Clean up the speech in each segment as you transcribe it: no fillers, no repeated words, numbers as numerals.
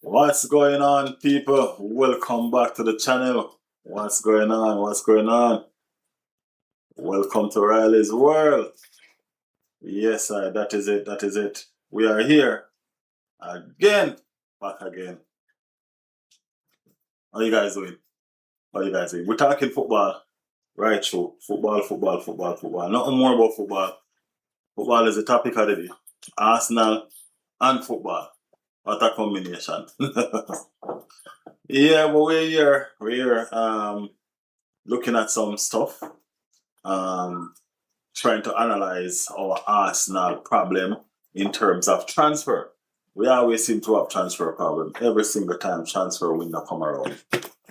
What's going on, people? Welcome back to the channel. What's going on? What's going on? Welcome to Riley's World. Yes, that is it. That is it. We are here again. Back again. How you guys doing? How you guys doing? We're talking football. Right, true. Football. Nothing more about football. Football is the topic of the day. Arsenal and football. What a combination. Yeah, but we're here. We're here looking at some stuff. Trying to analyze our Arsenal problem in terms of transfer. We always seem to have transfer problem every single time transfer window come around.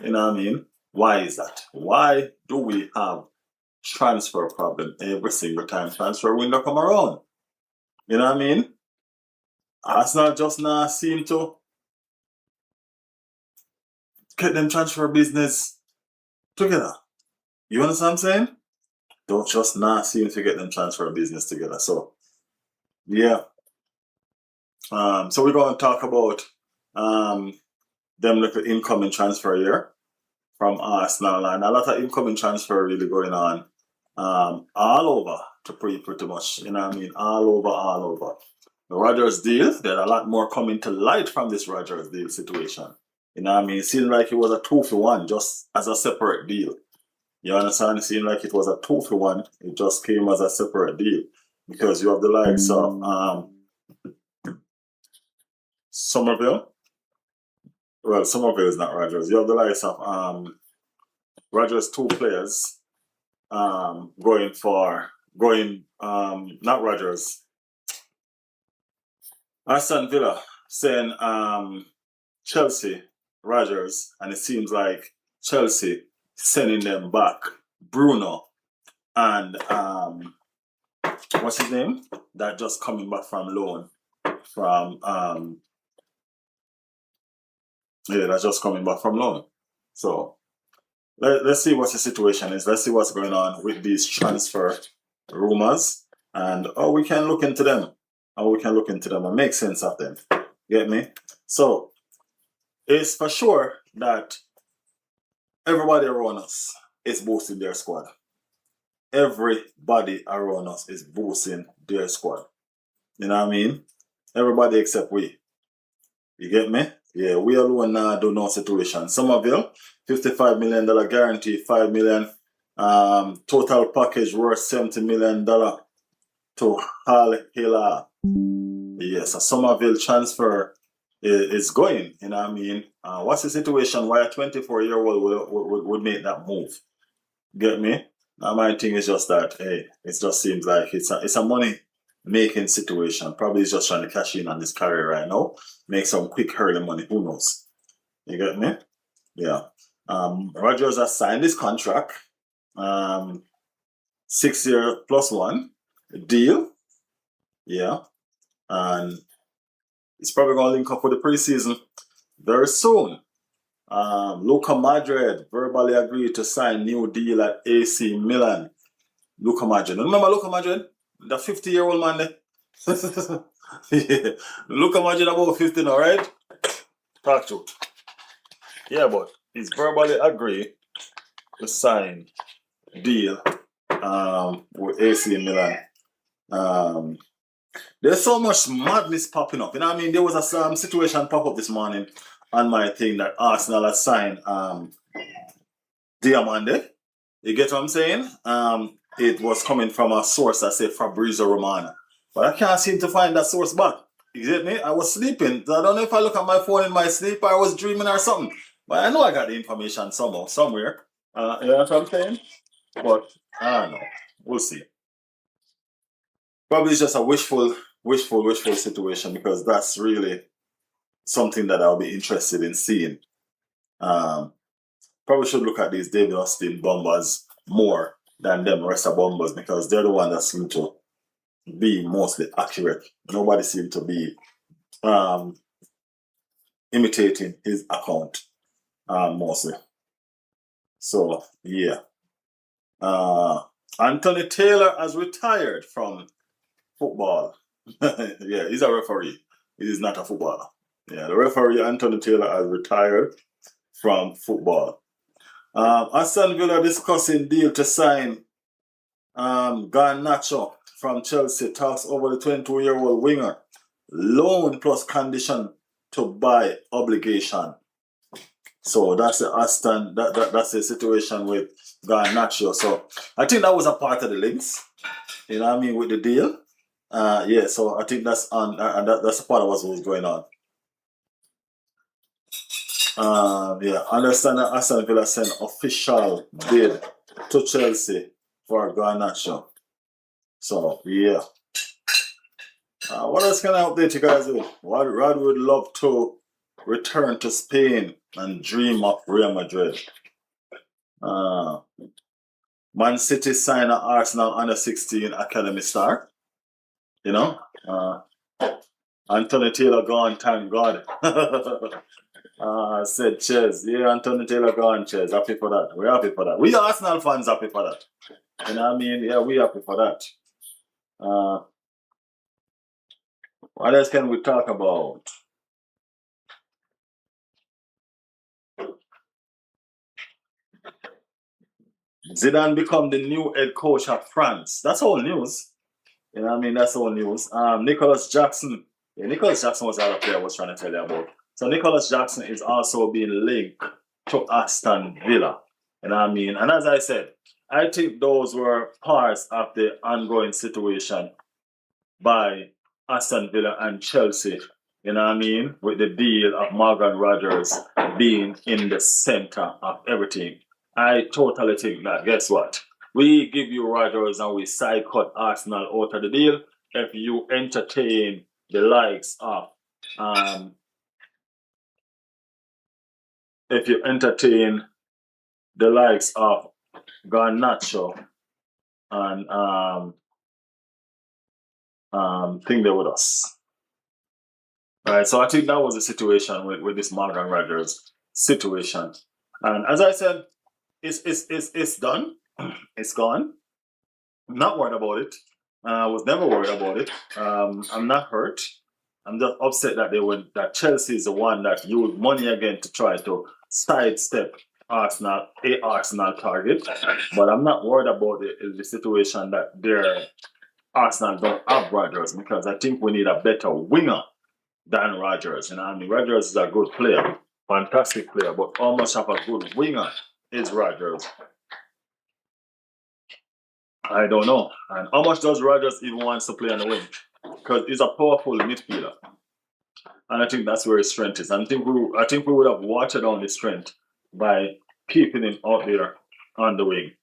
You know what I mean? Why is that? Why do we have transfer problem every single time transfer window come around? You know what I mean? Arsenal just not seem to get them transfer business together. You understand what I'm saying? Don't just not seem to get them transfer business together. So yeah. So we're going to talk about them little incoming transfer here from Arsenal, and a lot of incoming transfer really going on all over to pretty much, you know what I mean, all over. The Rodgers deal, there's a lot more coming to light from this Rodgers deal situation. You know what I mean? It seemed like it was a 2-for-1 just as a separate deal. You understand? It seemed like it was a 2-for-1. It just came as a separate deal because you have the likes of Somerville. Well, Somerville is not Rodgers. You have the likes of Rodgers' two players not Rodgers. Aston Villa saying Chelsea, Rodgers, and it seems like Chelsea sending them back Bruno and what's his name? That just coming back from loan from that's just coming back from loan. So let's see what the situation is. Let's see what's going on with these transfer rumors and how we can look into them. And make sense of them. Get me? So it's for sure that everybody around us is boosting their squad. Everybody around us is boosting their squad. You know what I mean? Everybody except we. You get me? Yeah, we alone now do no situation. Somerville, $55 million guarantee, $5 million total package worth $70 million to Hull Hilal. Yes, a Somerville transfer is going. You know what I mean? What's the situation? Why a 24-year-old would make that move? Get me? Now my thing is just that, hey, it just seems like it's a money making situation. Probably he's just trying to cash in on this career right now. Make some quick early money. Who knows? You get me? Yeah. Rodgers has signed this contract. 6 year plus 1 deal. Yeah. And it's probably going to link up with the preseason very soon. Luka Madrid verbally agreed to sign new deal at AC Milan. Luka Madrid. Remember Luka Madrid? The 50-year-old man there? Yeah. Luka Madrid about 50 now, right? Talk to. Yeah, but he's verbally agreed to sign deal with AC Milan. There's so much madness popping up. You know what I mean? There was a situation pop up this morning on my thing that Arsenal has signed Diamande. You get what I'm saying? It was coming from a source that said Fabrizio Romano. But I can't seem to find that source back. You get me? I was sleeping. I don't know if I look at my phone in my sleep or I was dreaming or something. But I know I got the information somehow, somewhere. You know what I'm saying? But I don't know. We'll see. Probably it's just a wishful situation because that's really something that I'll be interested in seeing. Probably should look at these David Austin bombers more than them rest of bombers because they're the ones that seem to be mostly accurate. Nobody seems to be imitating his account mostly. So yeah. Anthony Taylor has retired from football. Yeah, he's a referee. He is not a footballer. Yeah, the referee Anthony Taylor has retired from football. Aston Villa discussing deal to sign Garnacho from Chelsea. Talks over the 22-year-old winger. Loan plus condition to buy obligation. So that's the Aston. That's the situation with Garnacho. So I think that was a part of the links. You know what I mean, with the deal. Yeah. So I think that's on. That's a part of what was going on. Yeah. Understand that Aston Villa sent official bid to Chelsea for Garnacho. So yeah. What else can I update you guys with? Rod would love to return to Spain and dream of Real Madrid. Man City signed an Arsenal under 16 academy star. You know, Anthony Taylor gone, thank God. Said cheers. Yeah, Anthony Taylor gone, cheers. Happy for that. We're happy for that. We Arsenal fans happy for that. You know what I mean? Yeah, we happy for that. What else can we talk about? Zidane become the new head coach of France. That's all news. You know what I mean? That's all news. Nicholas Jackson. Yeah, Nicholas Jackson was the other player I was trying to tell you about. So Nicholas Jackson is also being linked to Aston Villa. You know what I mean? And as I said, I think those were parts of the ongoing situation by Aston Villa and Chelsea. You know what I mean? With the deal of Morgan Rogers being in the center of everything. I totally think that, guess what? We give you Rogers and we side cut Arsenal out of the deal if you entertain the likes of Garnacho and thing there with us. Right, so I think that was the situation with this Morgan Rogers situation. And as I said, it's done. It's gone. I'm not worried about it. I was never worried about it. I'm not hurt. I'm just upset that Chelsea is the one that used money again to try to sidestep Arsenal target. But I'm not worried about the situation that Arsenal don't have Rodgers, because I think we need a better winger than Rodgers. You know, I mean, Rodgers is a good player, fantastic player, but how much of a good winger is Rodgers? I don't know. And how much does Rodgers even wants to play on the wing? Because he's a powerful midfielder. And I think that's where his strength is. I think we would have watered down his strength by keeping him out there on the wing.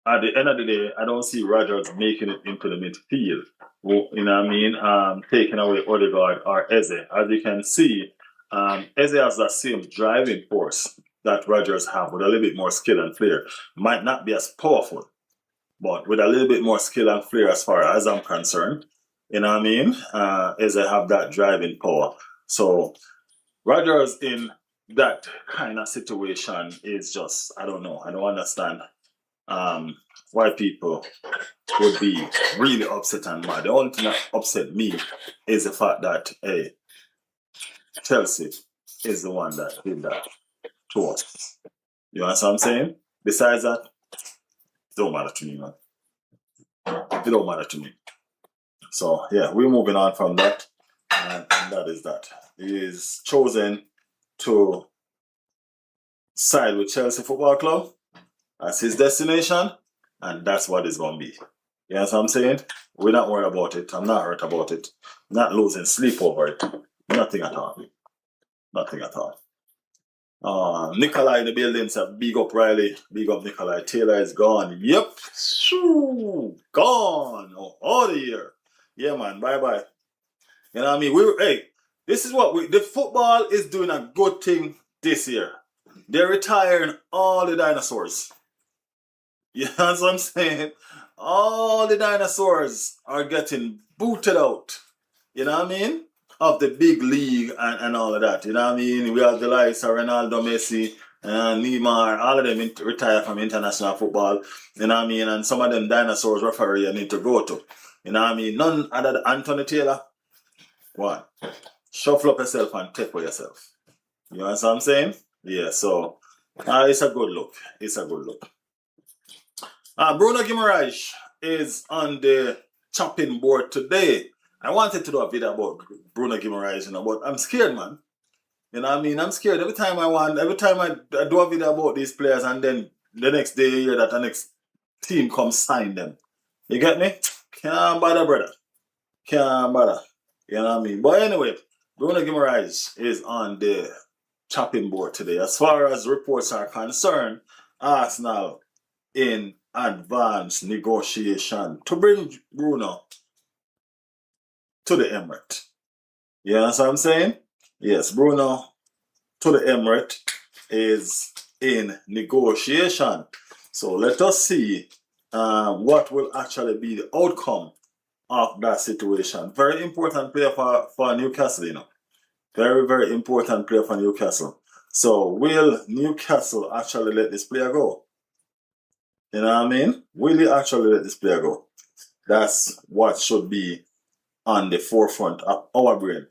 At the end of the day, I don't see Rodgers making it into the midfield. You know what I mean? Taking away Odegaard or Eze. As you can see, Eze has that same driving force that Rodgers have, with a little bit more skill and flair. Might not be as powerful, but with a little bit more skill and flair as far as I'm concerned. You know what I mean? Eze have that driving power. So Rodgers in that kind of situation is just, I don't know. I don't understand why people would be really upset and mad. The only thing that upset me is the fact that Chelsea is the one that did that to us. You understand what I'm saying? Besides that, it don't matter to me, man. It don't matter to me. So yeah, we're moving on from that, and that is that. He is chosen to side with Chelsea Football Club as his destination, and that's what it's going to be. You know what I'm saying? We're not worried about it. I'm not hurt about it. I'm not losing sleep over it. Nothing at all. Nothing at all. Nikolai in the building said, big up Riley, big up Nikolai. Taylor is gone. Yep. Gone. All the year. Yeah, man. Bye-bye. You know what I mean? This is what the football is doing a good thing this year. They're retiring all the dinosaurs. You know what I'm saying? All the dinosaurs are getting booted out. You know what I mean? Of the big league and all of that. You know what I mean? We have the likes of Ronaldo, Messi, Neymar, all of them retire from international football. You know what I mean? And some of them dinosaurs referee need to go to. You know what I mean? None other than Anthony Taylor. What? shuffle up yourself and take for yourself. You know what I'm saying? Yeah, so it's a good look. It's a good look. Bruno Guimaraes is on the chopping board today. I wanted to do a video about Bruno Guimaraes, but I'm scared, man. You know what I mean? I'm scared every time I do a video about these players, and then the next day you hear that the next team comes sign them. You get me? Can't bother, brother. Can't bother. You know what I mean? But anyway, Bruno Guimaraes is on the chopping board today. As far as reports are concerned, Arsenal in advanced negotiation to bring Bruno to the Emirates. You know what I'm saying? Yes, Bruno to the Emirates is in negotiation. So let us see what will actually be the outcome of that situation. Very important player for Newcastle, you know. Very, very important player for Newcastle. So will Newcastle actually let this player go? You know what I mean? Will he actually let this player go? That's what should be on the forefront of our brain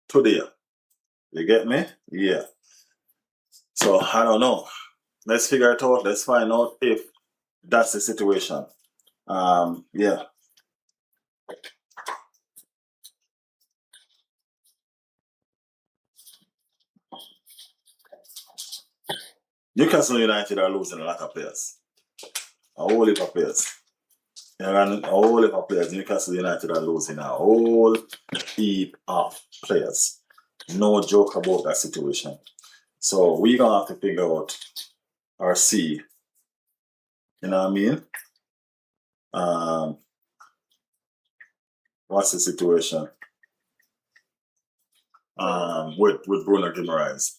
today. You get me? Yeah. So I don't know. Let's figure it out. Let's find out if that's the situation. Yeah. Newcastle United are losing a lot of players. A whole heap of players. A whole heap of players. Newcastle United are losing a whole heap of players. No joke about that situation. So we're gonna have to figure out or see. You know what I mean? What's the situation? With Bruno Guimaraes.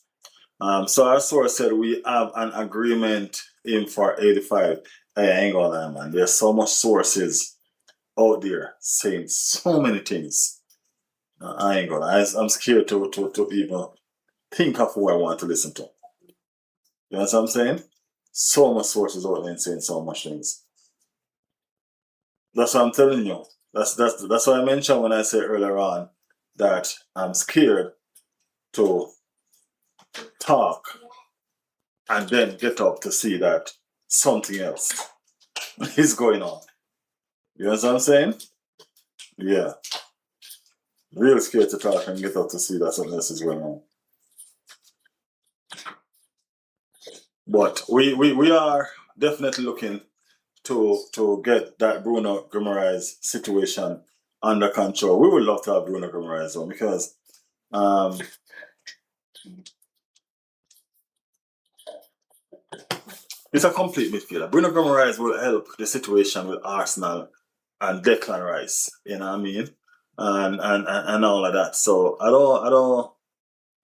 So our source said we have an agreement in for 85. I ain't gonna lie, man. There's so much sources out there saying so many things. I ain't gonna lie. I'm scared to even think of who I want to listen to. You know what I'm saying? So much sources out there saying so much things. That's what I'm telling you. That's what I mentioned when I said earlier on that I'm scared to talk and then get up to see that something else is going on. You know what I'm saying? Yeah. Real scared to talk and get up to see that something else is going on. But we are definitely looking to get that Bruno Guimaraes situation under control. We would love to have Bruno Guimaraes on because it's a complete midfielder. Bruno Guimaraes will help the situation with Arsenal and Declan Rice. You know what I mean? And all of that. So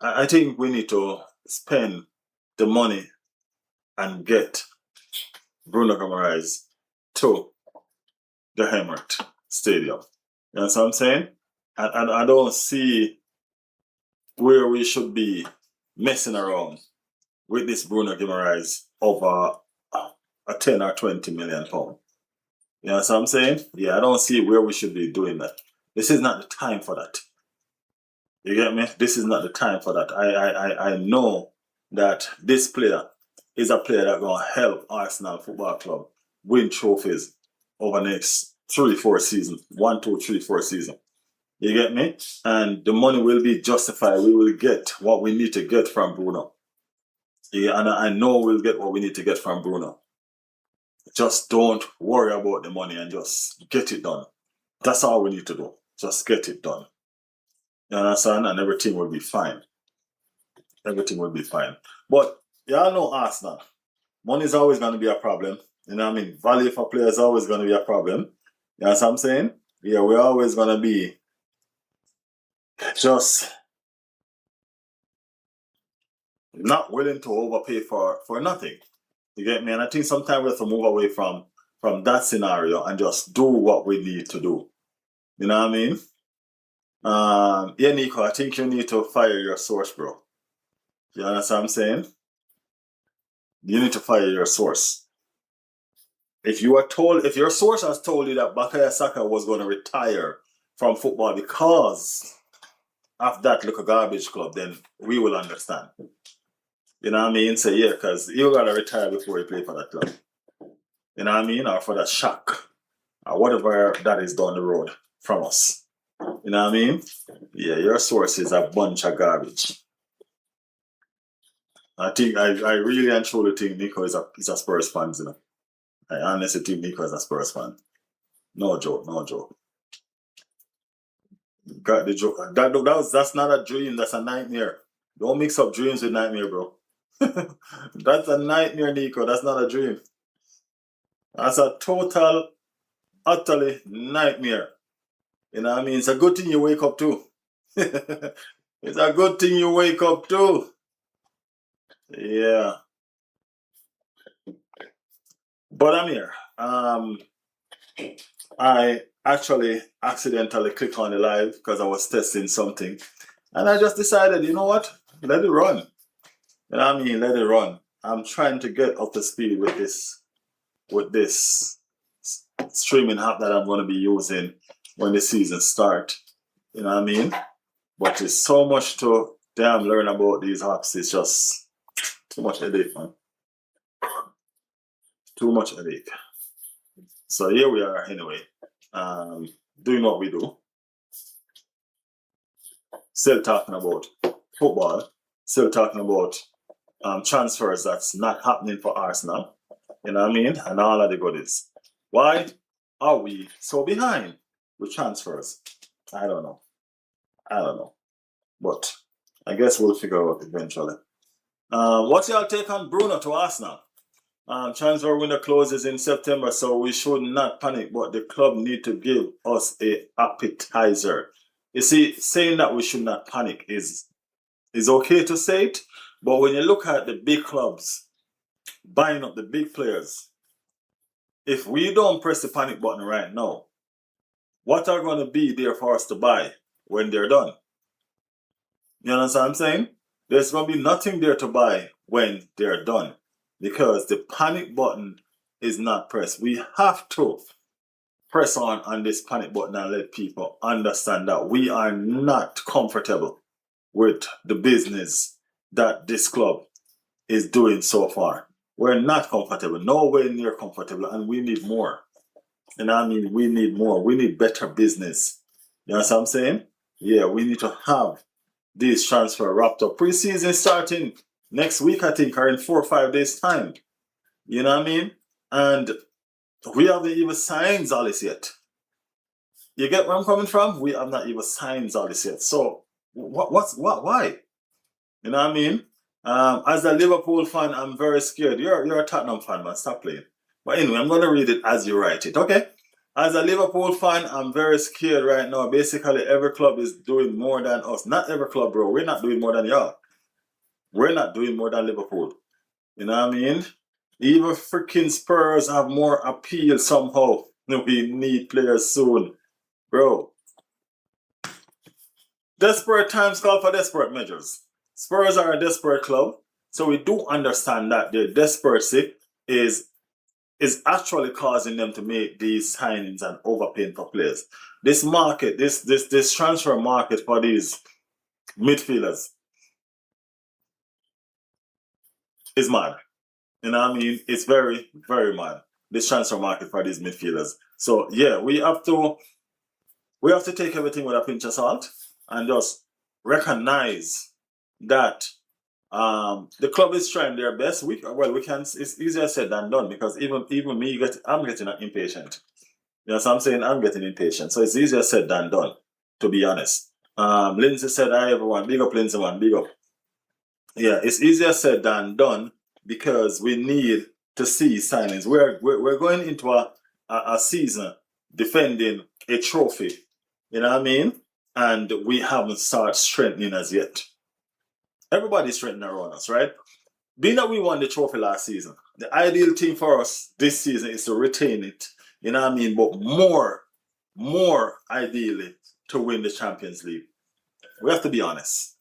I think we need to spend the money and get Bruno Guimaraes to the Emirates Stadium. You know what I'm saying? And I don't see where we should be messing around with this Bruno Guimaraes over a 10 or 20 million pound. You know what I'm saying? Yeah, I don't see where we should be doing that. This is not the time for that. You get me? This is not the time for that. I know that this player is a player that's going to help Arsenal Football Club win trophies over the next 3-4 seasons. 1, 2, 3, 4 seasons. You get me? And the money will be justified. We will get what we need to get from Bruno. Yeah, and I know we'll get what we need to get from Bruno. Just don't worry about the money and just get it done. That's all we need to do. Just get it done. You understand? And everything will be fine. Everything will be fine. But y'all know Arsenal. Money is always going to be a problem. You know what I mean? Value for players is always going to be a problem. You know what I'm saying? Yeah, we're always going to be just not willing to overpay for nothing. You get me? And I think sometimes we have to move away from that scenario and just do what we need to do. You know what I mean? Yeah, Nico, I think you need to fire your source, bro. You understand what I'm saying? You need to fire your source. If your source has told you that Bukayo Saka was going to retire from football because of that look a garbage club, then we will understand. You know what I mean? Say, yeah, because you gotta retire before you play for that club. You know what I mean? Or for that shock. Or whatever that is down the road from us. You know what I mean? Yeah, your source is a bunch of garbage. I think I really and truly think Nico is a Spurs fan, you know. I honestly think Nico is a Spurs fan. No joke, no joke. Got the joke. That's not a dream, that's a nightmare. Don't mix up dreams with nightmare, bro. That's a nightmare, Nico. That's not a dream. That's a total, utterly nightmare. You know what I mean? It's a good thing you wake up to. It's a good thing you wake up to. Yeah. But I'm here. I actually accidentally clicked on the live because I was testing something. And I just decided, you know what? Let it run. You know what I mean? Let it run. I'm trying to get up to speed with this streaming app that I'm going to be using when the season starts. You know what I mean? But there's so much to damn learn about these apps. It's just too much headache, man. Too much headache. So here we are anyway, doing what we do. Still talking about football. Still talking about transfers that's not happening for Arsenal. You know what I mean? And all of the goodies. Why are we so behind with transfers? I don't know. But I guess we'll figure out eventually. What's your take on Bruno to Arsenal? Transfer window closes in September, so we should not panic, but the club need to give us a appetizer. You see, saying that we should not panic is okay to say it, but when you look at the big clubs buying up the big players, if we don't press the panic button right now, what are going to be there for us to buy when they're done? You understand what I'm saying? There's going to be nothing there to buy when they're done because the panic button is not pressed. We have to press on this panic button and let people understand that we are not comfortable with the business that this club is doing so far. We're not comfortable, nowhere near comfortable, and we need more. And I mean, we need more. We need better business. You know what I'm saying? Yeah, we need to have this transfer wrapped up. Pre-season starting next week, I think, or in 4 or 5 days' time. You know what I mean? And we haven't even signed Zalis yet. You get where I'm coming from? We have not even signed Zalis yet. So, why? You know what I mean? As a Liverpool fan, I'm very scared. You're a Tottenham fan, man. Stop playing. But anyway, I'm going to read it as you write it, okay? As a Liverpool fan, I'm very scared right now. Basically, every club is doing more than us. Not every club, bro. We're not doing more than y'all. We're not doing more than Liverpool. You know what I mean? Even freaking Spurs have more appeal somehow. We need players soon. Bro. Desperate times call for desperate measures. Spurs are a desperate club, so we do understand that their desperacy is actually causing them to make these signings and overpaying for players. This market, this transfer market for these midfielders is mad. You know what I mean? It's very, very mad. This transfer market for these midfielders. So yeah, we have to take everything with a pinch of salt and just recognize that the club is trying their best. We can. It's easier said than done because even me, I'm getting impatient. You know what I'm saying? I'm getting impatient. So it's easier said than done, to be honest. Lindsay said, "Hi everyone, big up Lindsay, man, big up." Yeah, it's easier said than done because we need to see signings. We're going into a season defending a trophy. You know what I mean? And we haven't started strengthening as yet. Everybody's strengthening around us, right? Being that we won the trophy last season, the ideal thing for us this season is to retain it. You know what I mean? But more ideally to win the Champions League. We have to be honest.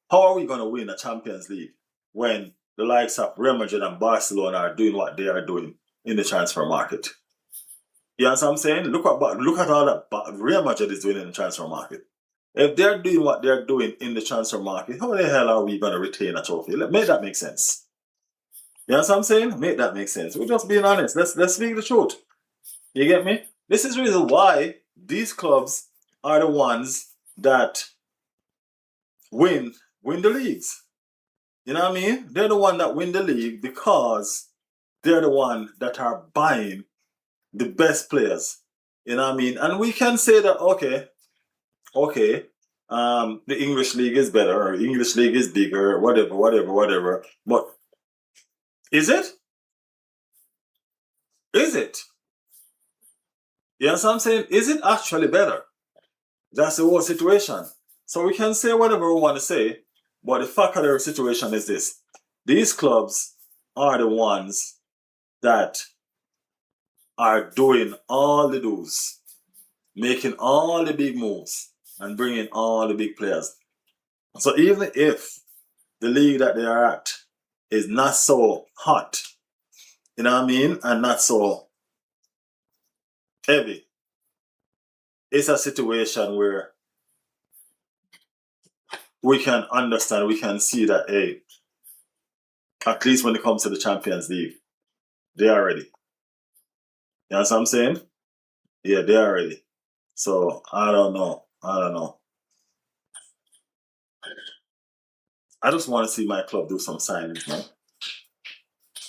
How are we going to win a Champions League when the likes of Real Madrid and Barcelona are doing what they are doing in the transfer market? You know what I'm saying? Look at all that Real Madrid is doing in the transfer market. If they're doing what they're doing in the transfer market, how the hell are we going to retain a trophy? Make that make sense. You know what I'm saying? Make that make sense. We're just being honest. Let's speak the truth. You get me? This is the reason why these clubs are the ones that win the leagues. You know what I mean? They're the one that win the league because they're the one that are buying the best players. You know what I mean? And we can say that okay, the English league is better, or English league is bigger, whatever. But is it? Is it? You know what I'm saying? Is it actually better? That's the whole situation. So we can say whatever we want to say, but the fact of the situation is this. These clubs are the ones that are doing all the do's, making all the big moves, and bringing all the big players. So even if the league that they are at is not so hot, you know what I mean, and not so heavy, it's a situation where we can understand, we can see that, hey, at least when it comes to the Champions League, they are ready. You know what I'm saying? Yeah, they are ready. So I don't know. I just want to see my club do some signings, man.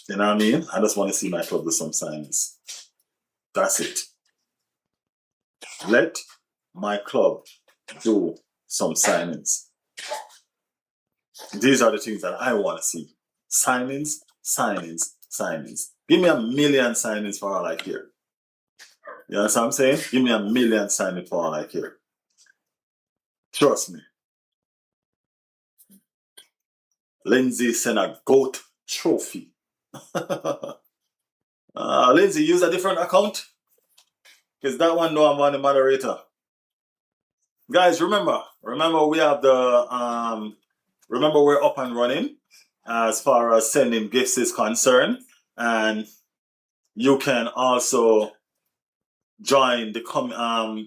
You know what I mean? I just want to see my club do some signings. That's it. Let my club do some signings. These are the things that I want to see. Signings. Give me 1 million signings for all I care. You know what I'm saying? Give me 1 million signings for all I care. Trust me. Lindsay sent a GOAT trophy. Lindsay, use a different account. Because that one, no, I'm on the moderator. Guys, remember we have the, remember we're up and running as far as sending gifts is concerned. And you can also join the,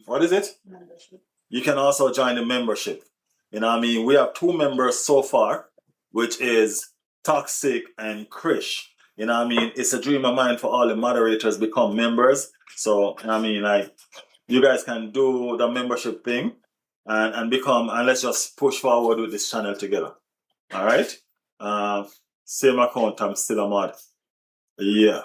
what is it? Membership. You can also join the membership. You know what I mean? We have 2 members so far, which is Toxic and Krish. You know what I mean? It's a dream of mine for all the moderators become members. So, I mean, like, you guys can do the membership thing and become, and let's just push forward with this channel together. All right? Same account, I'm still a mod. Yeah.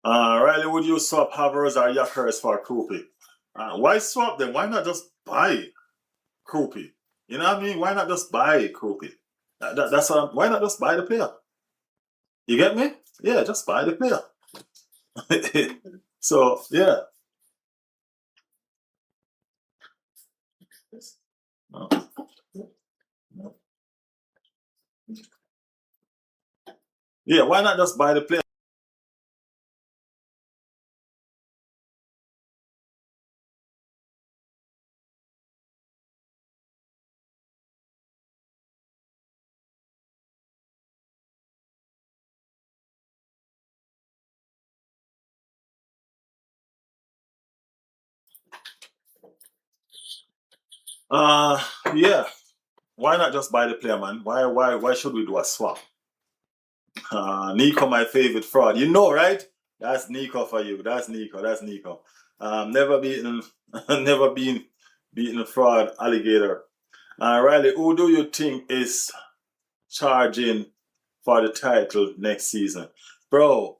Riley, would you swap Havers or Yakers for Krupi? Why swap them? Why not just buy Krupi? You know what I mean? Why not just buy Krupi? That's what why not just buy the player? You get me? Yeah, just buy the player. So, yeah. Yeah, why not just buy the player? Yeah. Why not just buy the player, man? Why should we do a swap? Nico, my favorite fraud. You know, right? That's Nico for you. That's Nico. Never beaten, never been beaten a fraud alligator. Riley, who do you think is charging for the title next season? Bro,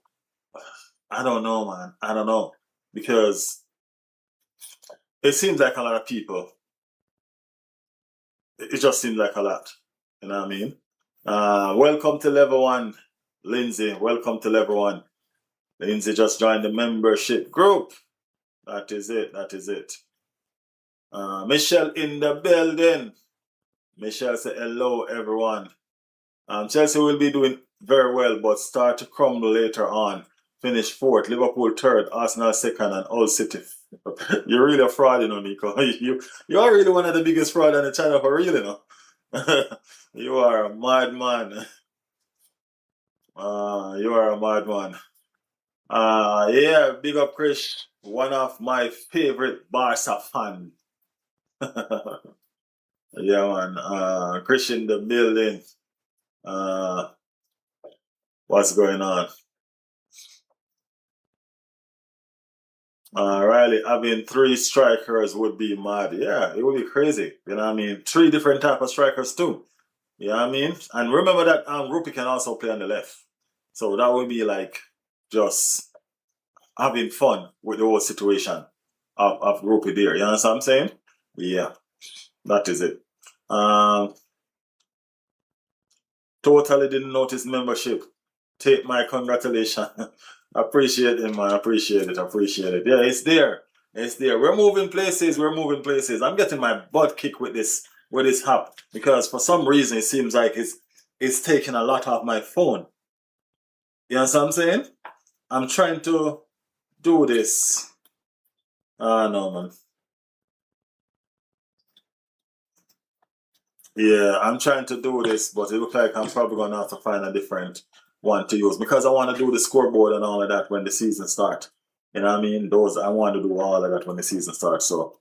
I don't know, man. I don't know. Because it seems like a lot of people. It just seems like a lot. You know what I mean? Welcome to level 1, Lindsay. Welcome to level 1. Lindsay just joined the membership group. That is it. Michelle in the building. Michelle said hello, everyone. Chelsea will be doing very well, but start to crumble later on. Finish 4th, Liverpool 3rd, Arsenal 2nd, and Hull City. You're really a fraud, you know, Nico. You are really one of the biggest fraud on the channel for real, you know. You are a madman. You are a madman. Yeah, big up Chris, one of my favorite Barca fan. Yeah, man. Chris in the building. Uh, what's going on? Riley, having three strikers would be mad. Yeah, it would be crazy. You know what I mean? Three different type of strikers too. You know what I mean? And remember that Rupi can also play on the left. So that would be like just having fun with the whole situation of Rupi there. You know what I'm saying? Yeah, that is it. Um, Totally didn't notice membership. Take my congratulations. Appreciate it, man. Appreciate it. Appreciate it. Yeah, it's there. It's there. We're moving places. We're moving places. I'm getting my butt kicked with this app because for some reason it seems like it's taking a lot off my phone. You know what I'm saying? I'm trying to do this. Ah, no, man. Yeah, I'm trying to do this, but it looks like I'm probably gonna have to find a different one to use because I want to do the scoreboard and all of that when the season starts. You know what I mean? Those I want to do all of that when the season starts. So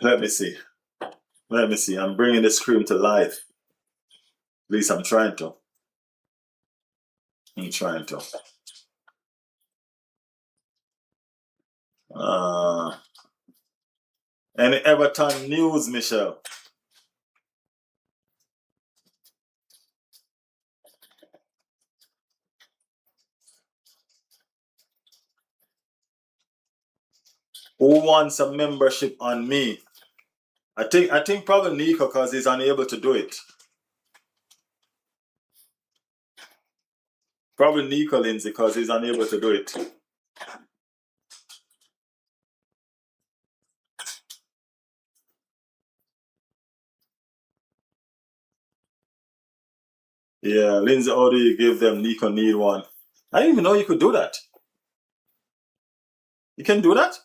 let me see. Let me see. I'm bringing the screen to life. At least I'm trying to. I'm trying to. Uh, any Everton news, Michelle? Who wants a membership on me? I think probably Nico because he's unable to do it. Probably Nico Lindsay because he's unable to do it. Yeah, Lindsay, how do you give them Nico need one? I didn't even know you could do that. You can do that?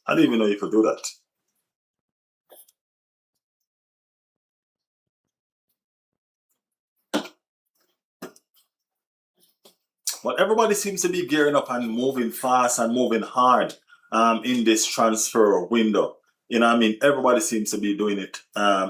I didn't even know you could do that. But everybody seems to be gearing up and moving fast and moving hard in this transfer window. You know what I mean? Everybody seems to be doing it,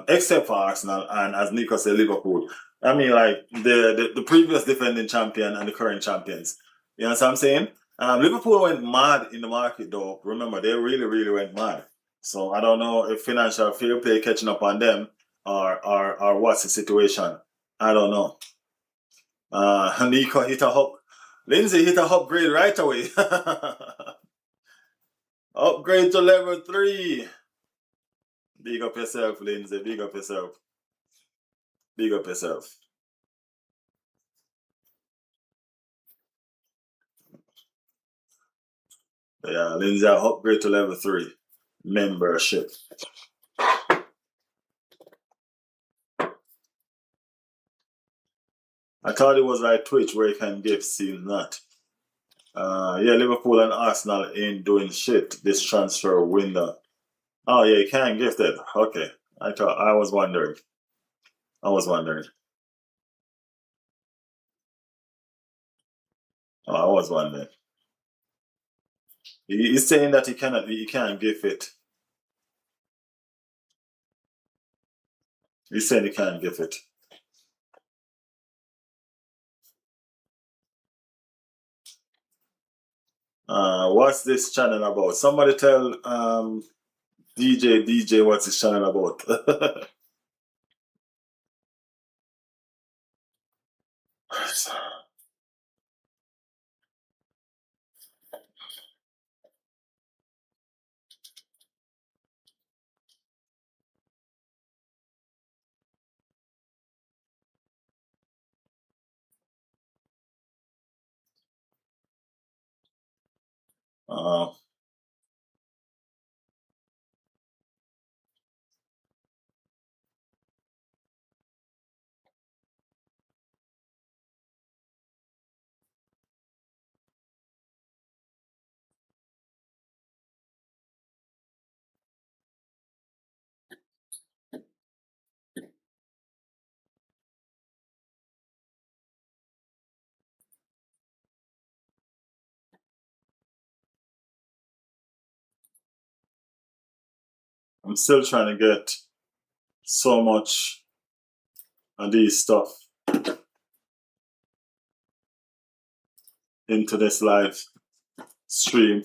except for Arsenal and, as Nico said, Liverpool. I mean, like the previous defending champion and the current champions. You know what I'm saying? Liverpool went mad in the market, though. Remember, they really, really went mad. So I don't know if financial fair play catching up on them or what's the situation. I don't know. Nico hit a hook. Lindsay hit a upgrade right away. Upgrade to level 3. Big up yourself, Lindsay. Big up yourself. Big up yourself. Yeah, Lindsay, upgrade to level 3. Membership. I thought it was like Twitch where you can give, seems not. Yeah, Liverpool and Arsenal ain't doing shit this transfer window. Oh yeah, you can't gift it. Okay. I was wondering. I was wondering. Oh, I was wondering. He's saying that he can't give it. He's saying he can't give it. What's this channel about? Somebody tell DJ what's this channel about. uh, I'm still trying to get so much of these stuff into this live stream.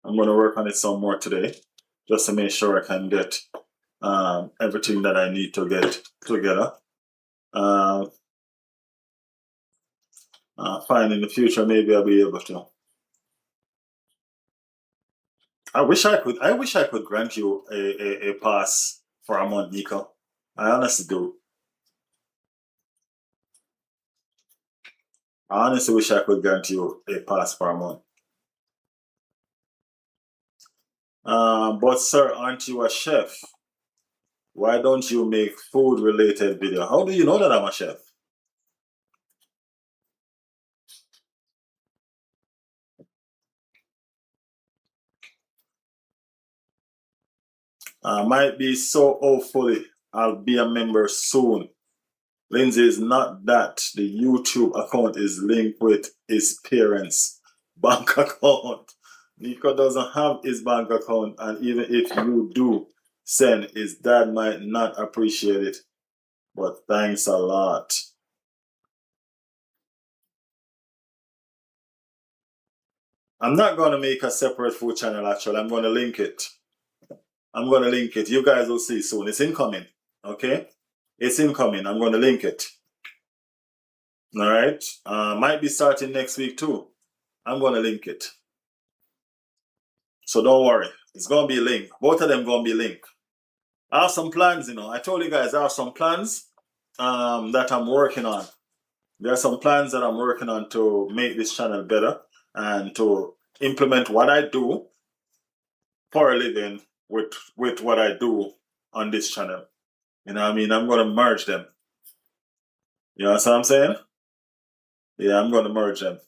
I'm going to work on it some more today just to make sure I can get everything that I need to get together. Fine, in the future, maybe I'll be able to. I wish I could grant you a pass for a month, Nico. I honestly do. I honestly wish I could grant you a pass for a month. But sir, aren't you a chef? Why don't you make food related video? How do you know that I'm a chef? Might be so hopefully I'll be a member soon. Lindsay, is not that the YouTube account is linked with his parents' bank account. Nico doesn't have his bank account, and even if you do send, his dad might not appreciate it. But thanks a lot. I'm not going to make a separate food channel, actually. I'm going to link it. You guys will see soon. It's incoming. Okay? It's incoming. I'm going to link it. All right? Might be starting next week too. I'm going to link it. So don't worry. It's going to be linked. Both of them going to be linked. I have some plans, I told you guys I have some plans that I'm working on. There are some plans that I'm working on to make this channel better and to implement what I do for a living with what I do on this channel. You know what I mean? I'm going to merge them. You know what I'm saying? Yeah, I'm going to merge them.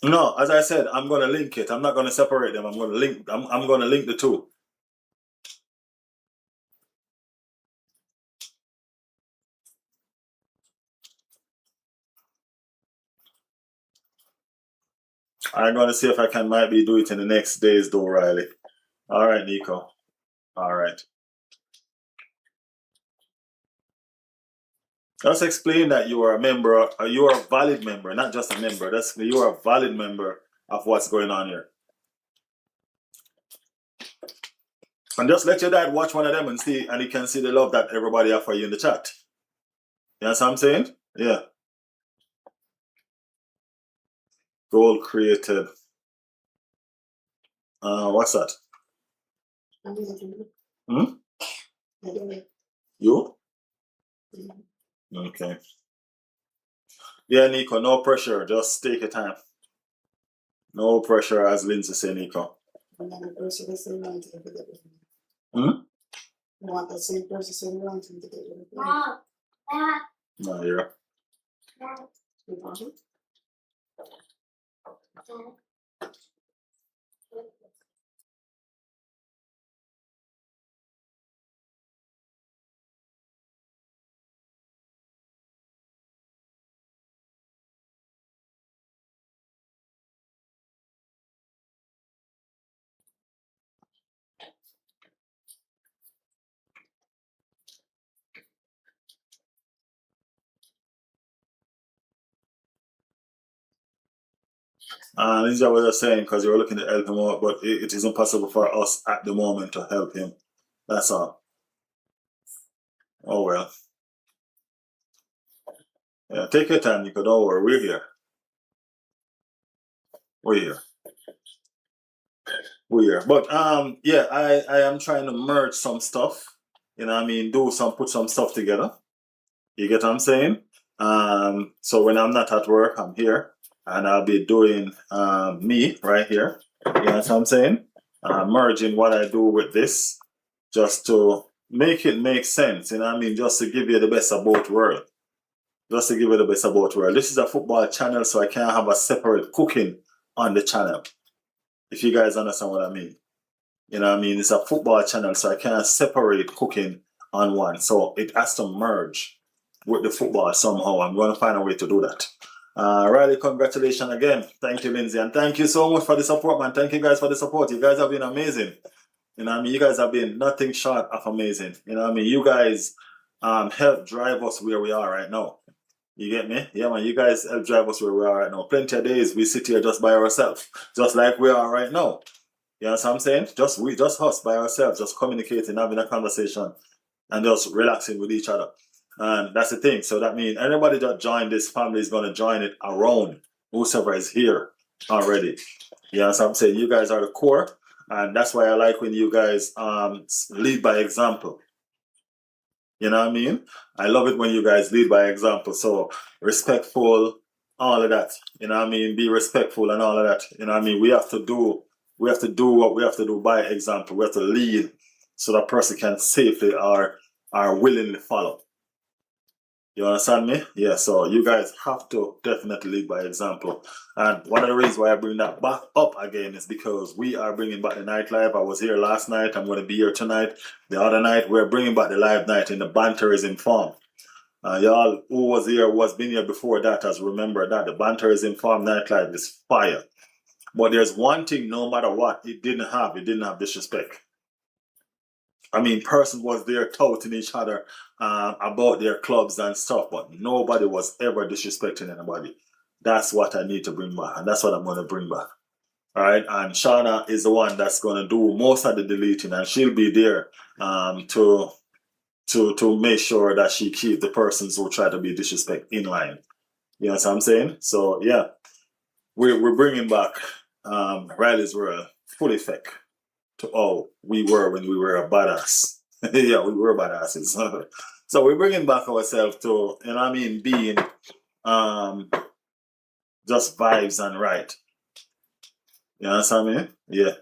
No, as I said, I'm going to link it. I'm not going to separate them. I'm going to link. I'm going to link the two. I'm going to see if I can might be do it in the next days, though, Riley. All right, Nico. All right. Just explain that you are a member. You are a valid member, not just a member. You are a valid member of what's going on here. And just let your dad watch one of them and see, and he can see the love that everybody have for you in the chat. You know what I'm saying? Yeah. Goal created. What's that? You? Okay. Yeah, Nico, no pressure. Just take your time. No pressure, as Lindsay said, Nico. Want that same person around to get rid of it? No, yeah. This is what I was saying, because you were looking to help him out, but it is impossible for us at the moment to help him. That's all. Oh well. Yeah, take your time, Nico. Don't worry. We're here. We're here. We're here. But yeah, I am trying to merge some stuff. You know what I mean? Put some stuff together. You get what I'm saying? So when I'm not at work, I'm here. And I'll be doing me right here. You know what I'm saying? Merging what I do with this just to make it make sense. You know what I mean? Just to give you the best of both worlds. Just to give you the best of both worlds. This is a football channel, so I can't have a separate cooking on the channel. If you guys understand what I mean. You know what I mean? It's a football channel, so I can't separate cooking on one. So it has to merge with the football somehow. I'm going to find a way to do that. Riley, congratulations again. Thank you, Lindsay. And thank you so much for the support, man. Thank you guys for the support. You guys have been amazing. You know what I mean? You guys have been nothing short of amazing. You know what I mean? You guys help drive us where we are right now. You get me? Yeah, man. You guys help drive us where we are right now. Plenty of days we sit here just by ourselves, just like we are right now. You know what I'm saying? Just us by ourselves, just communicating, having a conversation, and just relaxing with each other. And that's the thing. So that means anybody that joined this family is going to join it around whoever is here already. You know what I'm saying? You guys are the core. And that's why I like when you guys lead by example. You know what I mean? I love it when you guys lead by example. So respectful, all of that. You know what I mean? Be respectful and all of that. You know what I mean? We have to do what we have to do by example. We have to lead so that person can safely or willingly follow. You understand me? Yeah, so you guys have to definitely lead by example. And one of the reasons why I bring that back up again is because we are bringing back the nightlife. I was here last night. I'm going to be here tonight. The other night, we're bringing back the live night in the banter is in form. Y'all who was here, who has been here before that, has remembered that the banter is in form nightlife is fire. But there's one thing, no matter what, it didn't have disrespect. I mean, person was there touting each other about their clubs and stuff, but nobody was ever disrespecting anybody. That's what I need to bring back, and that's what I'm going to bring back. All right, and Shauna is the one that's going to do most of the deleting, and she'll be there to make sure that she keep the persons who try to be disrespect in line. You know what I'm saying? So yeah, we're bringing back Riley's World full effect to all we were when we were a badass. Yeah, we were badasses. So we're bringing back ourselves to, you know what I mean, being just vibes and right. You understand me? Yeah.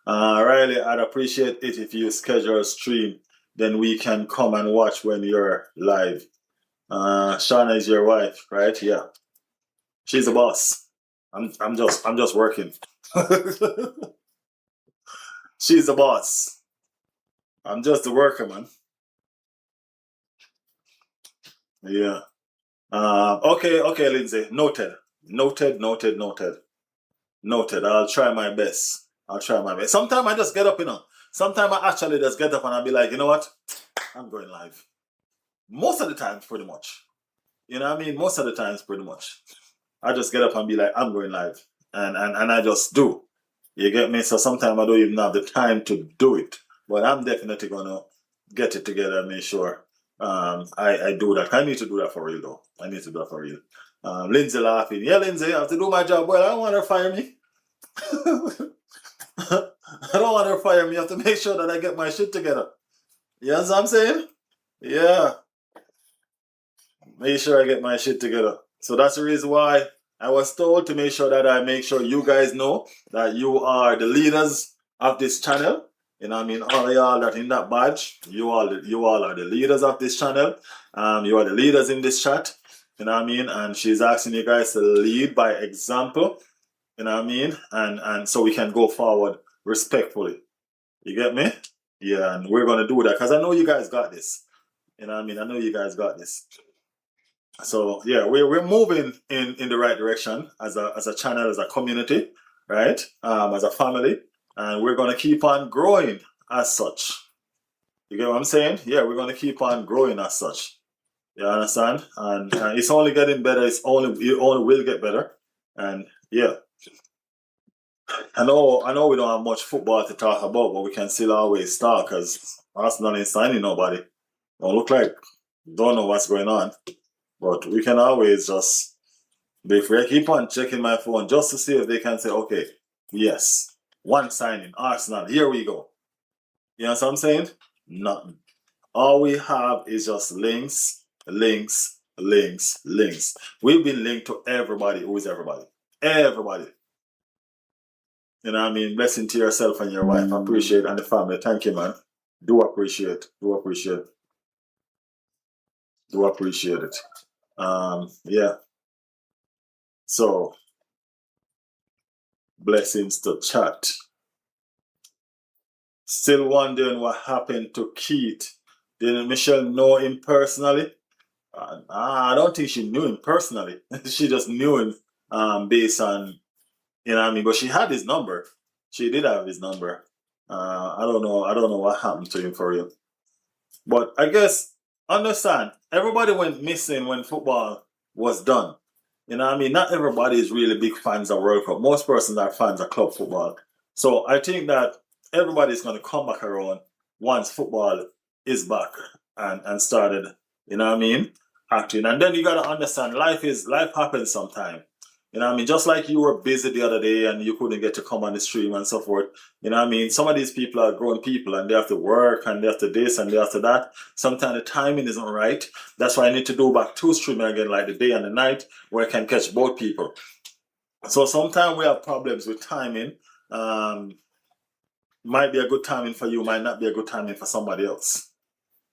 Riley, I'd appreciate it if you schedule a stream, then we can come and watch when you're live. Shauna is your wife, right? Yeah. She's the boss. I'm just working. She's the boss. I'm just the worker, man. Yeah. Okay, Lindsay. Noted. I'll try my best. Sometimes I just get up, Sometimes I actually just get up and I'll be like, you know what? I'm going live. Most of the times, pretty much. You know what I mean? Most of the times, pretty much. I just get up and be like, I'm going live. And I just do. You get me? So sometimes I don't even have the time to do it. But I'm definitely going to get it together and make sure I do that. I need to do that for real, though. I need to do that for real. Lindsay laughing. Yeah, Lindsay, I have to do my job well. I don't want her to fire me. I don't want her to fire me. I have to make sure that I get my shit together. You know what I'm saying? Yeah. Make sure I get my shit together. So that's the reason why I was told to make sure that I make sure you guys know that you are the leaders of this channel. You know what I mean? All of y'all that in that badge, you all are the leaders of this channel. You are the leaders in this chat. You know what I mean? And she's asking you guys to lead by example. You know what I mean? And so we can go forward respectfully. You get me? Yeah, and we're gonna do that because I know you guys got this. You know what I mean? I know you guys got this. So yeah, we're moving in the right direction as a channel, as a community, right? As a family, and we're gonna keep on growing as such. You get what I'm saying? Yeah, we're gonna keep on growing as such. You understand? And it's only getting better. It only will get better. And yeah, I know we don't have much football to talk about, but we can still always talk because Arsenal ain't signing nobody. Don't look like don't know what's going on. But we can always just, if we keep on checking my phone just to see if they can say, okay, yes, one signing, Arsenal, here we go. You know what I'm saying? Nothing. All we have is just links. We've been linked to everybody. Who is everybody? Everybody. You know what I mean? Blessing to yourself and your wife. Appreciate and the family. Thank you, man. Do appreciate it. Yeah. So blessings to chat. Still wondering what happened to Keith. Didn't Michelle know him personally? I don't think she knew him personally. She just knew him based on, you know what I mean. But she had his number. She did have his number. I don't know. I don't know what happened to him for real. But I guess understand. Everybody went missing when football was done. You know what I mean? Not everybody is really big fans of World Cup. Most persons are fans of club football. So I think that everybody's going to come back around once football is back and started, you know what I mean, acting. And then you got to understand life happens sometime. You know what I mean? Just like you were busy the other day and you couldn't get to come on the stream and so forth. You know what I mean? Some of these people are grown people and they have to work and they have to this and they have to that. Sometimes the timing isn't right. That's why I need to do back two streaming again, like the day and the night, where I can catch both people. So sometimes we have problems with timing. Might be a good timing for you, might not be a good timing for somebody else,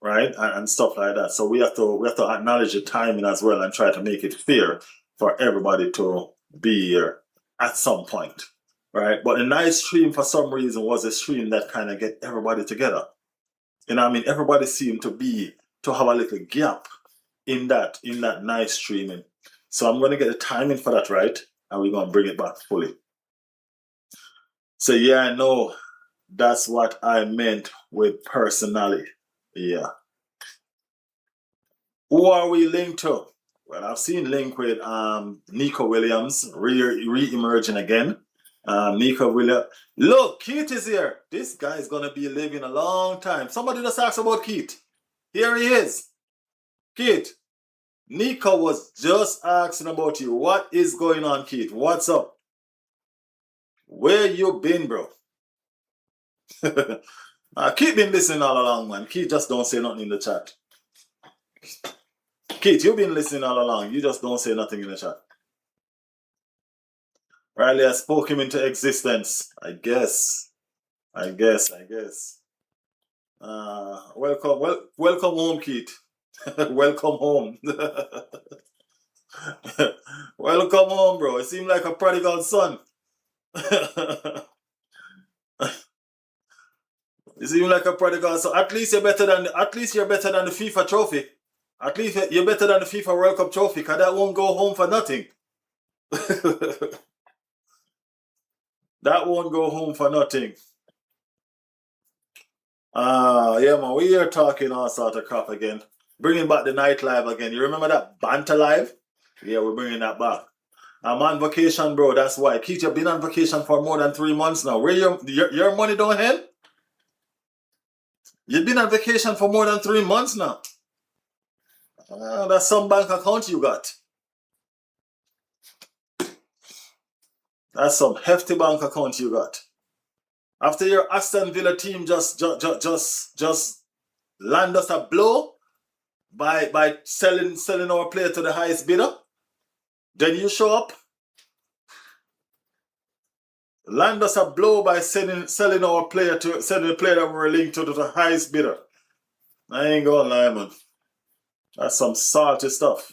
right? And stuff like that. So we have to acknowledge the timing as well and try to make it fair for everybody to be here at some point, right? But a nice stream for some reason was a stream that kind of get everybody together. You know what I mean? Everybody seemed to have a little gap in that nice streaming. So I'm gonna get the timing for that right, and we're gonna bring it back fully. So yeah, I know that's what I meant with personality. Yeah. Who are we linked to? Well, I've seen link with Nico Williams re-emerging again. Nico Williams. Look, Keith is here. This guy is gonna be living a long time. Somebody just asked about Keith. Here he is. Keith. Nico was just asking about you. What is going on, Keith? What's up? Where you been, bro? Keith been listening all along, man. Keith just don't say nothing in the chat. Keith, you've been listening all along. You just don't say nothing in the chat. Riley, I spoke him into existence. I guess. Welcome home, Keith. Welcome home. Welcome home, bro. It seemed like a prodigal son. You seem like a prodigal son. At least you're better than the FIFA trophy. At least you're better than the FIFA World Cup trophy, because that won't go home for nothing. That won't go home for nothing. Yeah, man, we are talking all sort of crap again. Bringing back the night live again. You remember that banter live? Yeah, we're bringing that back. I'm on vacation, bro. That's why. Keith, you've been on vacation for more than 3 months now. Where your money don't end? You've been on vacation for more than 3 months now. That's some bank account you got. That's some hefty bank account you got. After your Aston Villa team just land us a blow by selling our player to the highest bidder, then you show up. Land us a blow by selling the player that we're linked to the highest bidder. I ain't gonna lie, man. That's some salty stuff.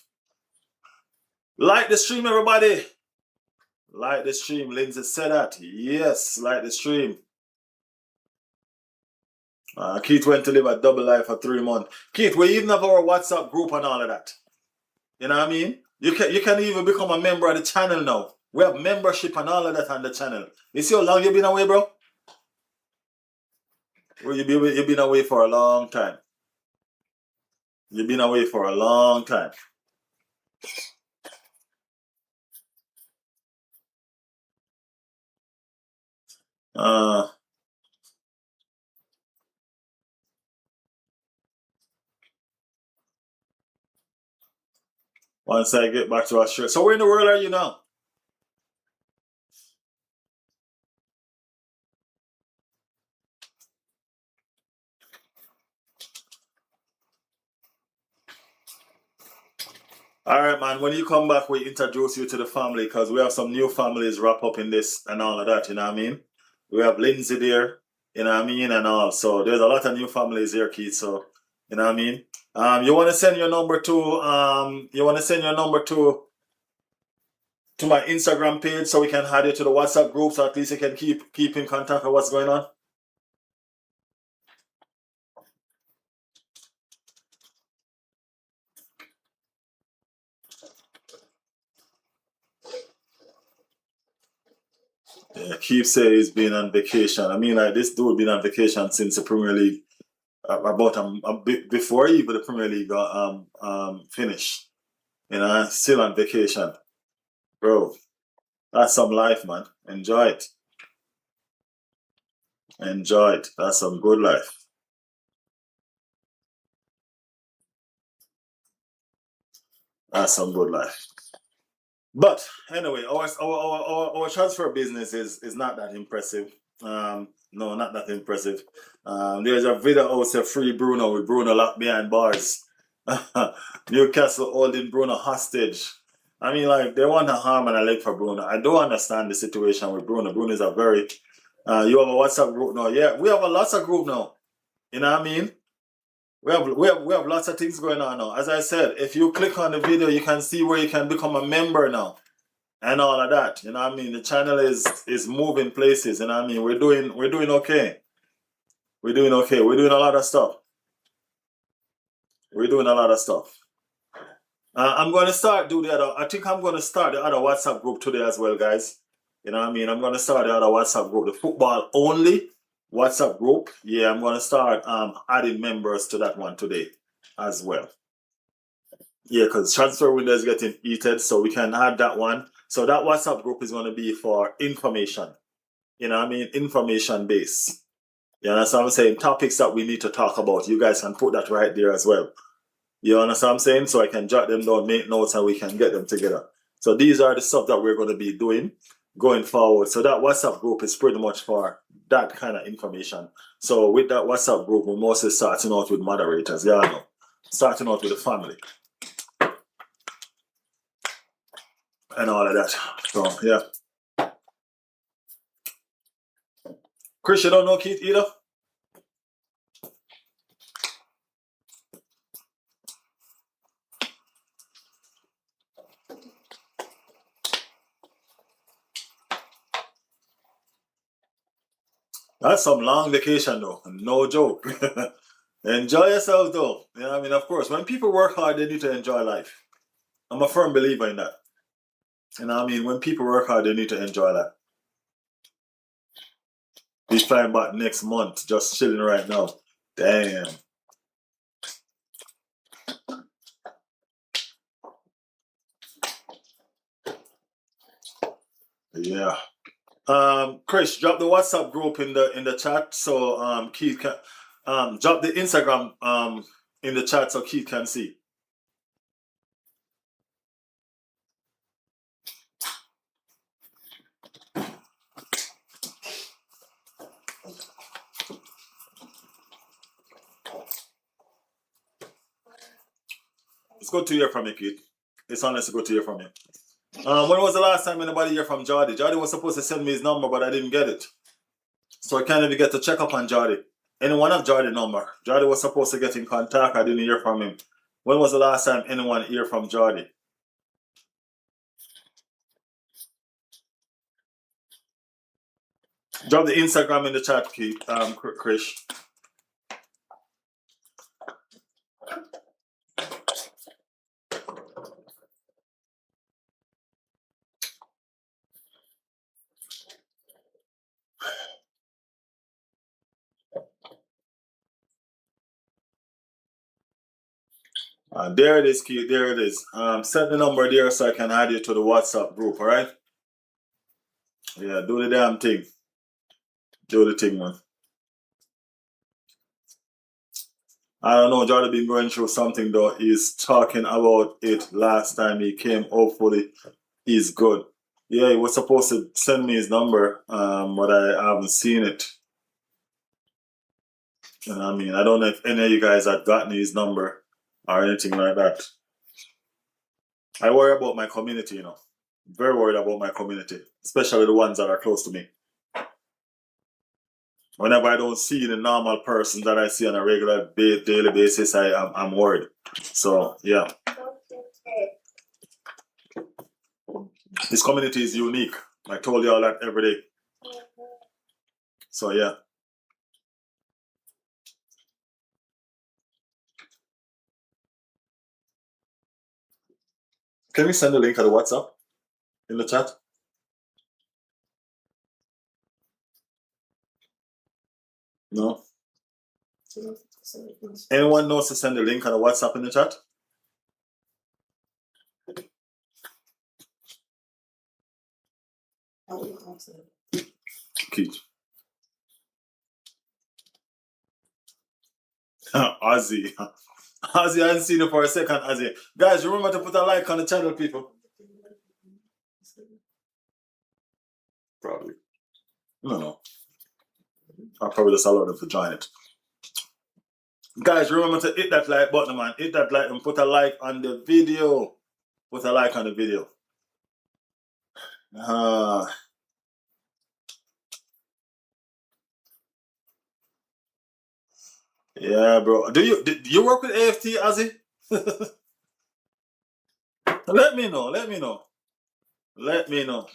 Like the stream, everybody. Like the stream. Lindsay said that. Yes, like the stream. Keith went to live a double life for 3 months. Keith, we even have our WhatsApp group and all of that. You know what I mean? You can even become a member of the channel now. We have membership and all of that on the channel. You see how long you've been away, bro? Well, you've been away for a long time. You've been away for a long time. Once I get back to Australia. So where in the world are you now? All right, man. When you come back, we introduce you to the family, because we have some new families wrap up in this and all of that. You know what I mean? We have Lindsay there. You know what I mean, and all. So there's a lot of new families here, Keith. So you know what I mean. You want to send your number to my Instagram page so we can add you to the WhatsApp group, so at least you can keep in contact with what's going on. Yeah, Keith say he's been on vacation. I mean, like this dude been on vacation since the Premier League, about a bit before even the Premier League got finished. You know, still on vacation, bro. That's some life, man. Enjoy it. Enjoy it. That's some good life. That's some good life. But anyway, our transfer business is not that impressive. No, not that impressive. There's a video also free Bruno with Bruno locked behind bars. Newcastle holding Bruno hostage. I mean, like they want a arm and a leg for Bruno. I don't understand the situation with Bruno. Bruno is a very. You have a WhatsApp group now. Yeah, we have a lots of group now. You know what I mean? We have lots of things going on now. As I said, if you click on the video, you can see where you can become a member now and all of that. You know what I mean? The channel is moving places. You know what I mean? We're doing okay. We're doing okay. We're doing a lot of stuff. We're doing a lot of stuff. I'm going to start do the other. I think I'm going to start the other WhatsApp group today as well, guys. You know what I mean? I'm going to start the other WhatsApp group, the football only WhatsApp group. Yeah, I'm going to start adding members to that one today as well. Yeah, because transfer window is getting heated, so we can add that one. So that WhatsApp group is going to be for information. You know what I mean? Information based. You understand what I'm saying? Topics that we need to talk about. You guys can put that right there as well. You understand what I'm saying? So I can jot them down, make notes, and we can get them together. So these are the stuff that we're going to be doing going forward. So that WhatsApp group is pretty much for that kind of information. So with that WhatsApp group, we're mostly starting out with moderators. Yeah, I know. Starting out with the family. And all of that. So, yeah. Chris, you don't know Keith either? That's some long vacation though. No joke. Enjoy yourself though. You know what I mean? Of course, when people work hard, they need to enjoy life. I'm a firm believer in that. You know what I mean? When people work hard, they need to enjoy that. He's flying back next month, just chilling right now. Damn. Yeah. Chris, drop the WhatsApp group in the chat so Keith can drop the Instagram in the chat so Keith can see. It's good to hear from you, Keith. It's honestly good to hear from you. When was the last time anybody heard from Jordy? Jordy was supposed to send me his number, but I didn't get it. So I can't even get to check up on Jordy. Anyone have Jordy's number? Jordy was supposed to get in contact. I didn't hear from him. When was the last time anyone heard from Jordy? Drop the Instagram in the chat, Keith, Krish. There it is, Keith. There it is. Send the number there so I can add you to the WhatsApp group, all right? Yeah, do the damn thing. Do the thing, man. I don't know, Jordan been going through something though. He's talking about it last time he came. Hopefully he's good. Yeah, he was supposed to send me his number, but I haven't seen it. You know what I mean? I don't know if any of you guys have gotten his number or anything like that. I worry about my community, you know. Very worried about my community, especially the ones that are close to me. Whenever I don't see the normal person that I see on a regular daily basis, I'm worried. So, yeah. This community is unique. I told you all that every day. So, yeah. Can we send the link to the WhatsApp in the chat? No. Anyone knows to send the link on the WhatsApp in the chat? Keith. Ozzy. Ozzy, I hadn't seen you for a second, Ozzy. Guys, remember to put a like on the channel, people. Probably. No. I'll probably just allow them to join it. Guys, remember to hit that like button, man. Hit that like and put a like on the video. Put a like on the video. Yeah, bro. Do you work with AFT, Ozzy? Let me know. Let me know. Let me know.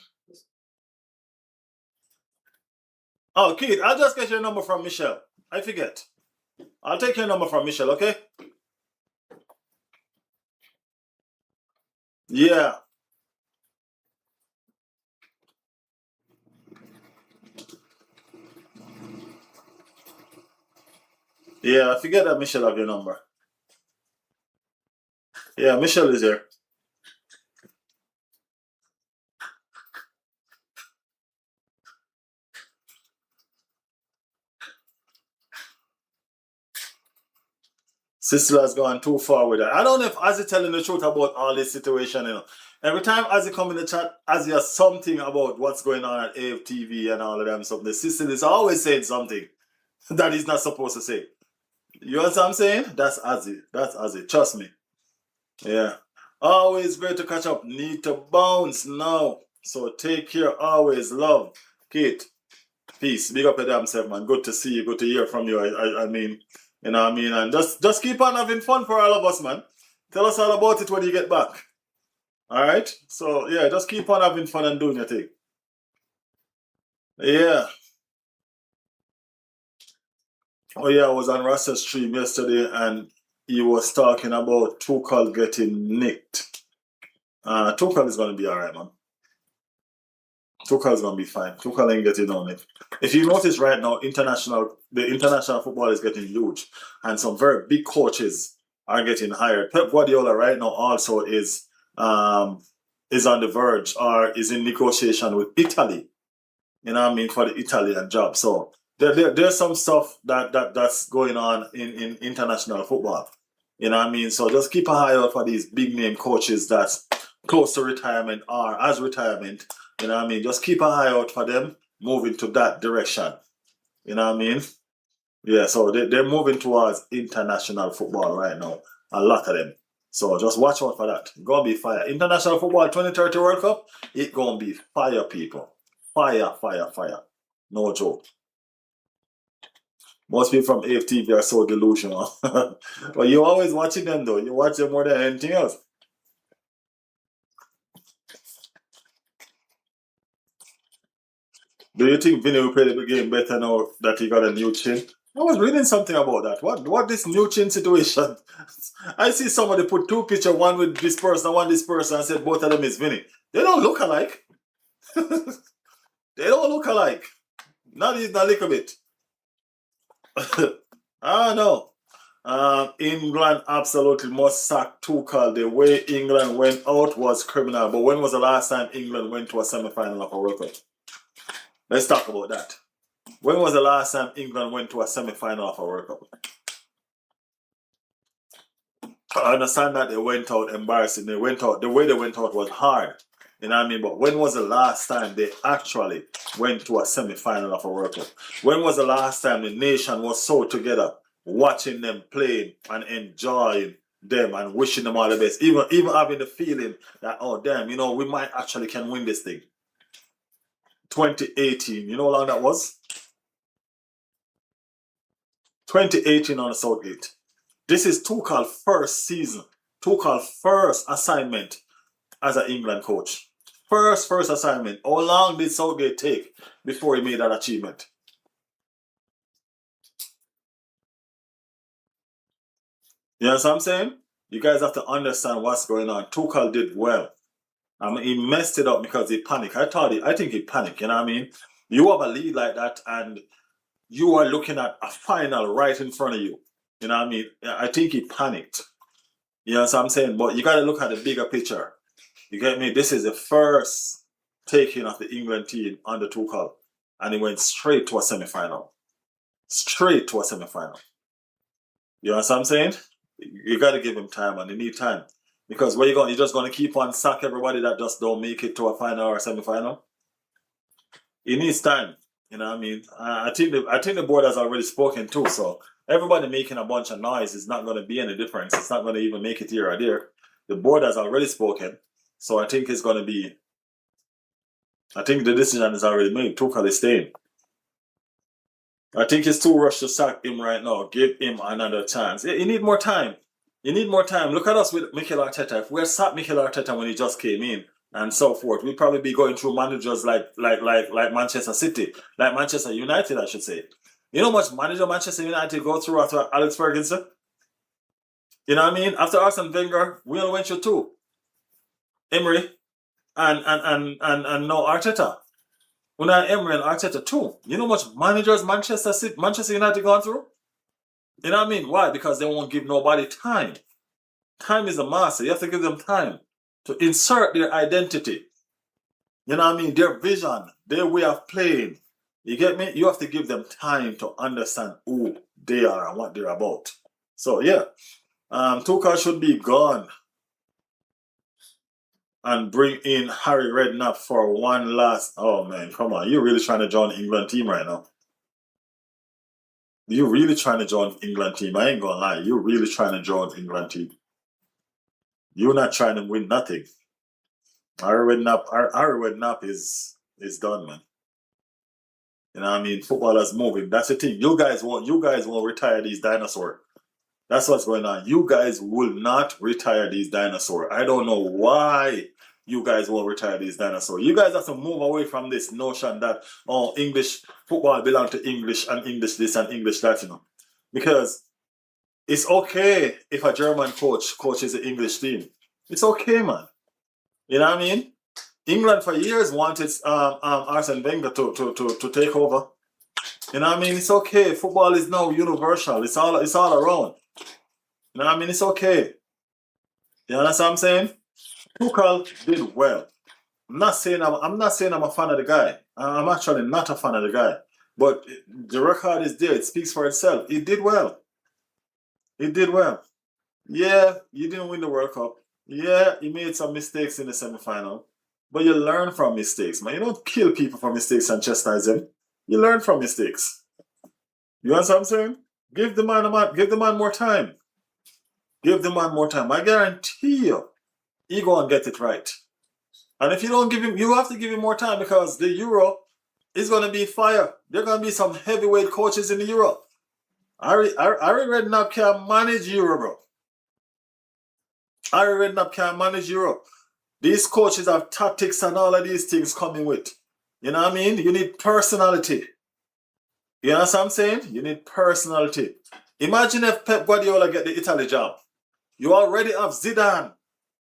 Oh, Keith, I'll just get your number from Michelle. I forget. I'll take your number from Michelle, okay? Yeah. Yeah, I forget that Michelle have your number. Yeah, Michelle is here. Sister has gone too far with that. I don't know if Ozzy telling the truth about all this situation, you know. Every time Ozzy come in the chat, Ozzy has something about what's going on at AFTV and all of them stuff. The sister is always saying something that he's not supposed to say. You know what I'm saying? That's Ozzy. That's Ozzy. Trust me. Yeah. Always great to catch up. Need to bounce now. So take care. Always love. Kate. Peace. Big up your damn self, man. Good to see you. Good to hear from you. I mean, you know what I mean? And just keep on having fun for all of us, man. Tell us all about it when you get back. Alright? So yeah, just keep on having fun and doing your thing. Yeah. Oh yeah, I was on Russell's stream yesterday and he was talking about Tuchel getting nicked. Tuchel is gonna be alright, man. Tuchel is gonna be fine. Tuchel ain't getting on it. If you notice right now, the international football is getting huge, and some very big coaches are getting hired. Pep Guardiola right now also is on the verge or is in negotiation with Italy. You know what I mean, for the Italian job. So there's some stuff that's going on in international football. You know what I mean? So just keep an eye out for these big name coaches that's close to retirement or as retirement. You know what I mean? Just keep an eye out for them moving to that direction. You know what I mean? Yeah, so they're moving towards international football right now. A lot of them. So just watch out for that. Gonna be fire. International football 2030 World Cup, it gonna be fire, people. Fire, fire, fire. No joke. Most people from AFTV are so delusional. But you're always watching them though. You watch them more than anything else. Do you think Vinny will play the game better now that he got a new chin? I was reading something about that. What this new chin situation? I see somebody put two pictures, one with this person, one this person, and said both of them is Vinny. They don't look alike. They don't look alike. Not even a little bit. I don't know. England absolutely must sack Tuchel. The way England went out was criminal. But when was the last time England went to a semi-final of a World Cup? Let's talk about that. When was the last time England went to a semi-final of a World Cup? I understand that they went out embarrassing. They went out, the way they went out was hard. You know what I mean? But when was the last time they actually went to a semi-final of a World Cup? When was the last time the nation was so together, watching them playing and enjoying them and wishing them all the best? Even having the feeling that, oh damn, you know, we might actually can win this thing. 2018, you know how long that was? 2018 on the Southgate. This is Tuchel's first season. Tuchel's first assignment as an England coach. First assignment. How long did Southgate take before he made that achievement? You know what I'm saying? You guys have to understand what's going on. Tuchel did well. I mean, he messed it up because he panicked. I think he panicked, you know what I mean? You have a lead like that and you are looking at a final right in front of you. You know what I mean? I think he panicked. You know what I'm saying? But you got to look at the bigger picture. You get me? This is the first taking of the England team under Tuchel, and he went straight to a semi-final. Straight to a semi-final. You know what I'm saying? You got to give him time, and you need time. Because where you going? You're just going to keep on sack everybody that just don't make it to a final or a semi-final? He needs time. You know what I mean? I think the board has already spoken too. So everybody making a bunch of noise is not going to be any difference. It's not going to even make it here or there. The board has already spoken. So I think it's going to be. I think the decision is already made. Tuchel is staying. I think it's too rushed to sack him right now. Give him another chance. You need more time. You need more time. Look at us with Mikel Arteta. If we had sacked Mikel Arteta when he just came in and so forth, we'd probably be going through managers like Manchester City, like Manchester United, I should say. You know how much manager Manchester United go through after Alex Ferguson? You know what I mean? After Arsene Wenger, we only went through two. Emery and now Arteta. When Emery and Arteta too. You know how much managers Manchester United gone through? You know what I mean? Why? Because they won't give nobody time. Time is a master. You have to give them time to insert their identity. You know what I mean? Their vision, their way of playing. You get me? You have to give them time to understand who they are and what they're about. So yeah, Tuchel should be gone and bring in Harry Redknapp for one last. Oh man, come on! You're really trying to join the England team right now. You're really trying to join the England team. I ain't gonna lie. You're really trying to join the England team. You're not trying to win nothing. Harry Redknapp is done, man. You know what I mean? Football is moving. That's the thing. You guys won't retire these dinosaurs. That's what's going on. You guys will not retire these dinosaurs. I don't know why you guys won't retire these dinosaurs. You guys have to move away from this notion that English football belongs to English and English this and English that, you know. Because it's okay if a German coach coaches the English team. It's okay, man. You know what I mean? England for years wanted Arsene Wenger to take over. You know what I mean? It's okay. Football is now universal. It's all around. You know what I mean? It's okay. You understand what I'm saying? Tuchel did well. I'm not saying I'm a fan of the guy. I'm actually not a fan of the guy. But the record is there. It speaks for itself. He did well. He did well. Yeah, you didn't win the World Cup. Yeah, you made some mistakes in the semi-final. But you learn from mistakes, man. You don't kill people for mistakes and chastise them. You learn from mistakes. You understand what I'm saying? Give the man more time. Give the man more time. I guarantee you, he go and get it right. And if you don't give him, you have to give him more time because the Euro is going to be fire. There are going to be some heavyweight coaches in the Euro. Harry Redknapp can't manage Euro, bro. Harry Redknapp can't manage Euro. These coaches have tactics and all of these things coming with. You know what I mean? You need personality. You know what I'm saying? You need personality. Imagine if Pep Guardiola get the Italy job. You already have Zidane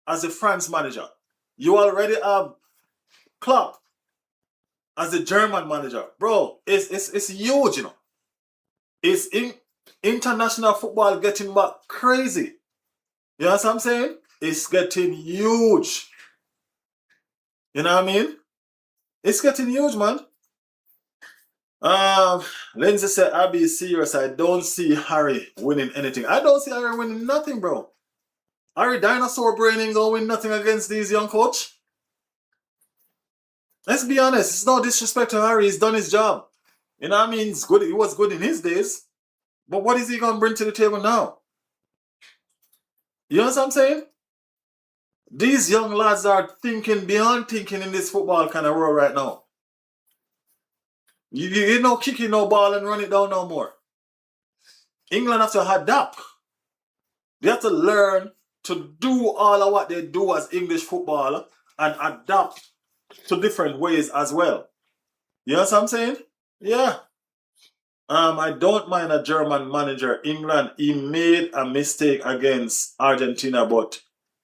as the France manager. You already have Klopp as the German manager. Bro, it's huge, you know. It's international football getting back crazy. You know what I'm saying? It's getting huge. You know what I mean? It's getting huge, man. Lindsay said, I'll be serious. I don't see Harry winning anything. I don't see Harry winning nothing, bro. Harry Dinosaur Brain ain't gonna win nothing against these young coach. Let's be honest. It's no disrespect to Harry. He's done his job. You know what I mean? It's good. He was good in his days. But what is he gonna bring to the table now? You know what I'm saying? These young lads are thinking beyond thinking in this football kind of world right now. You no kicking no ball and run it down no more. England have to adapt. They have to learn to do all of what they do as English football and adapt to different ways as well. You know what I'm saying? Yeah. I don't mind a German manager. England, he made a mistake against Argentina, but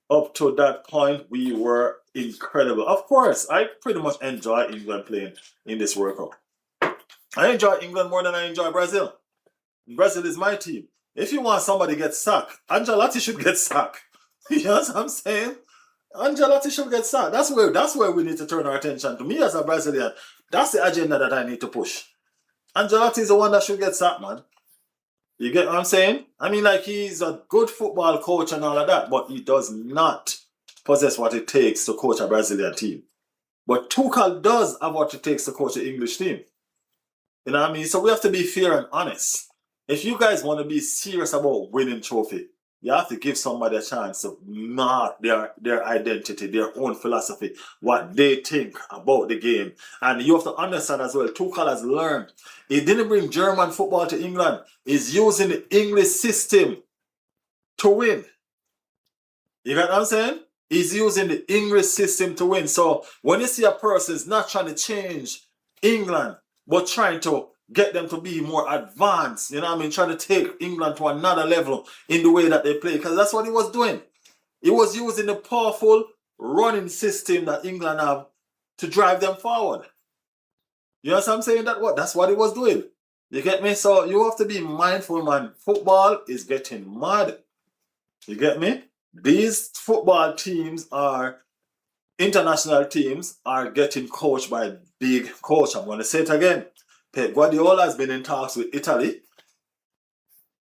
up to that point, we were incredible. Of course, I pretty much enjoy England playing in this World Cup. I enjoy England more than I enjoy Brazil. Brazil is my team. If you want somebody to get sacked, Ancelotti should get sacked. You know what I'm saying? Ancelotti should get sacked. That's where we need to turn our attention to. Me as a Brazilian, that's the agenda that I need to push. Ancelotti is the one that should get sacked, man. You get what I'm saying? I mean, like, he's a good football coach and all of that, but he does not possess what it takes to coach a Brazilian team. But Tuchel does have what it takes to coach an English team. You know what I mean? So we have to be fair and honest. If you guys want to be serious about winning trophy, you have to give somebody a chance to mark their identity, their own philosophy, what they think about the game. And you have to understand as well, Tuchel has learned. He didn't bring German football to England. He's using the English system to win. You get what I'm saying? He's using the English system to win. So when you see a person is not trying to change England, but trying to get them to be more advanced, you know what I mean? Trying to take England to another level in the way that they play. Because that's what he was doing. He was using the powerful running system that England have to drive them forward. You know what I'm saying? That's what he was doing. You get me? So you have to be mindful, man. Football is getting mad. You get me? These football teams international teams are getting coached by a big coach. I'm going to say it again. Pep Guardiola has been in talks with Italy.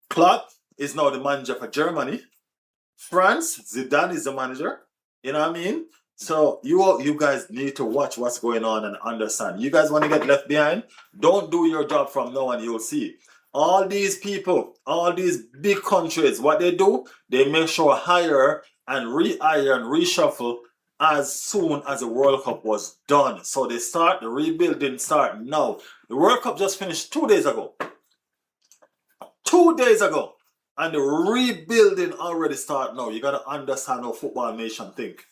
Klopp is now the manager for Germany. France, Zidane is the manager. You know what I mean? So you guys need to watch what's going on and understand. You guys want to get left behind? Don't do your job from now on. You'll see. All these people, all these big countries, what they do, they make sure hire and rehire and reshuffle as soon as the World Cup was done. So the rebuilding start now. The World Cup just finished 2 days ago. 2 days ago. And the rebuilding already start now. You got to understand how football nation think.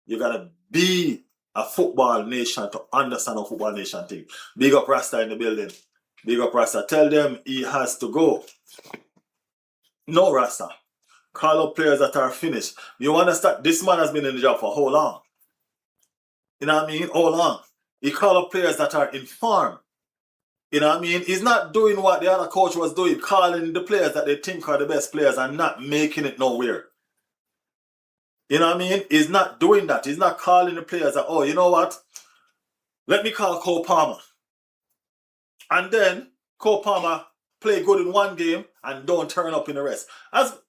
You got to be a football nation to understand how football nation think. Big up Rasta in the building. Big up Rasta. Tell them he has to go. No, Rasta. Call up players that are finished. You understand? This man has been in the job for how long? You know what I mean? How long? He call up players that are in form. You know what I mean? He's not doing what the other coach was doing, calling the players that they think are the best players and not making it nowhere. You know what I mean? He's not doing that. He's not calling the players that, oh, you know what? Let me call Cole Palmer. And then Cole Palmer play good in one game and don't turn up in the rest.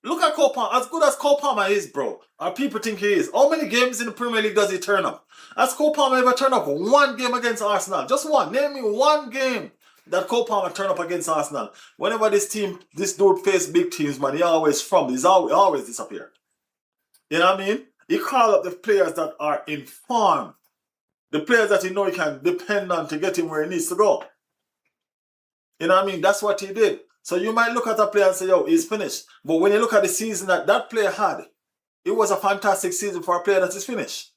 Look at Cole Palmer. As good as Cole Palmer is, bro, or people think he is, how many games in the Premier League does he turn up? Has Cole Palmer ever turned up one game against Arsenal? Just one. Name me one game that Cole Palmer turned up against Arsenal. Whenever this dude face big teams, man, he always always disappear. You know what I mean? He call up the players that are in form. The players that he know he can depend on to get him where he needs to go. You know what I mean? That's what he did. So you might look at a player and say, yo, he's finished. But when you look at the season that player had, it was a fantastic season for a player that is finished.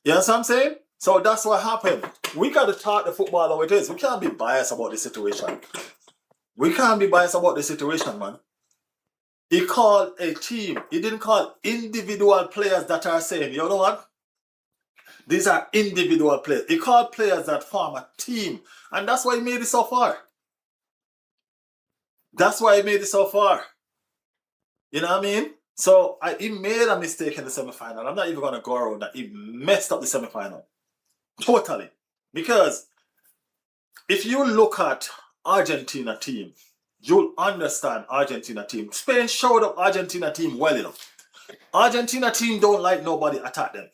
You know what I'm saying? So that's what happened. We got to talk the football how it is. We can't be biased about the situation. We can't be biased about the situation, man. He called a team. He didn't call individual players that are saying, you know what? These are individual players. He called players that form a team. And that's why he made it so far. That's why he made it so far. You know what I mean? So he made a mistake in the semi-final. I'm not even going to go around that. He messed up the semi-final. Totally. Because if you look at Argentina team, you'll understand Argentina team. Spain showed up Argentina team well enough. Argentina team don't like nobody attack them.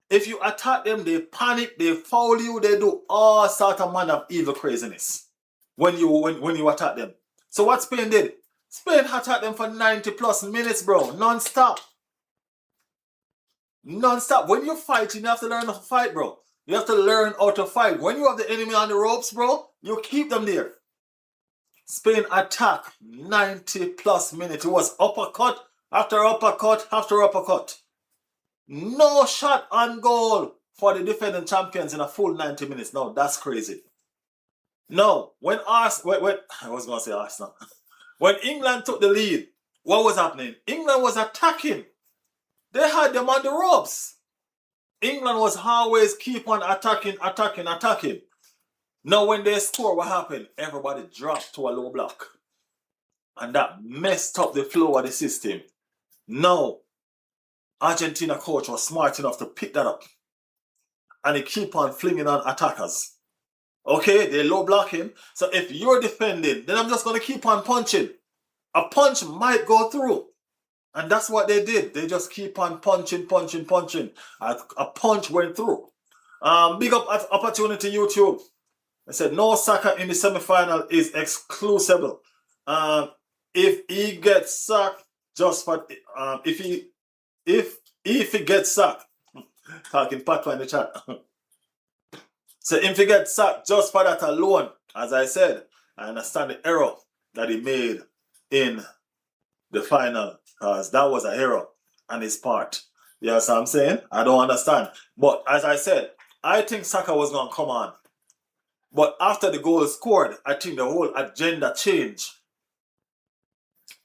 If you attack them, they panic, they foul you, they do all sort of manner of evil craziness when you attack them. So what Spain did? Spain attacked them for 90 plus minutes, bro. Non-stop. Non-stop. When you're fighting, you have to learn how to fight, bro. You have to learn how to fight. When you have the enemy on the ropes, bro, you keep them there. Spain attacked 90 plus minutes. It was uppercut after uppercut after uppercut. No shot on goal for the defending champions in a full 90 minutes. No, that's crazy. No, when I was going to say Arsenal. When England took the lead, what was happening? England was attacking. They had them on the ropes. England was always keep on attacking. Now when they score, what happened? Everybody dropped to a low block. And that messed up the flow of the system. Now, Argentina coach was smart enough to pick that up. And he keep on flinging on attackers. Okay, they low block him. So if you're defending, then I'm just going to keep on punching. A punch might go through. And that's what they did. They just keep on punching. A punch went through. Big up at Opportunity YouTube. I said no soccer in the semi-final is exclusive. If he gets sacked just for if he gets sacked, talking Patwa in the chat. So if he gets sacked just for that alone, as I said, I understand the error that he made in the final, because that was an error on his part. You know what I'm saying? I don't understand. But as I said, I think Saka was going to come on. But after the goal scored, I think the whole agenda changed.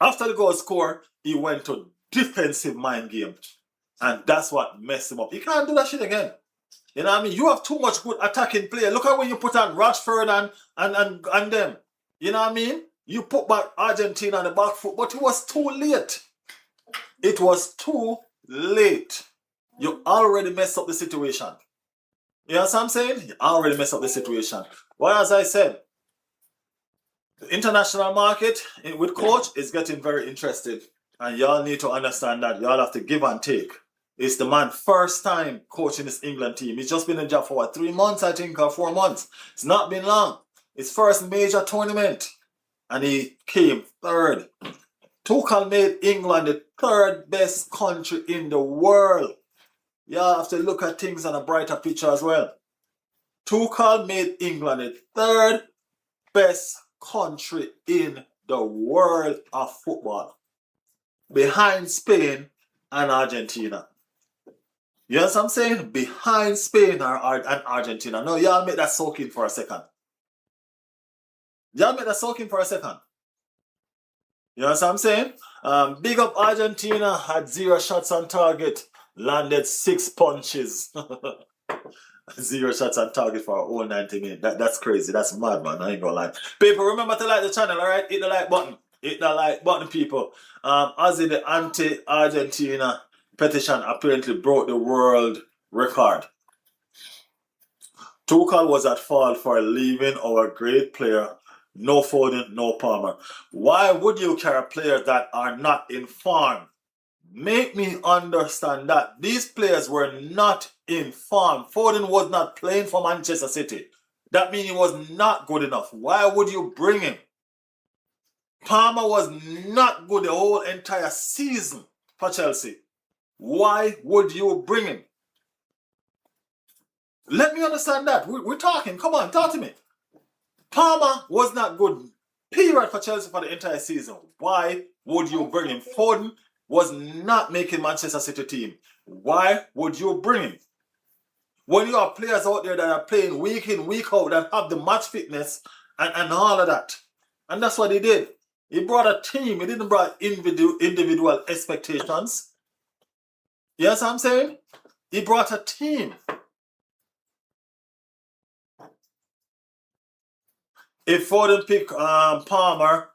After the goal scored, he went to defensive mind game. And that's what messed him up. He can't do that shit again. You know what I mean? You have too much good attacking play. Look at when you put on Rashford and them. You know what I mean? You put back Argentina on the back foot, but it was too late. It was too late. You already messed up the situation. You know what I'm saying? You already messed up the situation. Well, as I said, the international market with coach is getting very interested. And y'all need to understand that. Y'all have to give and take. It's the man first time coaching this England team. He's just been in job for what, 3 months, I think, or 4 months. It's not been long. His first major tournament. And he came third. Tuchel made England the third best country in the world. Y'all have to look at things on a brighter picture as well. Tuchel made England the third best country in the world of football. Behind Spain and Argentina. You know what I'm saying? Behind Spain and Argentina. No, y'all make that soak in for a second. Y'all make that soak in for a second. You know what I'm saying? Big up Argentina, had 0 shots on target, landed 6 punches. 0 shots on target for a whole 90 minutes. That's crazy. That's mad, man. I ain't gonna lie. People, remember to like the channel, alright? Hit the like button. Hit the like button, people. As in the anti-Argentina petition apparently broke the world record. Tuchel was at fault for leaving our great player. No Foden, no Palmer. Why would you carry players that are not in form? Make me understand that these players were not in form. Foden was not playing for Manchester City. That means he was not good enough. Why would you bring him? Palmer was not good the whole entire season for Chelsea. Why would you bring him? Let me understand that. We're talking. Come on, talk to me. Palmer was not good, period, for Chelsea for the entire season. Why would you bring him? Foden was not making Manchester City team. Why would you bring him? When you have players out there that are playing week in, week out, that have the match fitness and all of that. And that's what he did. He brought a team. He didn't bring individual expectations. You know what I'm saying? He brought a team. If Foden pick Palmer,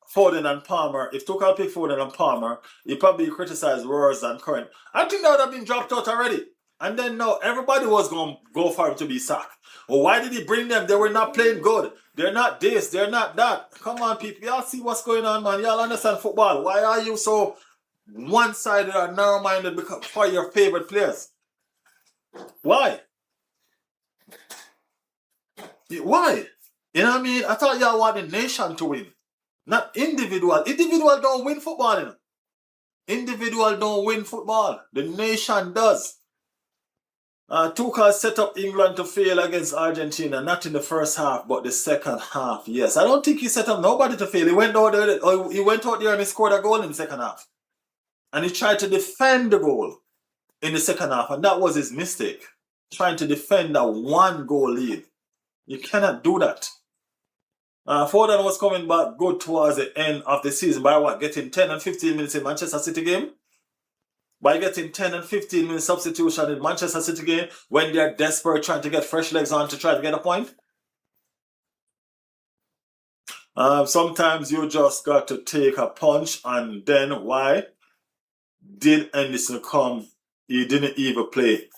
if Tuchel pick Foden and Palmer, he probably criticized worse than current. I think that would have been dropped out already. And then now everybody was going to go for him to be sacked. Well, why did he bring them? They were not playing good. They're not this, they're not that. Come on, people. Y'all see what's going on, man. Y'all understand football. Why are you so one-sided or narrow-minded for your favorite players? Why? Why? You know what I mean? I thought y'all want the nation to win. Not individual. Individual don't win football, you know? Individual don't win football. The nation does. Tuchel set up England to fail against Argentina, not in the first half, but the second half. Yes, I don't think he set up nobody to fail. He went out there and he scored a goal in the second half. And he tried to defend the goal in the second half, and that was his mistake. Trying to defend a 1-goal lead. You cannot do that. Foden was coming back good towards the end of the season by what? Getting 10 and 15 minutes in Manchester City game? By getting 10 and 15 minutes substitution in Manchester City game when they're desperate trying to get fresh legs on to try to get a point? Sometimes you just got to take a punch, and then why did Anderson come? He didn't even play.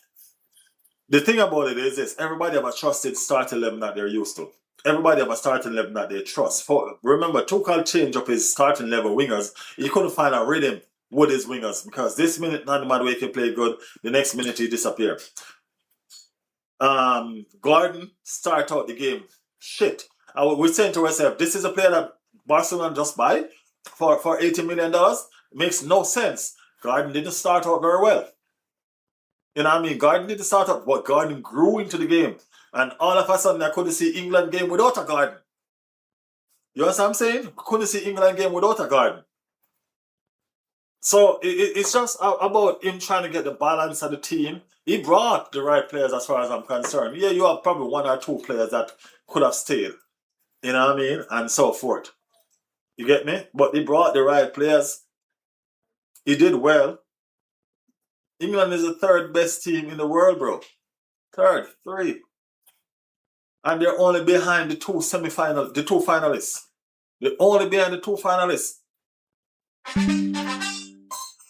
The thing about it is this: everybody have a trusted starting 11 that they're used to. Everybody have a starting 11 that they trust. Remember, Tuchel changed up his starting level wingers. He couldn't find a rhythm with his wingers because this minute, not the matter way he can play good, the next minute he disappear. Gordon start out the game. Shit. We're saying to ourselves, this is a player that Barcelona just buy for $80 million. It makes no sense. Gordon didn't start out very well. You know what I mean? Gordon didn't start out, but Gordon grew into the game. And all of a sudden, I couldn't see England game without a Gordon. You understand what I'm saying? Couldn't see England game without a Gordon. So it's just about him trying to get the balance of the team. He brought the right players as far as I'm concerned. Yeah, you have probably one or two players that could have stayed. You know what I mean? And so forth. You get me? But he brought the right players. He did well. England is the third best team in the world, bro. Third, three. And they're only behind the two finalists. They're only behind the two finalists.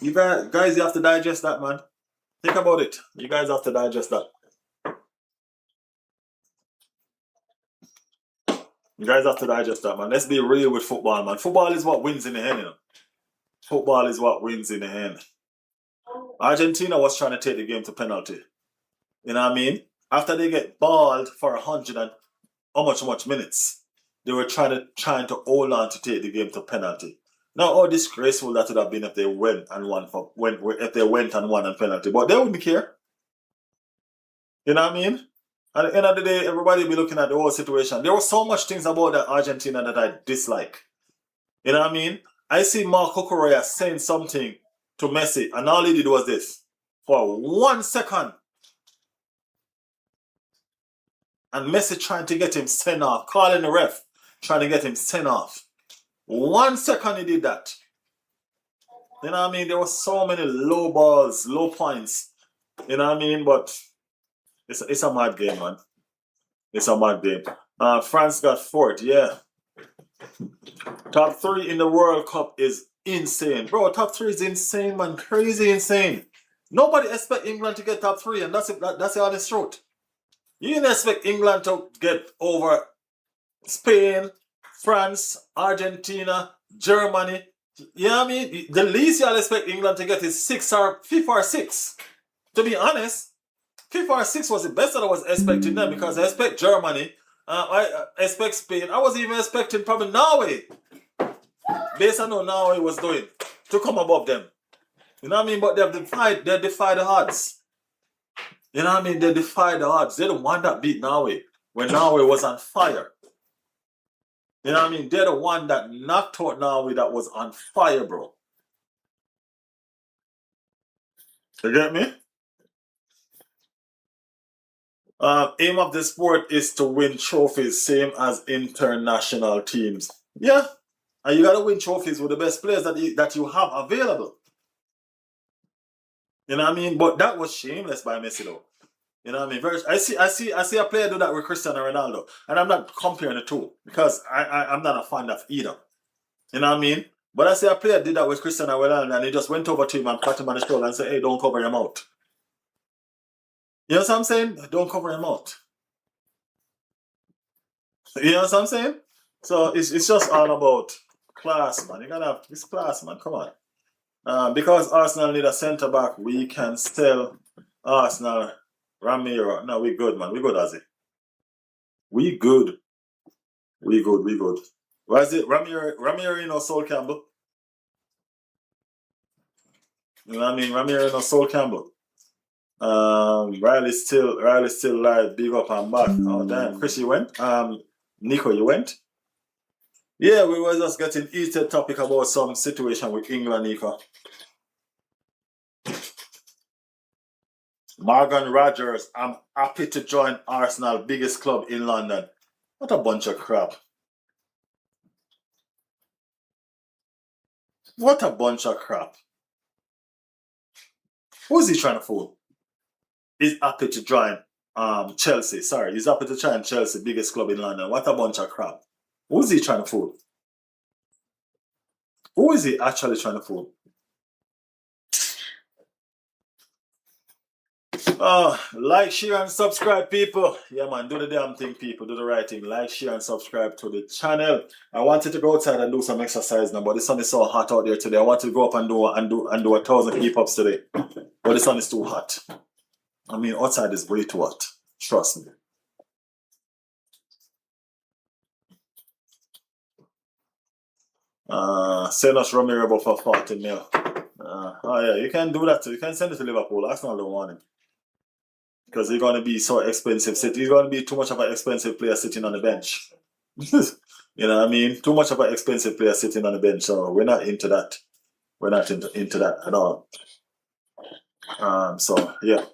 You guys, you have to digest that, man. Think about it. You guys have to digest that. You guys have to digest that, man. Let's be real with football, man. Football is what wins in the end, you know. Football is what wins in the end. Argentina was trying to take the game to penalty. You know what I mean? After they get balled for 100 and how much minutes, they were trying to hold on to take the game to penalty. Now, how disgraceful that would have been if they went and won on penalty, but they wouldn't care. You know what I mean? At the end of the day, everybody will be looking at the whole situation. There were so much things about that Argentina that I dislike. You know what I mean? I see Marco Correa saying something to Messi, and all he did was this. For 1 second. And Messi trying to get him sent off, calling the ref, trying to get him sent off. 1 second he did that. You know what I mean? There were so many low balls, low points. You know what I mean? But it's a mad game, man. It's a mad game. France got fourth, yeah. Top 3 in the World Cup is insane. Bro, top 3 is insane, man. Crazy insane. Nobody expect England to get top 3, and that's the honest truth. You didn't expect England to get over Spain, France, Argentina, Germany. You know what I mean? The least y'all expect England to get is 5th or 6th. To be honest, 5th or 6th was the best that I was expecting them, because I expect Germany, I expect Spain. I was even expecting probably Norway, based on how Norway was doing, to come above them. You know what I mean? But they defied the odds. You know what I mean? They defied the odds. They're the one that beat Norway when Norway was on fire. You know what I mean? They're the one that knocked out Norway that was on fire, bro. You get me? Aim of the sport is to win trophies, same as international teams. Yeah. And you gotta win trophies with the best players that you have available. You know what I mean? But that was shameless by Messi, though. You know what I mean? I see a player do that with Cristiano Ronaldo, and I'm not comparing the two because I'm not a fan of either. You know what I mean? But I see a player did that with Cristiano Ronaldo, and he just went over to him and pat him on the shoulder and said, "Hey, don't cover your mouth." You know what I'm saying? Don't cover your mouth. You know what I'm saying? So it's just all about class, man. You gotta have this class, man. Come on. Because Arsenal need a centre back, we can sell Arsenal Ramiro. No, we good, man. We good, Azzy. We good. We good. Why is it Ramiro, you know, Sol Campbell? You know what I mean? Ramiro, you know, Sol Campbell. Riley's still live. Big up and back. Oh damn, Chris, you went. Nico, you went. Yeah, we were just getting heated topic about some situation with England, Nico. Morgan Rogers, I'm happy to join Arsenal, biggest club in London. What a bunch of crap. What a bunch of crap. Who's he trying to fool? He's happy to join Chelsea. Sorry, he's happy to join Chelsea, biggest club in London. What a bunch of crap. Who's he trying to fool? Who is he actually trying to fool? Like, share, and subscribe, people. Yeah, man, do the damn thing, people. Do the right thing. Like, share, and subscribe to the channel. I wanted to go outside and do some exercise now, but the sun is so hot out there today. I want to go up and do 1,000 keep-ups today, but the sun is too hot. I mean, outside is way too hot. Trust me. Send us Romero for 40 mil. Oh yeah, you can do that too. You can send it to Liverpool. Arsenal don't want him. Because he's going to be so expensive. He's going to be too much of an expensive player sitting on the bench. You know what I mean? Too much of an expensive player sitting on the bench. So we're not into that. We're not into that at all. So yeah.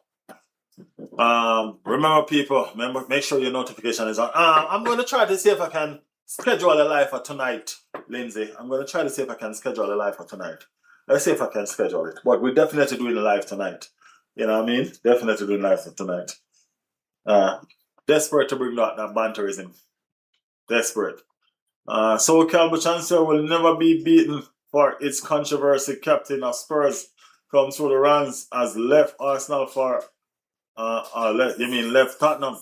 Remember, people, make sure your notification is on. I'm going to try to see if I can schedule a live for tonight, Lindsay. I'm going to try to see if I can schedule a live for tonight. Let's see if I can schedule it. But we're definitely doing a live tonight. You know what I mean? Definitely doing live for tonight. Desperate to bring out that banterism. Desperate. So Calvo Chancellor will never be beaten for its controversy. Captain of Spurs comes through the ranks as left Arsenal for left Tottenham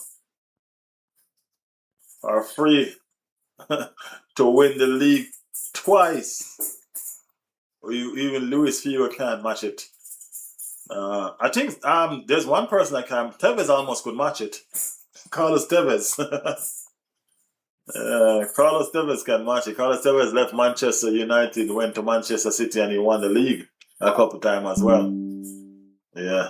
are free to win the league twice. Even Luis Figo can't match it. I think there's one person that can. Tevez almost could match it. Carlos Tevez. Carlos Tevez can match it. Carlos Tevez left Manchester United, went to Manchester City, and he won the league a couple times as well. Yeah.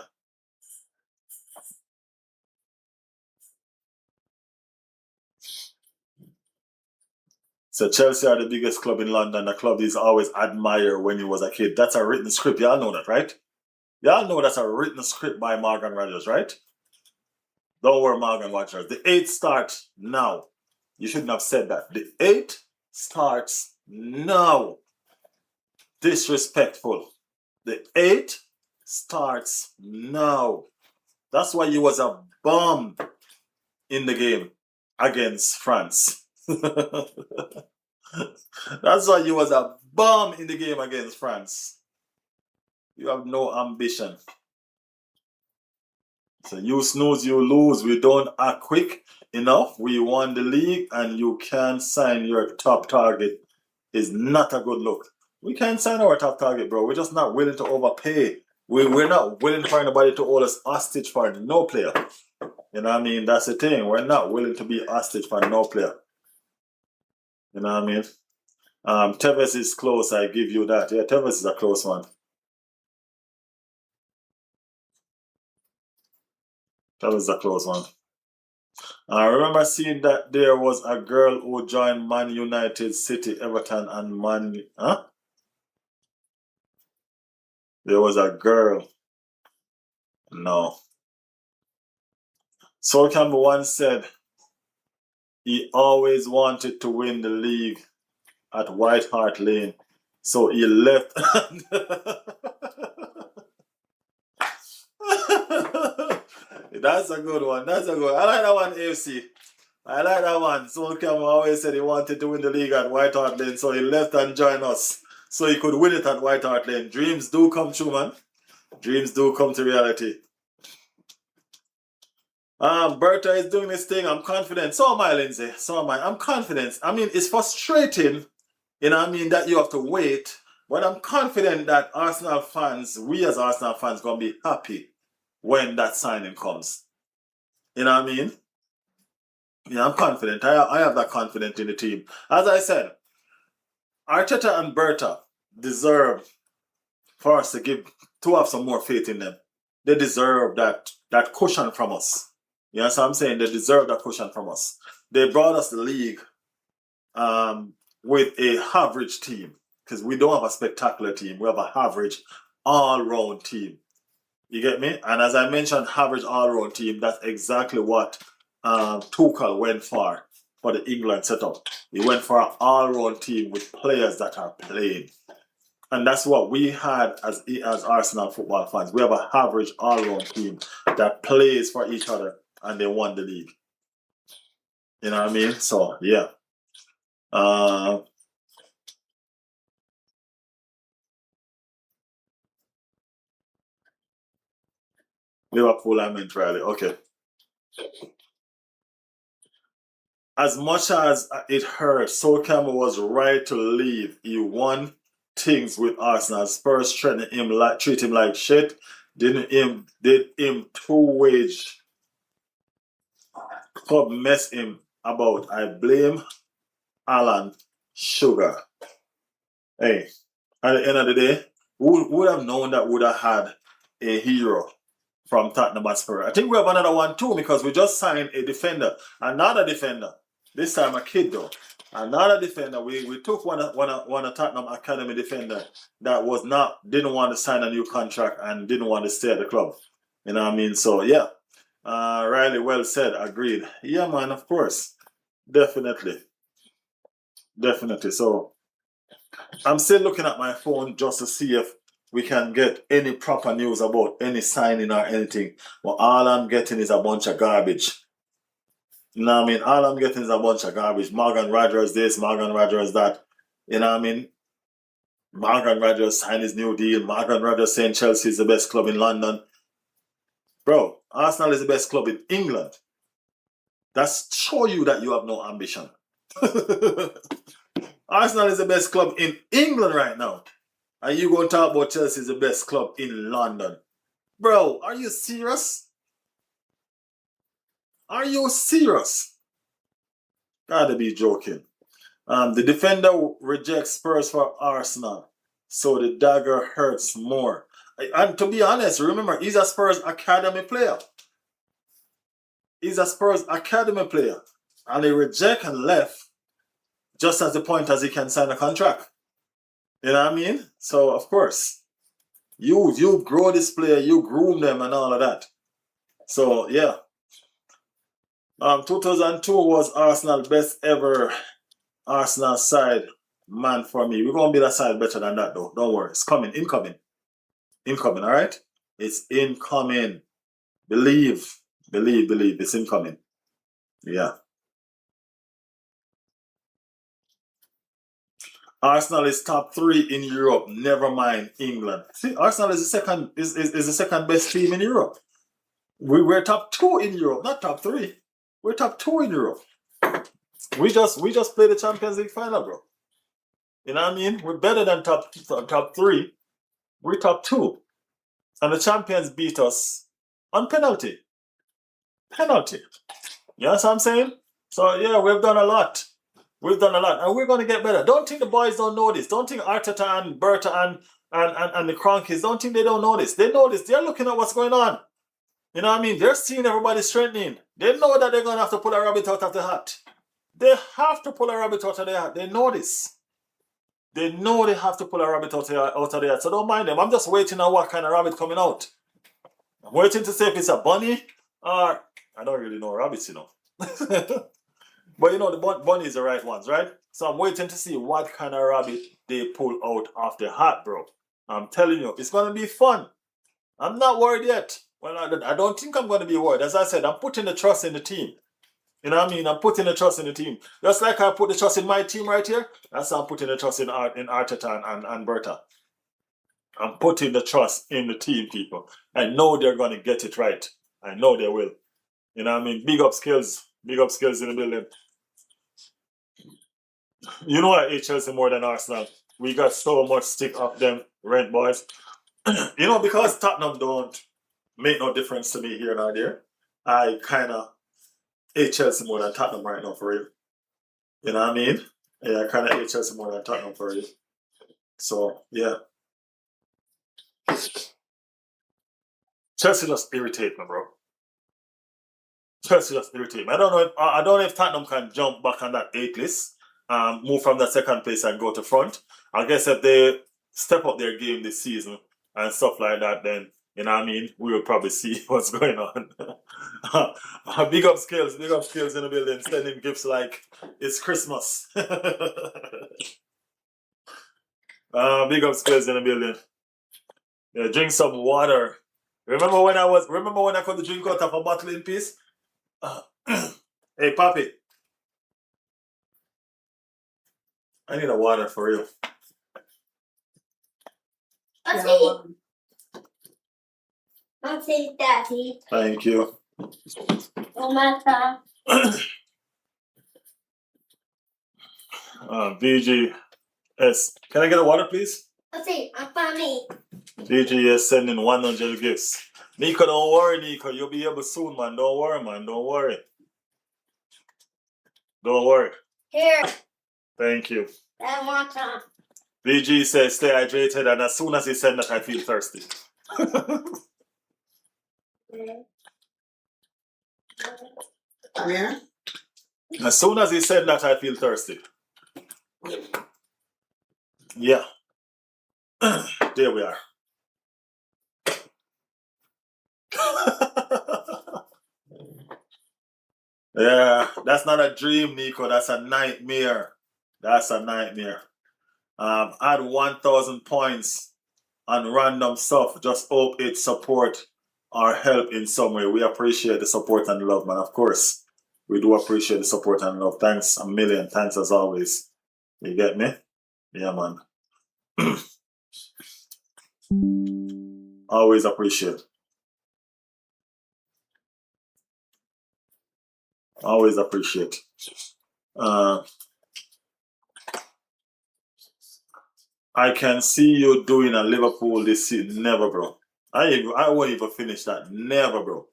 So Chelsea are the biggest club in London. The club is always admired when he was a kid. That's a written script. Y'all know that, right? Y'all know that's a written script by Morgan Rogers, right? Don't worry, Morgan Rogers. The 8 starts now. You shouldn't have said that. The 8 starts now. Disrespectful. The 8 starts now. That's why he was a bomb in the game against France. That's why he was a bomb in the game against France. You have no ambition. So you snooze, you lose. We don't act quick enough. We won the league and you can't sign your top target. Is not a good look. We can't sign our top target, bro. We're just not willing to overpay. We're not willing for anybody to hold us hostage for no player. You know what I mean? That's the thing. We're not willing to be hostage for no player. You know what I mean? Tevez is close, I give you that. Yeah, Tevez is a close one. Tevez is a close one. I remember seeing that there was a girl who joined Man United, City, Everton, and Man... Huh? There was a girl. No. Sol Campbell once said he always wanted to win the league at White Hart Lane, so he left. That's a good one. That's a good one. I like that one, AFC. I like that one. Sol Campbell always said he wanted to win the league at White Hart Lane, so he left and joined us, so he could win it at White Hart Lane. Dreams do come true, man. Dreams do come to reality. Berta is doing this thing. I'm confident. So am I, Lindsay. So am I. I'm confident. I mean, it's frustrating, you know what I mean, that you have to wait. But I'm confident that Arsenal fans, we as Arsenal fans, going to be happy when that signing comes. You know what I mean? Yeah, I'm confident. I have that confidence in the team. As I said, Arteta and Berta deserve for us to have some more faith in them. They deserve that cushion from us. You know what I'm saying? They deserve that cushion from us. They brought us the league with a average team, because we don't have a spectacular team. We have an average all-round team. You get me? And as I mentioned, average all-round team, that's exactly what Tuchel went for the England setup. He went for an all-round team with players that are playing. And that's what we had as Arsenal football fans. We have an average all-round team that plays for each other, and they won the league. You know what I mean? So, yeah. Liverpool, I meant Riley. Okay. As much as it hurt, Sol Campbell was right to leave. He won things with Arsenal. Spurs treat him like shit. Did him two-wage club mess him about. I blame Alan Sugar. Hey, at the end of the day, who would have known that would have had a hero from Tottenham Hotspur? I think we have another one too because we just signed a defender, another defender. This time a kid though. Another defender. We took one of Tottenham Academy defender that didn't want to sign a new contract and didn't want to stay at the club. You know what I mean? So yeah. Riley, well said, agreed. Yeah, man, of course. Definitely. So I'm still looking at my phone just to see if we can get any proper news about any signing or anything. But all I'm getting is a bunch of garbage. You know what I mean? All I'm getting is a bunch of garbage. Morgan Rogers this, Morgan Rogers that. You know what I mean? Morgan Rogers signed his new deal. Morgan Rogers saying Chelsea is the best club in London. Bro, Arsenal is the best club in England. That's show you that you have no ambition. Arsenal is the best club in England right now. And you going to talk about Chelsea is the best club in London. Bro, are you serious? Are you serious? Gotta be joking. The defender rejects Spurs for Arsenal. So the dagger hurts more. And to be honest, remember, he's a Spurs Academy player. And he rejected and left just as the point as he can sign a contract. You know what I mean? So, of course, you grow this player, you groom them and all of that. So, yeah. 2002 was Arsenal's best ever Arsenal side, man, for me. We're going to build a side better than that, though. Don't worry. It's coming. Incoming, all right? It's incoming. Believe. It's incoming. Yeah. Arsenal is top 3 in Europe. Never mind England. See, Arsenal is the second best team in Europe. We're top 2 in Europe, not top 3. We're top 2 in Europe. We just played the Champions League final, bro. You know what I mean? We're better than top 3. We're top 2. And the champions beat us on penalty. You know what I'm saying? So yeah, we've done a lot. And we're going to get better. Don't think the boys don't know this. Don't think Arteta and Berta and the Cronkies, don't think they don't know this. They know this. They're looking at what's going on. You know what I mean? They're seeing everybody strengthening. They know that they're going to have to pull a rabbit out of the hat. They have to pull a rabbit out of the hat. They know this. They know they have to pull a rabbit out of the hat. So don't mind them. I'm just waiting on what kind of rabbit coming out. I'm waiting to see if it's a bunny or... I don't really know rabbits, you know. But you know, the bunnies are the right ones, right? So I'm waiting to see what kind of rabbit they pull out of the hat, bro. I'm telling you, it's going to be fun. I'm not worried yet. Well, I don't think I'm going to be worried. As I said, I'm putting the trust in the team. You know what I mean? I'm putting the trust in the team. Just like I put the trust in my team right here, that's how I'm putting the trust in Arteta and Berta. I'm putting the trust in the team, people. I know they're going to get it right. I know they will. You know what I mean? Big up skills in the building. You know I hate Chelsea more than Arsenal. We got so much stick up them rent boys. You know, because Tottenham don't make no difference to me here and there, I kind of hate Chelsea more than Tottenham right now for real. You know what I mean? Yeah, I kind of hate Chelsea more than Tottenham for real. So, yeah. Chelsea just irritate me, bro. Chelsea just irritate me. I don't know if Tottenham can jump back on that 8th list, move from that second place and go to front. I guess if they step up their game this season and stuff like that, then you know what I mean, we will probably see what's going on. Big up skills in the building, sending gifts like it's Christmas. Big up skills in the building. Yeah, drink some water. Remember when I could drink out of a bottle in peace? Hey, Papi. I need a water for real. Yeah, I'll take Daddy. Thank you. No matter. VGS. Can I get a water, please? I'll take my family. VGS sending 100 gifts. Nico, don't worry, Nico. You'll be able soon, man. Don't worry, man. Don't worry. Don't worry. Here. Thank you. I want some. VG says stay hydrated, and as soon as he said that, I feel thirsty. Yeah. As soon as he said that, I feel thirsty. Yeah. There we are. Yeah, that's not a dream, Nico. That's a nightmare. That's a nightmare. Add 1,000 points on random stuff. Just hope it support or help in some way. We appreciate the support and love, man. Of course, we do appreciate the support and love. Thanks a million. Thanks as always. You get me? Yeah, man. Always appreciate. Always appreciate. I can see you doing a Liverpool this season. Never, bro. I won't even finish that. Never, bro.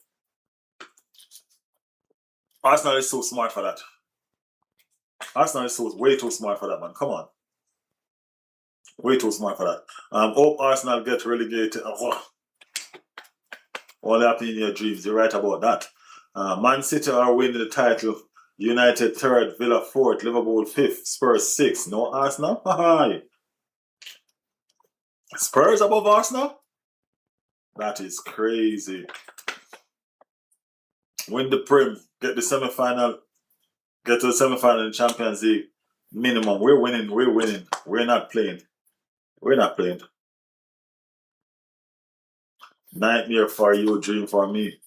Arsenal is so smart for that. Arsenal is so way too smart for that, man. Come on. Way too smart for that. Hope Arsenal get relegated. All happy in your dreams. You're right about that. Man City are winning the title. United third, Villa fourth, Liverpool fifth, Spurs sixth. No Arsenal? Hi. Spurs above Arsenal? That is crazy. Win the Prem, get the semi-final, get to the semi-final in the Champions League. Minimum. We're winning. We're not playing. We're not playing. Nightmare for you, dream for me.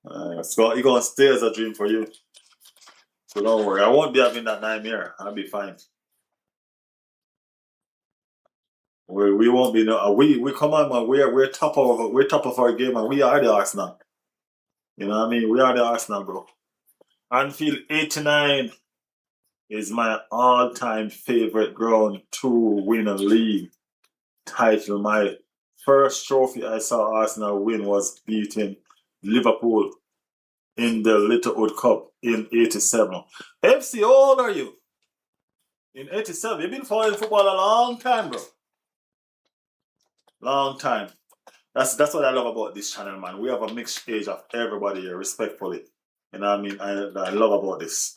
It's going to stay as a dream for you. So don't worry. I won't be having that nightmare. I'll be fine. We won't be no. We come on, man. We're top of our game, and we are the Arsenal. You know what I mean? We are the Arsenal, bro. Anfield 89 is my all-time favorite ground to win a league title. My first trophy I saw Arsenal win was beating Liverpool in the Littlewood Cup in 87. FC, how old are you? In 87. You've been following football a long time, bro. Long time. That's what I love about this channel, man. We have a mixed age of everybody here, respectfully. You know what I mean? I love about this.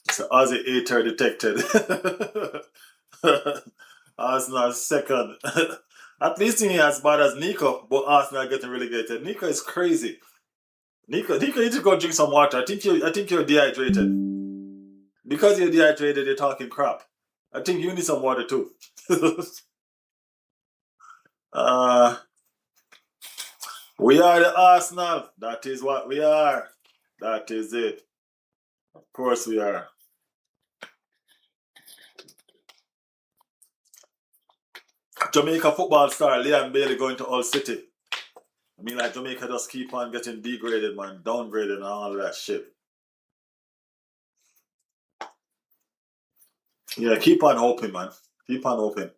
So Aussie hater detected. Arsenal second. At least he ain't as bad as Nico, but Arsenal getting relegated. Nico is crazy. Nico, you need to go drink some water. I think you're dehydrated. Because you're dehydrated, you're talking crap. I think you need some water too. We are the Arsenal. That is what we are. That is it. Of course we are. Jamaica football star Liam Bailey going to Hull City. I mean, like, Jamaica just keep on getting degraded, man, downgraded and all that shit. Yeah, keep on hoping, man. Keep on hoping.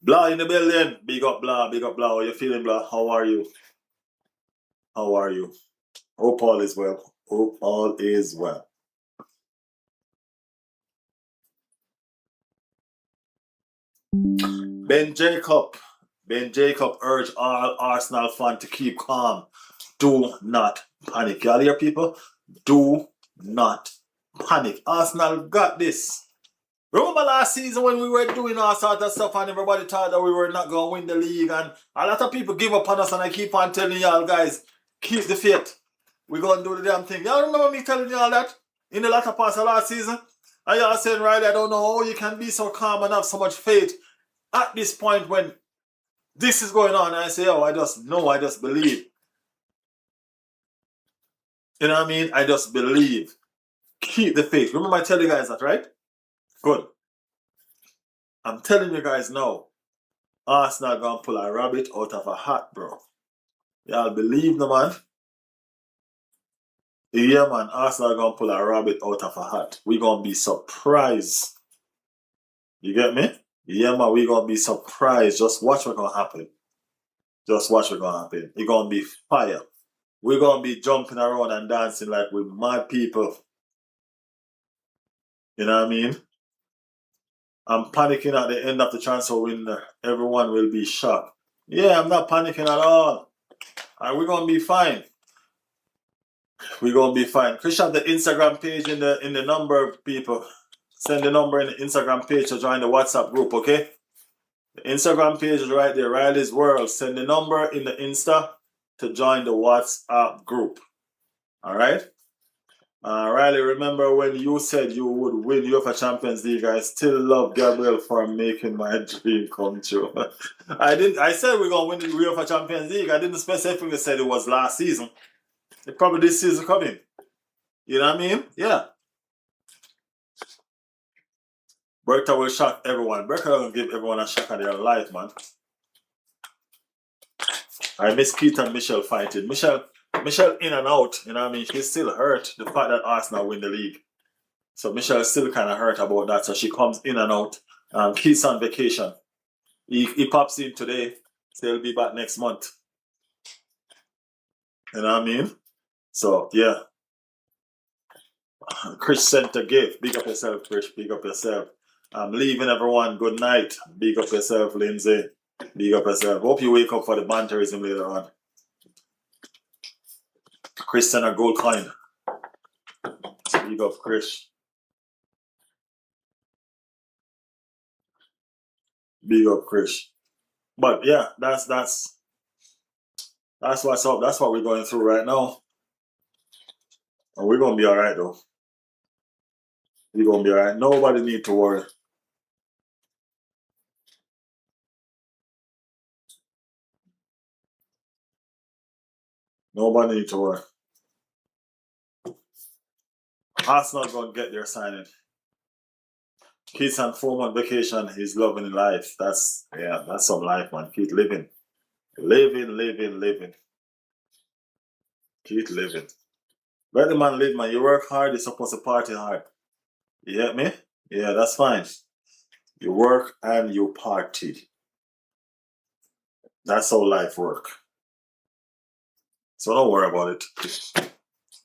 Blah in the building. Big up, Blah. Big up, Blah. How you feeling, Blah? How are you? How are you? Hope all is well. Hope all is well. Ben Jacob urged all Arsenal fans to keep calm. Do not panic. Y'all hear, people? Do not panic. Arsenal got this. Remember last season when we were doing all sorts of stuff and everybody thought that we were not going to win the league, and a lot of people give up on us, and I keep on telling y'all guys, keep the faith. We're going to do the damn thing. Y'all remember me telling y'all that in the latter part of last season? And y'all saying, Riley, I don't know how you can be so calm and have so much faith at this point when this is going on. And I say, oh, I just know, I just believe. You know what I mean? I just believe. Keep the faith. Remember I tell you guys that, right? Good. I'm telling you guys now, Arsenal gonna pull a rabbit out of a hat, bro. Y'all believe no man? Yeah, man, Arsenal gonna pull a rabbit out of a hat. We gonna be surprised. You get me? Yeah, man, we gonna be surprised. Just watch what's gonna happen. Just watch what's gonna happen. It gonna be fire. We're gonna be jumping around and dancing like with mad people. You know what I mean? I'm panicking at the end of the transfer window. Everyone will be shocked. Yeah, I'm not panicking at all. And we're gonna be fine. We're gonna be fine. Chris have the Instagram page in the number, people. Send the number in the Instagram page to join the WhatsApp group, okay? The Instagram page is right there, Riley's World. Send the number in the Insta to join the WhatsApp group. Alright? Riley, remember when you said you would win UEFA Champions League? I still love Gabriel for making my dream come true. I said we're gonna win the UEFA Champions League. I didn't specifically say it was last season. It's probably this season coming. You know what I mean? Yeah. Bertha will shock everyone. Bertha will give everyone a shock of their life, man. I miss Keith and Michelle fighting. Michelle in and out, you know what I mean? She's still hurt the fact that Arsenal win the league. So Michelle's still kind of hurt about that. So she comes in and out. Keith's on vacation. He pops in today. So he'll be back next month. You know what I mean? So, yeah. Chris sent a gift. Big up yourself, Chris. Big up yourself. I'm leaving everyone. Good night. Big up yourself, Lindsay. Big up yourself. Hope you wake up for the banterism later on. Chris sent a gold coin. So big up, Chris. Big up, Chris. But yeah, that's what's up. That's what we're going through right now. And we're gonna be alright though. We're gonna be alright. Nobody need to worry. Nobody need to worry. Arsenal gonna get their signing. Keith's on 4-month vacation. He's loving life. That's some life, man. Keith living. Living. Keith living. Let the man live, man. You work hard, you're supposed to party hard. You get me? Yeah, that's fine. You work and you party. That's how life works. So don't worry about it.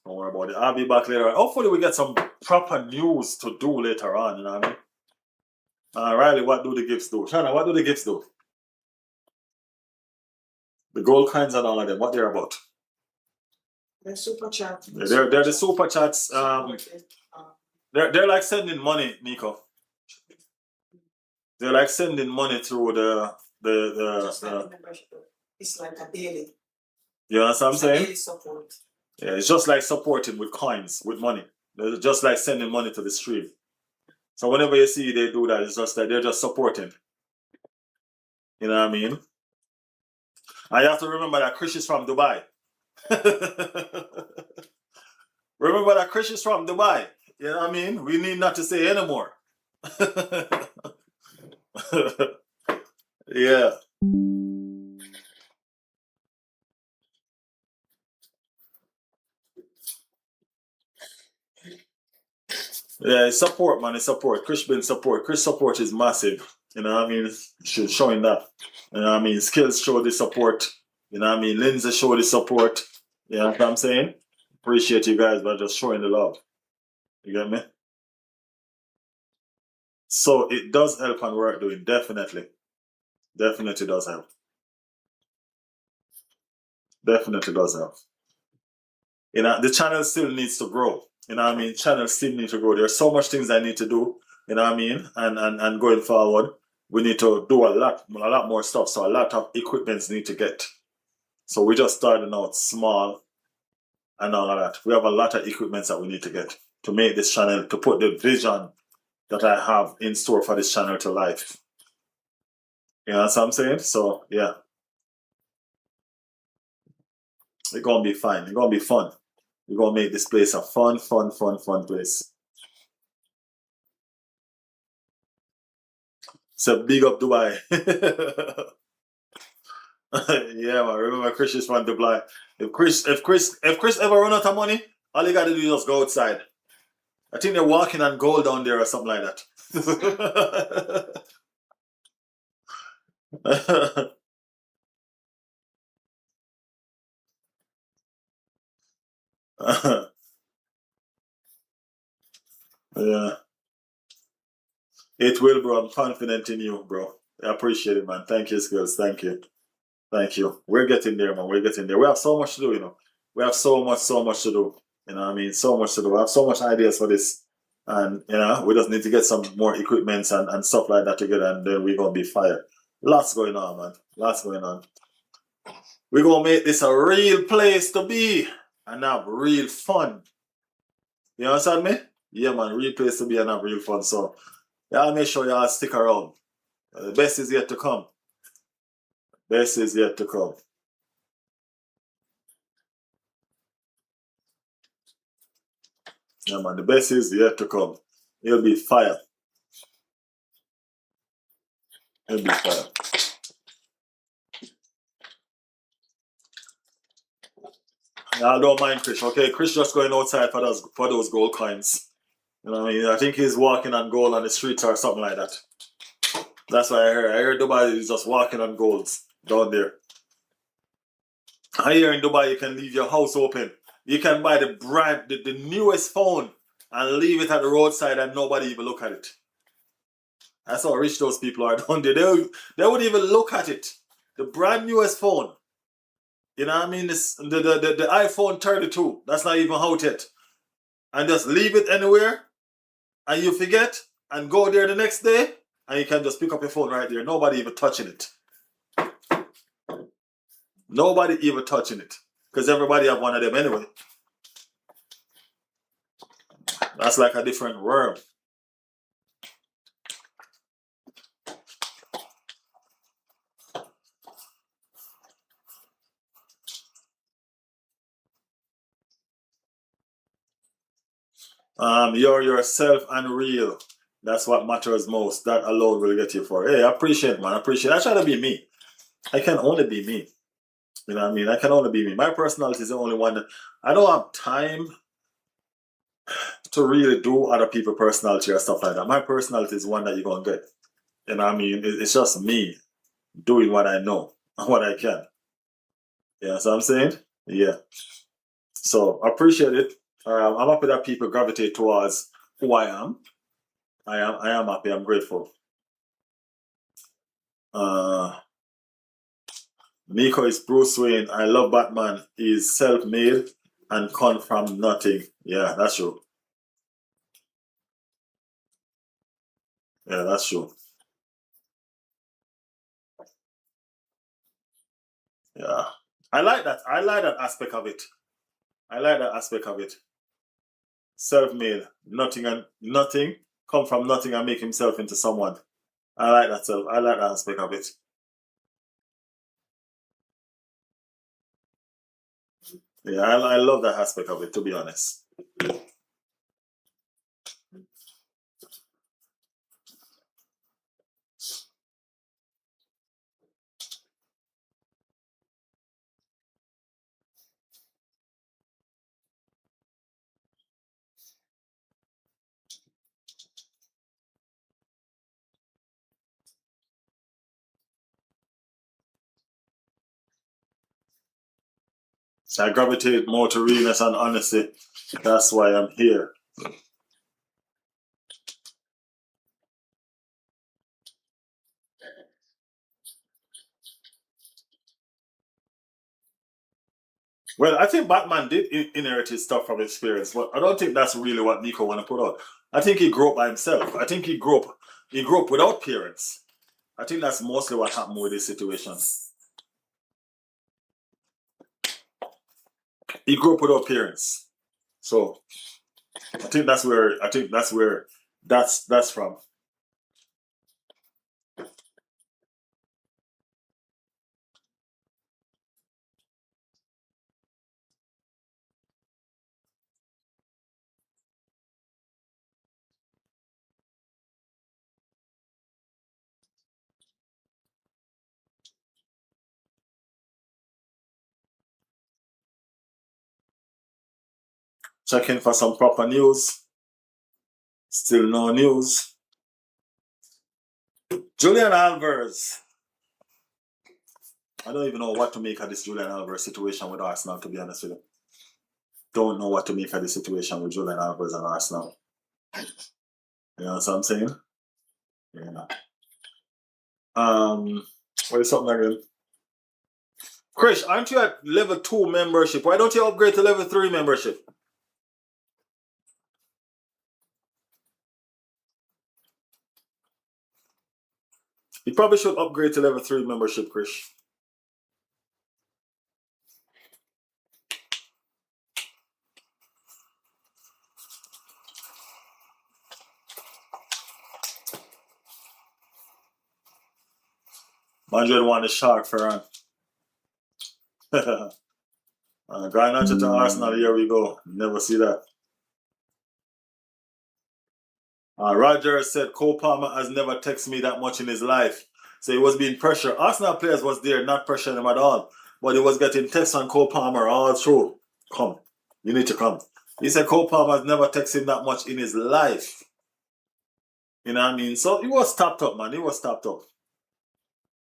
Don't worry about it. I'll be back later on. Hopefully we get some proper news to do later on, you know what I mean? Riley, what do the gifts do? Shanna, what do the gifts do? The gold coins and all of them, what they're about? They're super chat. They're the super chats. They're like sending money, Nico. They're like sending money through the membership. It's like a daily. You understand what I'm saying? Daily support. Yeah, it's just like supporting with coins, with money. They're just like sending money to the stream. So whenever you see they do that, it's just like they're just supporting. You know what I mean? And you have to remember that Chris is from Dubai. Remember that Chris is from Dubai. You know what I mean? We need not to say anymore. Yeah. Yeah, it's support, man. It's support. Chris been support. Chris support is massive. You know what I mean? Showing that. You know what I mean? Skills show the support. You know what I mean? Lindsay show the support. You know what I'm saying? Appreciate you guys by just showing the love. You get me? So it does help on work doing, definitely. Definitely does help. Definitely does help. You know, the channel still needs to grow. You know what I mean? Channels still need to grow. There's so much things I need to do, you know what I mean? And going forward, we need to do a lot more stuff. So a lot of equipments need to get. So we're just starting out small and all of that. We have a lot of equipments that we need to get to make this channel, to put the vision that I have in store for this channel to life. You know what I'm saying? So yeah. It's gonna be fine. It's gonna be fun. We're gonna make this place a fun place. So big up Dubai. Yeah, man. Remember Chris is from Dubai. If Chris ever run out of money, all you gotta do is just go outside. I think they're walking on gold down there or something like that. Yeah. It will, bro. I'm confident in you, bro. I appreciate it, man. Thank you, skills. Thank you. Thank you. We're getting there, man. We're getting there. We have so much to do, you know. We have so much to do. You know what I mean? So much to do. We have so much ideas for this. And, you know, we just need to get some more equipments and stuff like that together, and then we're going to be fired. Lots going on, man. Lots going on. We're going to make this a real place to be and have real fun. You understand me? Yeah, man. Real place to be and have real fun. So, y'all make sure y'all stick around. The best is yet to come. Best is yet to come. Yeah, man, the best is yet to come. It'll be fire. It'll be fire. Now, I don't mind Chris, okay? Chris just going outside for those gold coins. You know what I mean? I think he's walking on gold on the streets or something like that. That's what I heard. I heard Dubai is just walking on golds down there. I hear in Dubai you can leave your house open. You can buy the newest phone and leave it at the roadside and nobody even look at it. That's how rich those people are down there. They wouldn't even look at it. The brand newest phone. You know what I mean? The iPhone 32. That's not even out yet. And just leave it anywhere and you forget and go there the next day and you can just pick up your phone right there. Nobody even touching it. Nobody even touching it. Because everybody have one of them anyway. That's like a different world. You're yourself and real. That's what matters most. That alone will get you for. Hey, I appreciate it, man. I appreciate it. I try to be me. I can only be me. You know what I mean? I can only be me. My personality is the only one that I don't have time to really do other people's personality or stuff like that. My personality is one that you're gonna get. You know what I mean? It's just me doing what I know and what I can. You know what I'm saying? Yeah. So I appreciate it. I'm happy that people gravitate towards who I am. I am happy. I'm grateful. Nico is Bruce Wayne. I love Batman. He's self-made and come from nothing. Yeah, that's true. Yeah, that's true. Yeah. I like that. I like that aspect of it. I like that aspect of it. Self-made. Nothing. Come from nothing and make himself into someone. I like that I like that aspect of it. Yeah, I love that aspect of it, to be honest. So I gravitate more to realness and honesty. That's why I'm here. Well, I think Batman did inherit his stuff from experience, but I don't think that's really what Nico want to put out. I think he grew up by himself. I think he grew up without parents. I think that's mostly what happened with this situation. He grew up without parents. So I think that's where that's from. Checking for some proper news. Still no news. Julian Alvarez. I don't even know what to make of this Julian Alvarez situation with Arsenal, to be honest with you. Don't know what to make of the situation with Julian Alvarez and Arsenal. You know what I'm saying? Yeah. What is something again? Krish, aren't you at level 2 membership? Why don't you upgrade to level 3 membership? You probably should upgrade to level 3 membership, Krish. Madrid won the shark for run. Garnacho to Arsenal, here we go. Never see that. Roger said Cole Palmer has never texted me that much in his life. So he was being pressured. Arsenal players was there, not pressuring him at all. But he was getting texts on Cole Palmer all through. Come. You need to come. He said Cole Palmer has never texted him that much in his life. You know what I mean? So he was tapped up, man. He was tapped up.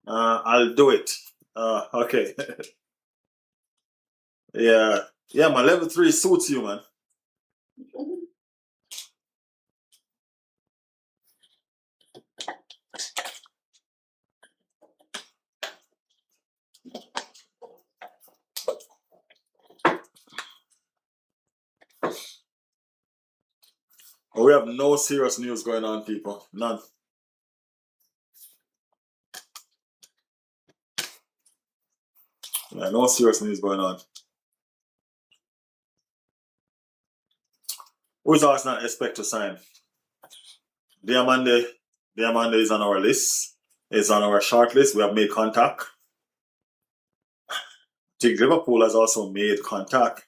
I'll do it. Okay. Yeah. Yeah, man. Level 3 suits you, man. We have no serious news going on, people. None. Yeah, no serious news going on. Who is Arsenal expect to sign? Diamande is on our list. Is on our short list. We have made contact. I think Liverpool has also made contact.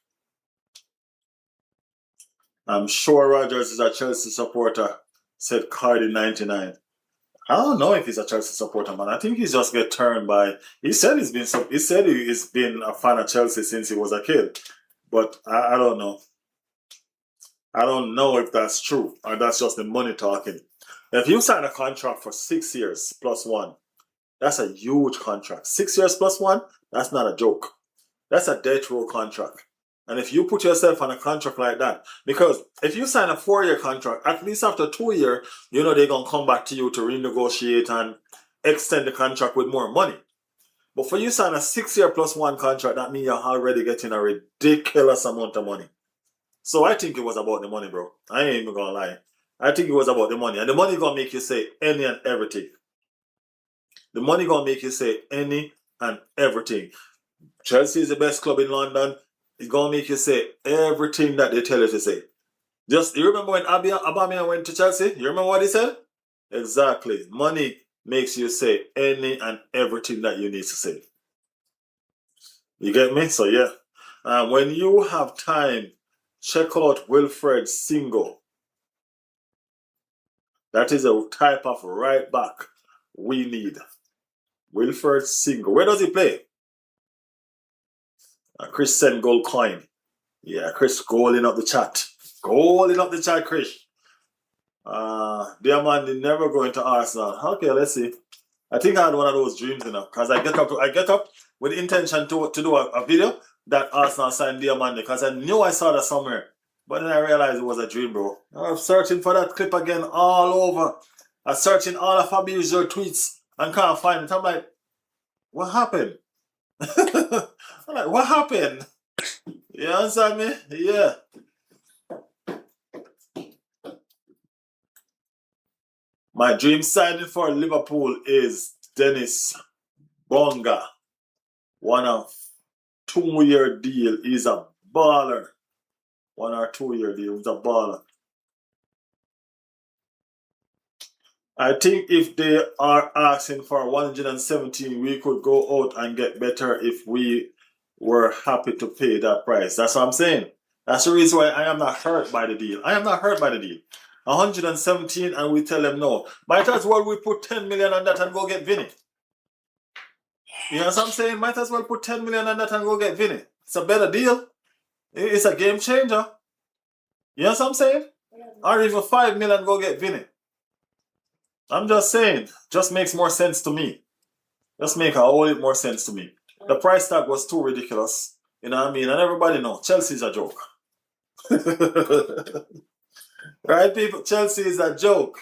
I'm sure Rogers is a Chelsea supporter, said Cardi99. I don't know if he's a Chelsea supporter, man. I think he's just get turned by. He said he's been a fan of Chelsea since he was a kid, but I don't know. I don't know if that's true or that's just the money talking. If you sign a contract for 6 years plus 1, that's a huge contract. 6 years plus 1, that's not a joke. That's a death row contract. And if you put yourself on a contract like that, because if you sign a 4-year contract, at least after 2 years, you know they're going to come back to you to renegotiate and extend the contract with more money. But for you sign a 6-year plus 1 contract, that means you're already getting a ridiculous amount of money. So I think it was about the money, bro. I ain't even going to lie. I think it was about the money. And the money going to make you say any and everything. The money going to make you say any and everything. Chelsea is the best club in London. It's going to make you say everything that they tell you to say. Just, you remember when Aubameyang went to Chelsea? You remember what he said? Exactly. Money makes you say any and everything that you need to say. You get me? So yeah. When you have time, check out Wilfred Singo. That is a type of right back we need. Wilfred Singo. Where does he play? Chris sent gold coin. Yeah, Chris goaling up the chat. Goaling up the chat, Chris. Diamond never going to Arsenal. Okay, let's see. I think I had one of those dreams, you know, because I get up with the intention to do a video that Arsenal signed Diamond because I knew I saw that somewhere. But then I realized it was a dream, bro. I'm searching for that clip again all over. I'm searching all of Fabio's tweets and can't find it. I'm like, what happened? I'm like, what happened? You understand me? Yeah. My dream signing for Liverpool is Dennis Bonga. 1 or 2 year deal. He's a baller. 1 or 2 year deal. He's a baller. I think if they are asking for 117, we could go out and get better if we were happy to pay that price. That's what I'm saying. That's the reason why I am not hurt by the deal. I am not hurt by the deal. 117 and we tell them no. Might as well we put 10 million on that and go get Vinny. You know what I'm saying? Might as well put 10 million on that and go get Vinny. It's a better deal. It's a game changer. You know what I'm saying? Or even 5 million go get Vinny. I'm just saying, just makes more sense to me. Just make a whole lot more sense to me. The price tag was too ridiculous. You know what I mean? And everybody know Chelsea's a joke. Right, people? Chelsea is a joke.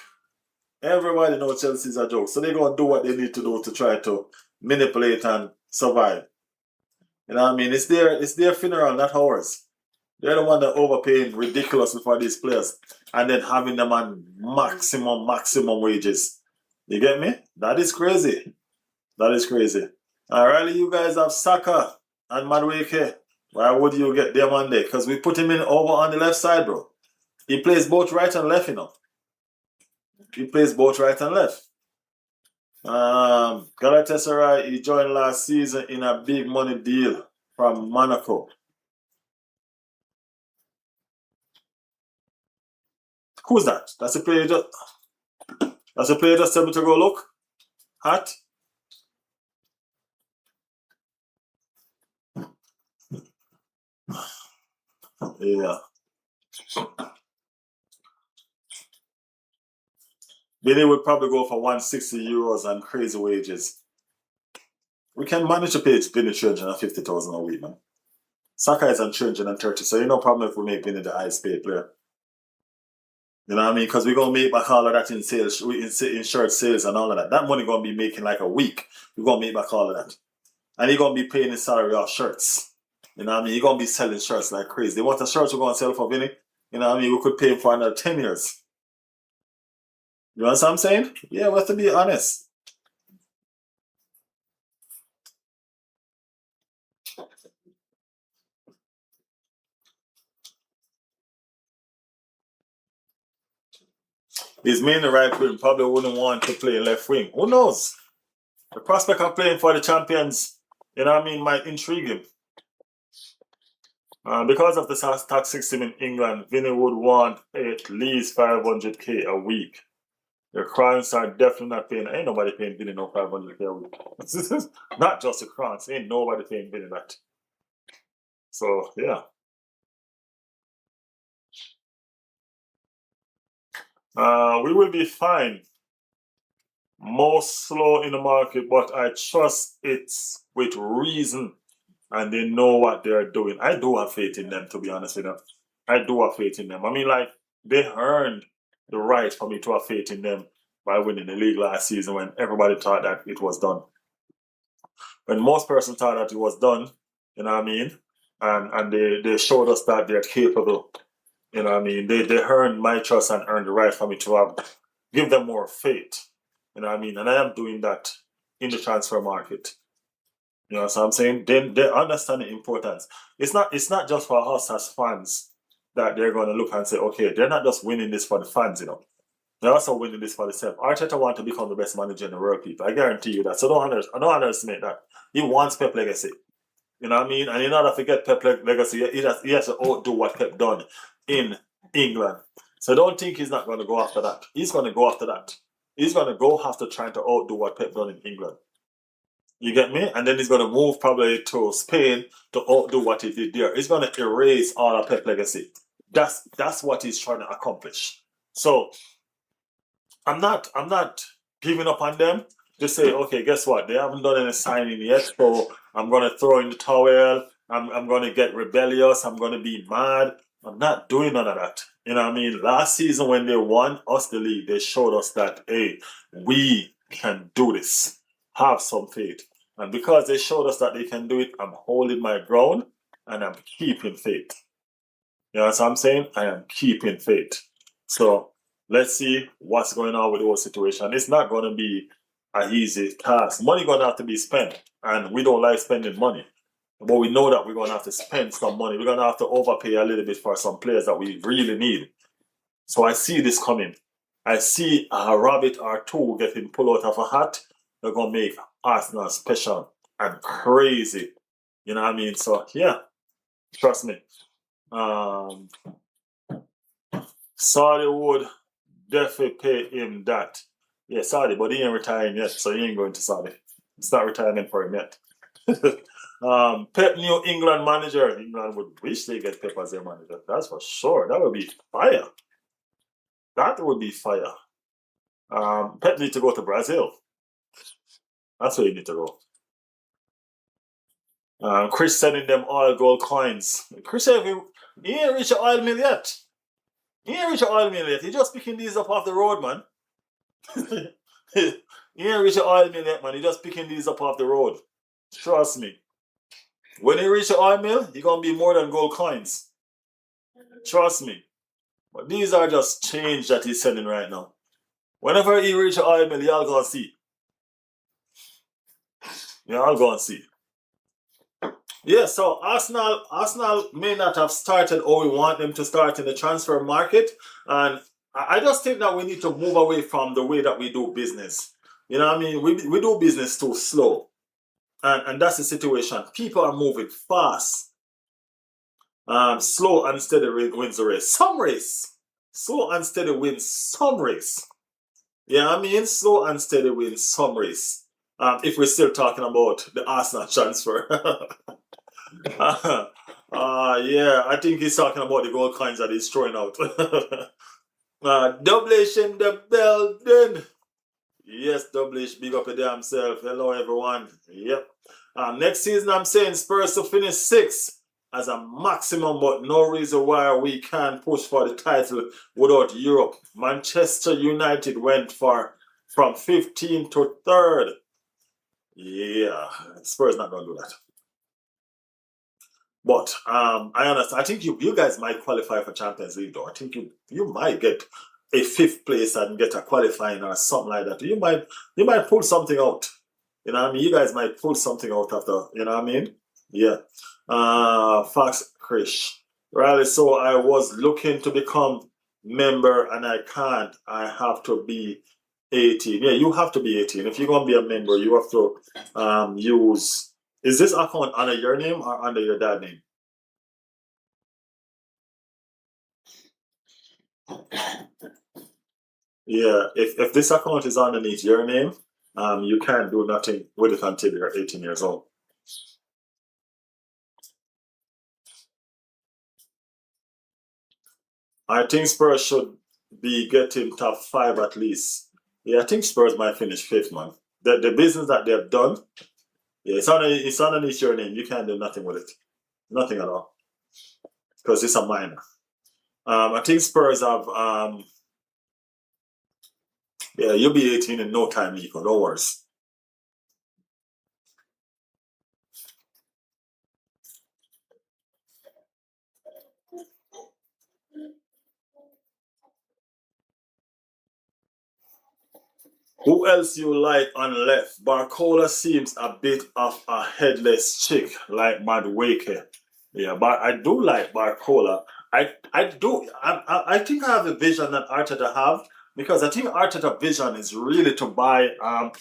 Everybody know Chelsea's a joke. So they're gonna do what they need to do to try to manipulate and survive. You know what I mean? It's their funeral, not ours. They're the one that overpaying ridiculously for these players and then having them on maximum wages. You get me? That is crazy. That is crazy. Alright, you guys have Saka and Madueke. Why would you get them on there? Because we put him in over on the left side, bro. He plays both right and left, you know. He plays both right and left. Galatasaray, he joined last season in a big money deal from Monaco. Who's that? That's a player just able to go look at. Yeah. Billy would probably go for 160 euros and crazy wages. We can manage to pay Billy 350,000 a week, man. Saka is on 330, so you no problem if we make Billy the highest paid player. You know what I mean? Because we're going to make back all of that in sales, in shirt sales and all of that. That money going to be making like a week. We're going to make back all of that. And he's going to be paying his salary off shirts. You know what I mean? He's going to be selling shirts like crazy. They want a shirt we're going to sell for Vinny. You know what I mean? We could pay him for another 10 years. You know what I'm saying? Yeah, we have to be honest. He's mainly right wing. Probably wouldn't want to play left wing. Who knows? The prospect of playing for the champions, you know what I mean, might intrigue him. Because of the tax system in England, Vinny would want at least 500k a week. The Crowns are definitely not paying. Ain't nobody paying Vinny no 500k a week. Not just the Crowns. Ain't nobody paying Vinny that. So, yeah. We will be fine. Most slow in the market, but I trust it's with reason and they know what they're doing. I do have faith in them, to be honest with you. I do have faith in them. I mean, like, they earned the right for me to have faith in them by winning the league last season when everybody thought that it was done. When most persons thought that it was done, you know what I mean? And they showed us that they're capable. You know what I mean? They earned my trust and earned the right for me to give them more faith. You know what I mean? And I am doing that in the transfer market. You know what I'm saying? They understand the importance. It's not just for us as fans that they're going to look and say, okay, they're not just winning this for the fans, you know. They're also winning this for themselves. Arteta wants to become the best manager in the world, people. I guarantee you that. So don't underestimate that. He wants Pep legacy. You know what I mean? And in order to get Pep legacy, he has to outdo what Pep done in England. So don't think he's not going to go after that. He's going to go after that. He's going to go after trying to outdo what Pep done in England. You get me? And then he's going to move probably to Spain to outdo what he did there. He's going to erase all of Pep legacy. That's what he's trying to accomplish. So I'm not giving up on them. Just say, okay, guess what? They haven't done any signing yet, so I'm going to throw in the towel. I'm going to get rebellious. I'm going to be mad. I'm not doing none of that. You know what I mean? Last season when they won us the league, they showed us that, hey, we can do this. Have some faith. And because they showed us that they can do it, I'm holding my ground and I'm keeping faith. You know what I'm saying? I am keeping faith. So let's see what's going on with the whole situation. It's not going to be an easy task. Money going to have to be spent. And we don't like spending money. But we know that we're going to have to spend some money. We're going to have to overpay a little bit for some players that we really need. So I see this coming. I see a rabbit or two getting pulled out of a hat. They're going to make Arsenal special and crazy. You know what I mean? So, yeah. Trust me. Saudi would definitely pay him that. Yeah, Saudi, but he ain't retiring yet, so he ain't going to Saudi. It's not retirement for him yet. Pep New England manager. England would wish they get Pep as their manager. That's for sure. That would be fire. That would be fire. Pep need to go to Brazil. That's where you need to go. Chris sending them oil gold coins. Chris said he ain't reached an oil mill yet. He ain't reached an oil mill yet. He just picking these up off the road, man. He ain't reached an oil mill yet, man. He just picking these up off the road. Trust me. When he reach the oil mill, he gonna be more than gold coins. Trust me. But these are just change that he's sending right now. Whenever he reach the oil mill, y'all gonna see. Y'all gonna see. Yeah, so Arsenal may not have started or we want them to start in the transfer market. And I just think that we need to move away from the way that we do business. You know what I mean? We do business too slow. And that's the situation. People are moving fast. Slow and steady wins the race. Some race. Slow and steady wins some race. Yeah, I mean, slow and steady wins some race. If we're still talking about the Arsenal transfer. Yeah, I think he's talking about the gold coins that he's throwing out. Double H in the building. Yes, Double H, big up your damn self. Hello, everyone. Yep. Next season, I'm saying Spurs to finish 6th as a maximum, but no reason why we can't push for the title without Europe. Manchester United went from 15th to 3rd. Yeah, Spurs not gonna do that. But I understand. I think you guys might qualify for Champions League, though. I think you might get a 5th place and get a qualifying or something like that. You might pull something out. You know what I mean? You guys might pull something out after. You know what I mean? Yeah. Fox Krish. Riley, so I was looking to become member and I can't. I have to be 18. Yeah, you have to be 18. If you're gonna be a member, you have to use. Is this account under your name or under your dad's name? Yeah, if this account is underneath your name, you can't do nothing with it until you're 18 years old. I think Spurs should be getting top 5 at least. Yeah, I think Spurs might finish 5th, man. The business that they've done, yeah, it's underneath your name. You can't do nothing with it. Nothing at all. Because it's a minor. I think Spurs have yeah, you'll be 18 in no time, Nico. No worries. Who else you like on left? Barcola seems a bit of a headless chick, like Madueke. Yeah, but I do like Barcola. I think I have a vision that Arteta have because I think Arteta vision is really to buy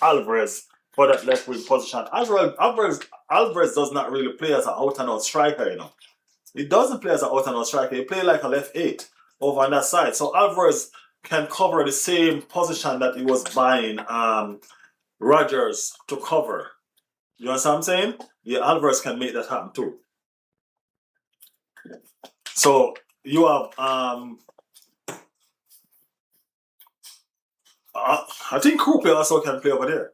Alvarez for that left wing position. Alvarez does not really play as an out and out striker, you know. He doesn't play as an out and out striker. He plays like a left 8 over on that side. So Alvarez can cover the same position that he was buying Rodgers to cover. You understand what I'm saying? Yeah, Alvarez can make that happen too. So you have I think Coupe also can play over there.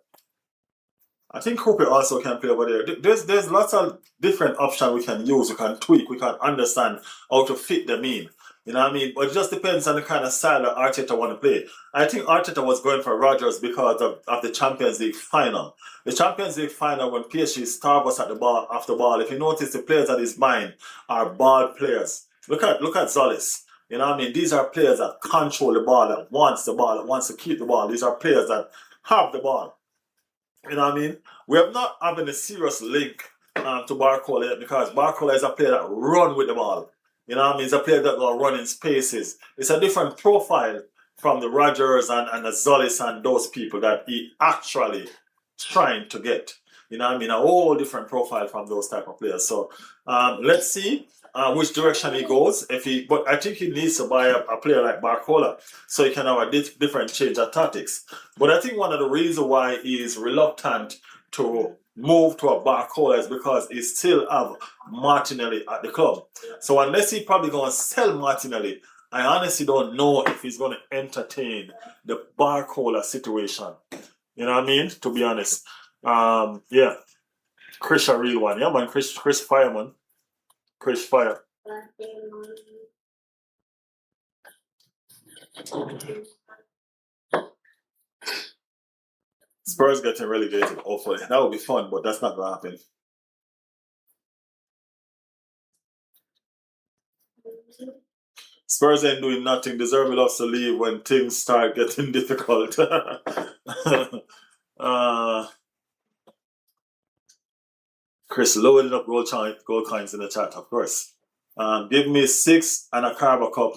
There's lots of different options we can use, we can tweak, we can understand how to fit them in. You know what I mean? But it just depends on the kind of style that Arteta want to play. I think Arteta was going for Rodgers because of the Champions League final. The Champions League final when PSG star was at the ball after ball. If you notice, the players that he's buying are ball players. Look at Zolis. You know what I mean? These are players that control the ball, that wants the ball, that wants to keep the ball. These are players that have the ball. You know what I mean? We have not having a serious link to Barcola yet because Barcola is a player that run with the ball. You know what I mean? It's a player that will run in spaces. It's a different profile from the Rodgers and the Zolis and those people that he actually trying to get. You know what I mean? A whole different profile from those type of players. So let's see which direction he goes. But I think he needs to buy a player like Barcola so he can have a different change of tactics. But I think one of the reasons why he is reluctant to move to a Barcola is because he still have Martinelli at the club. So unless he probably gonna sell Martinelli, I honestly don't know if he's gonna entertain the Barcola situation. You know what I mean? To be honest. Yeah. Chris a real one. Yeah man, Chris Fire man. Chris Fire. Spurs getting relegated, hopefully. That would be fun, but that's not gonna happen. Spurs ain't doing nothing. Deserve loves to leave when things start getting difficult. Chris loading up gold coins in the chat, of course. Give me 6 and a Carabao Cup.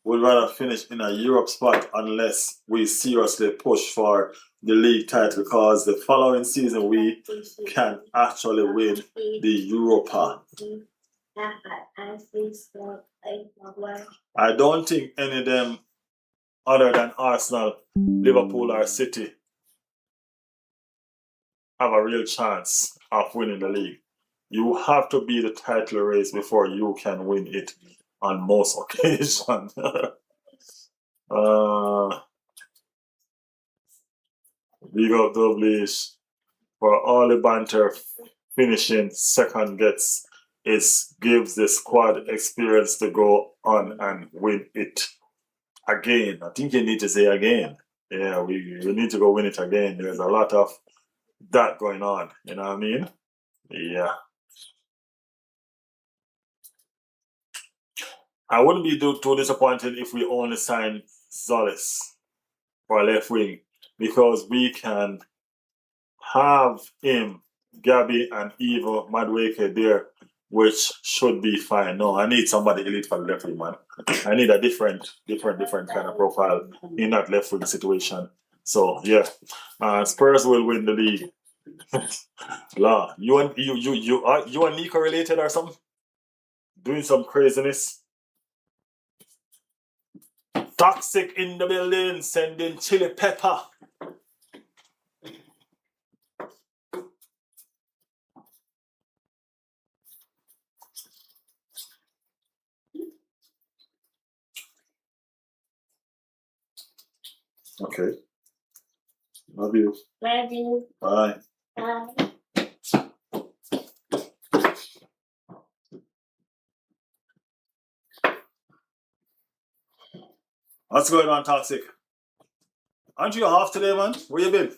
Would rather finish in a Europe spot unless we seriously push for the league title, because the following season we can actually win the Europa. I don't think any of them other than Arsenal, Liverpool or City have a real chance of winning the league. You have to be the title race before you can win it on most occasions. Big up Doublish for all the banter. Finishing second gives the squad experience to go on and win it again. I think you need to say again. Yeah, we need to go win it again. There's a lot of that going on. You know what I mean? Yeah. I wouldn't be too disappointed if we only sign Zolis for left wing, because we can have him, Gabby and Eva Madweke there, which should be fine. No, I need somebody elite for the left wing, man. I need a different kind of profile in that left wing situation. So yeah, Spurs will win the league. La, you and Nico related or something? Doing some craziness. Toxic in the building, sending chili pepper. Okay. Love you. Love you. Bye. Bye. What's going on, Toxic? Aren't you off today, man? Where you been?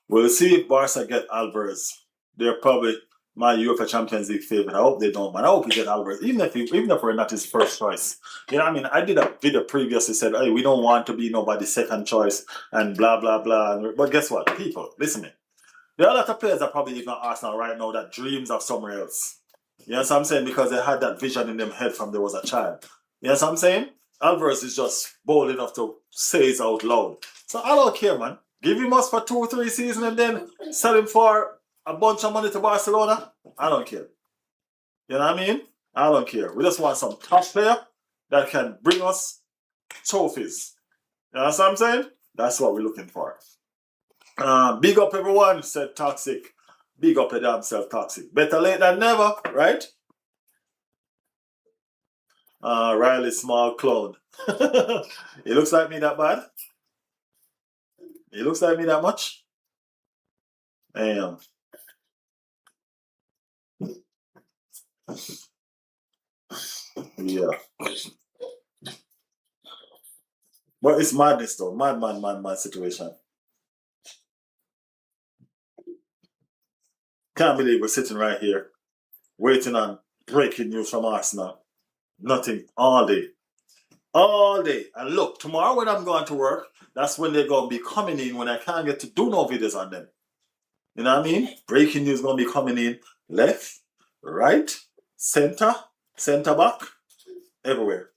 We'll see if Barca get Alvarez. They're probably my UEFA Champions League favorite. I hope they don't, man. I hope we get Alvarez, even if we're not his first choice. You know what I mean? I did a video previously said, hey, we don't want to be nobody's second choice and blah blah blah. But guess what, people? Listen to me. There are a lot of players that probably even at Arsenal right now that dreams of somewhere else. You know what I'm saying? Because they had that vision in them head from they was a child. You know what I'm saying? Alvarez is just bold enough to say it out loud. So I don't care, man. Give him us for 2 or 3 seasons and then sell him for a bunch of money to Barcelona. I don't care. You know what I mean? I don't care. We just want some top player that can bring us trophies. You know what I'm saying? That's what we're looking for. Big up everyone, said Toxic. Big up your damn self, Toxic. Better late than never, right? Riley Small Clone. It looks like me that bad? It looks like me that much? Damn. Yeah. But it's madness though. Mad situation. Can't believe we're sitting right here waiting on breaking news from Arsenal. Nothing all day. All day. And look, tomorrow when I'm going to work, that's when they're going to be coming in when I can't get to do no videos on them. You know what I mean? Breaking news going to be coming in left, right, center back, everywhere.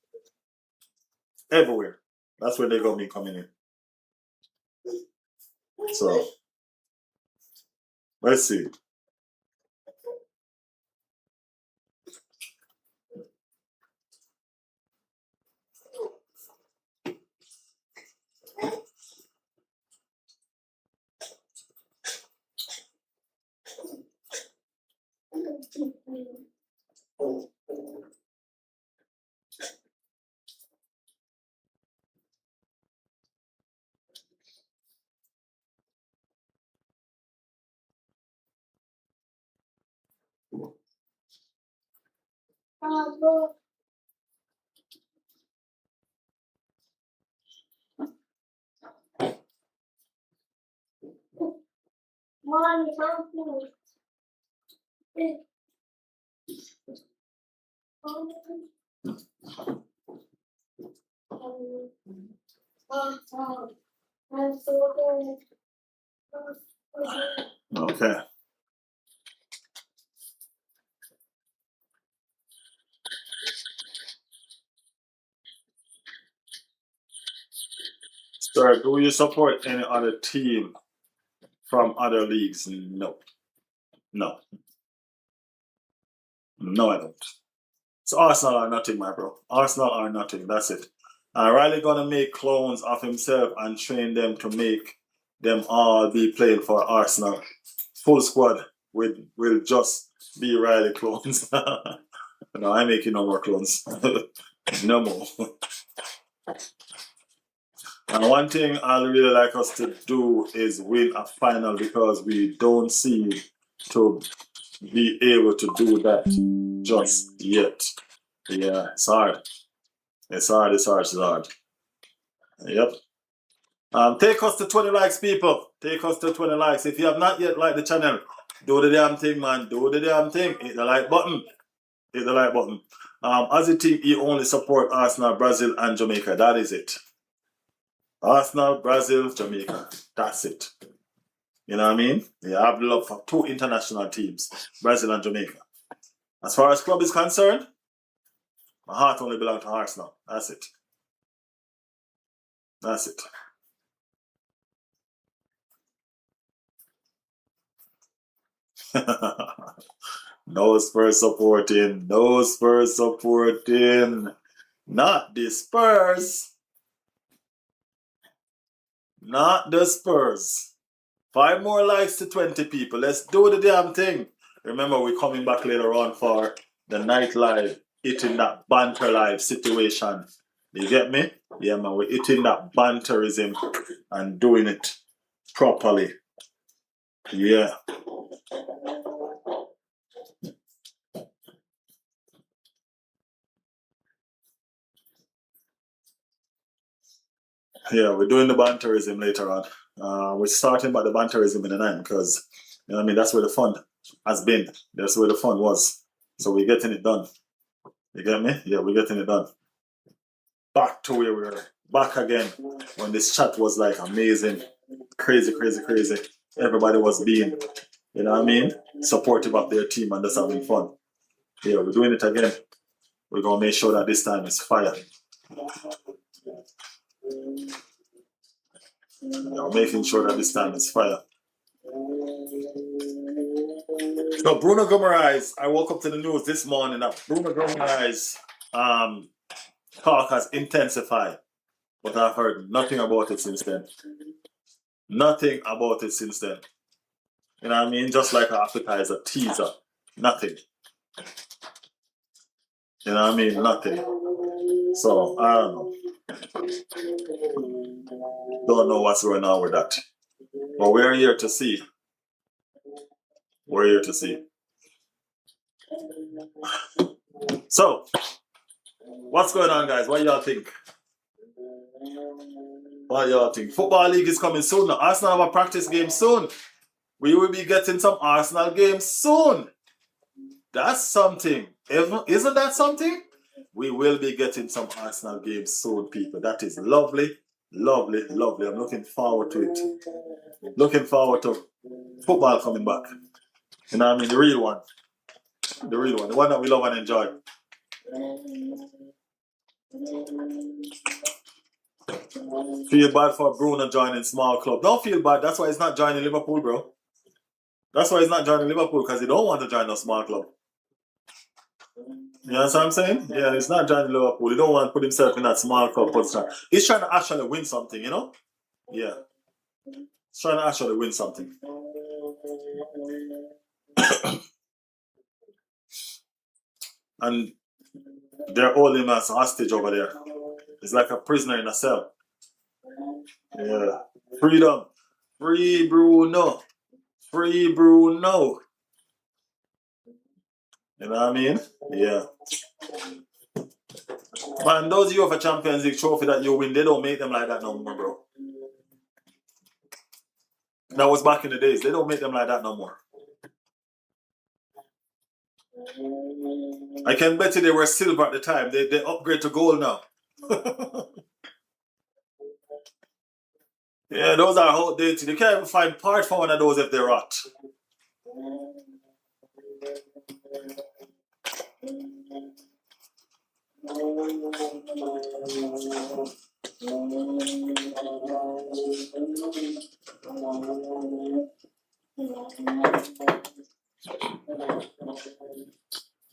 Everywhere. That's where they're going to be coming in. So, let's see. Mommy, help me. Okay. Sir, do you support any other team from other leagues? No. No. No, I don't. It's Arsenal or nothing, my bro. Arsenal or nothing. That's it. Riley gonna make clones of himself and train them to make them all be playing for Arsenal. Full squad will just be Riley clones. No, I'm making no more clones. No more. And one thing I'd really like us to do is win a final because we don't seem to be able to do that just yet. Yeah, it's hard. It's hard, it's hard, it's hard. Yep. Take us to 20 likes, people. Take us to 20 likes. If you have not yet liked the channel, do the damn thing, man. Do the damn thing. Hit the like button. Hit the like button. As a team, you only support Arsenal, Brazil, and Jamaica. That is it. Arsenal, Brazil, Jamaica. That's it. You know what I mean? Yeah, I have love for two international teams, Brazil and Jamaica. As far as club is concerned, my heart only belongs to Arsenal. That's it. That's it. No Spurs supporting. No Spurs supporting. Not the Spurs. Not the Spurs. 5 more likes to 20 people. Let's do the damn thing. Remember, we're coming back later on for the night live, hitting that banter live situation. You get me? Yeah, man, we're hitting that banterism and doing it properly. Yeah. Yeah, we're doing the banterism later on. We're starting by the banterism in the night because, you know what I mean, that's where the fun has been. That's where the fun was. So we're getting it done. You get me? Yeah, we're getting it done. Back to where we were. Back again when this chat was like amazing. Crazy, crazy, crazy. Everybody was being, you know what I mean, supportive of their team and just having fun. Yeah, we're doing it again. We're going to make sure that this time is fire. Yeah, making sure that this time is fire. So Bruno Guimaraes, I woke up to the news this morning that Bruno Guimaraes talk has intensified, but I've heard nothing about it since then. Nothing about it since then. You know what I mean? Just like an appetizer, teaser. Nothing. You know what I mean? Nothing. So, I don't know. Don't know what's going on with that. But we're here to see. We're here to see. So, what's going on, guys? What y'all think? What y'all think? Football League is coming soon. Now, Arsenal have a practice game soon. We will be getting some Arsenal games soon. That's something. Isn't that something? We will be getting some Arsenal games soon, people. That is lovely, lovely, lovely. I'm looking forward to it. Looking forward to football coming back. You know what I mean? The real one. The real one. The one that we love and enjoy. Feel bad for Bruno joining small club. Don't feel bad. That's why he's not joining Liverpool, bro. That's why he's not joining Liverpool, because he don't want to join a small club. You know what I'm saying? Yeah, he's not joining Liverpool. He don't want to put himself in that small club position. He's trying to actually win something, you know? Yeah. He's trying to actually win something. And they're holding him as a hostage over there. He's like a prisoner in a cell. Yeah. Freedom. Free Bruno. Free Bruno. You know what I mean? Yeah. Man, those UEFA Champions League trophy that you win, they don't make them like that no more, bro. That was back in the days. They don't make them like that no more. I can bet you they were silver at the time. They upgrade to gold now. Yeah, those are outdated. You can't even find part for one of those if they're hot.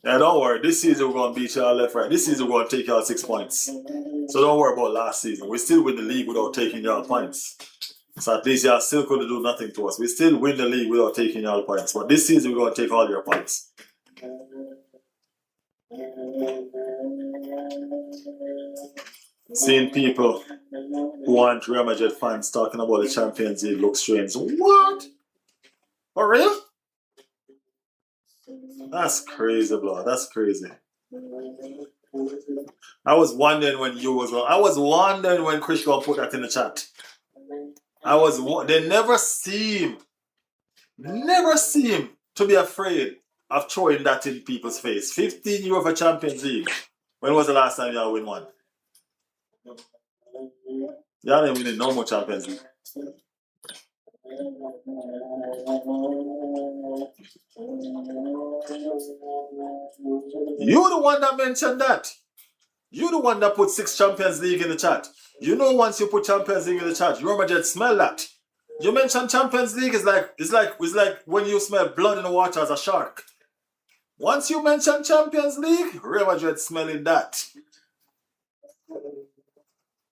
Yeah, don't worry. This season we're going to beat y'all left, right. This season we're going to take y'all 6 points. So don't worry about last season. We still win the league without taking y'all points. So at least y'all still couldn't do nothing to us. We still win the league without taking y'all points. But this season we're going to take all your points. Seeing people who aren't Real Madrid fans talking about the Champions League looks strange. What? For real? That's crazy, bro. That's crazy. I was wondering when you was wrong. I was wondering when Chris gonna put that in the chat. They never seem to be afraid of throwing that in people's face. 15 euro for Champions League. When was the last time y'all win one? Y'all ain't winning no more Champions League. You the one that mentioned that. You the one that put 6 Champions League in the chat. You know, once you put Champions League in the chat, Real Madrid smell that. You mentioned Champions League is it's like when you smell blood in the water as a shark. Once you mention Champions League, Real Madrid smelling that.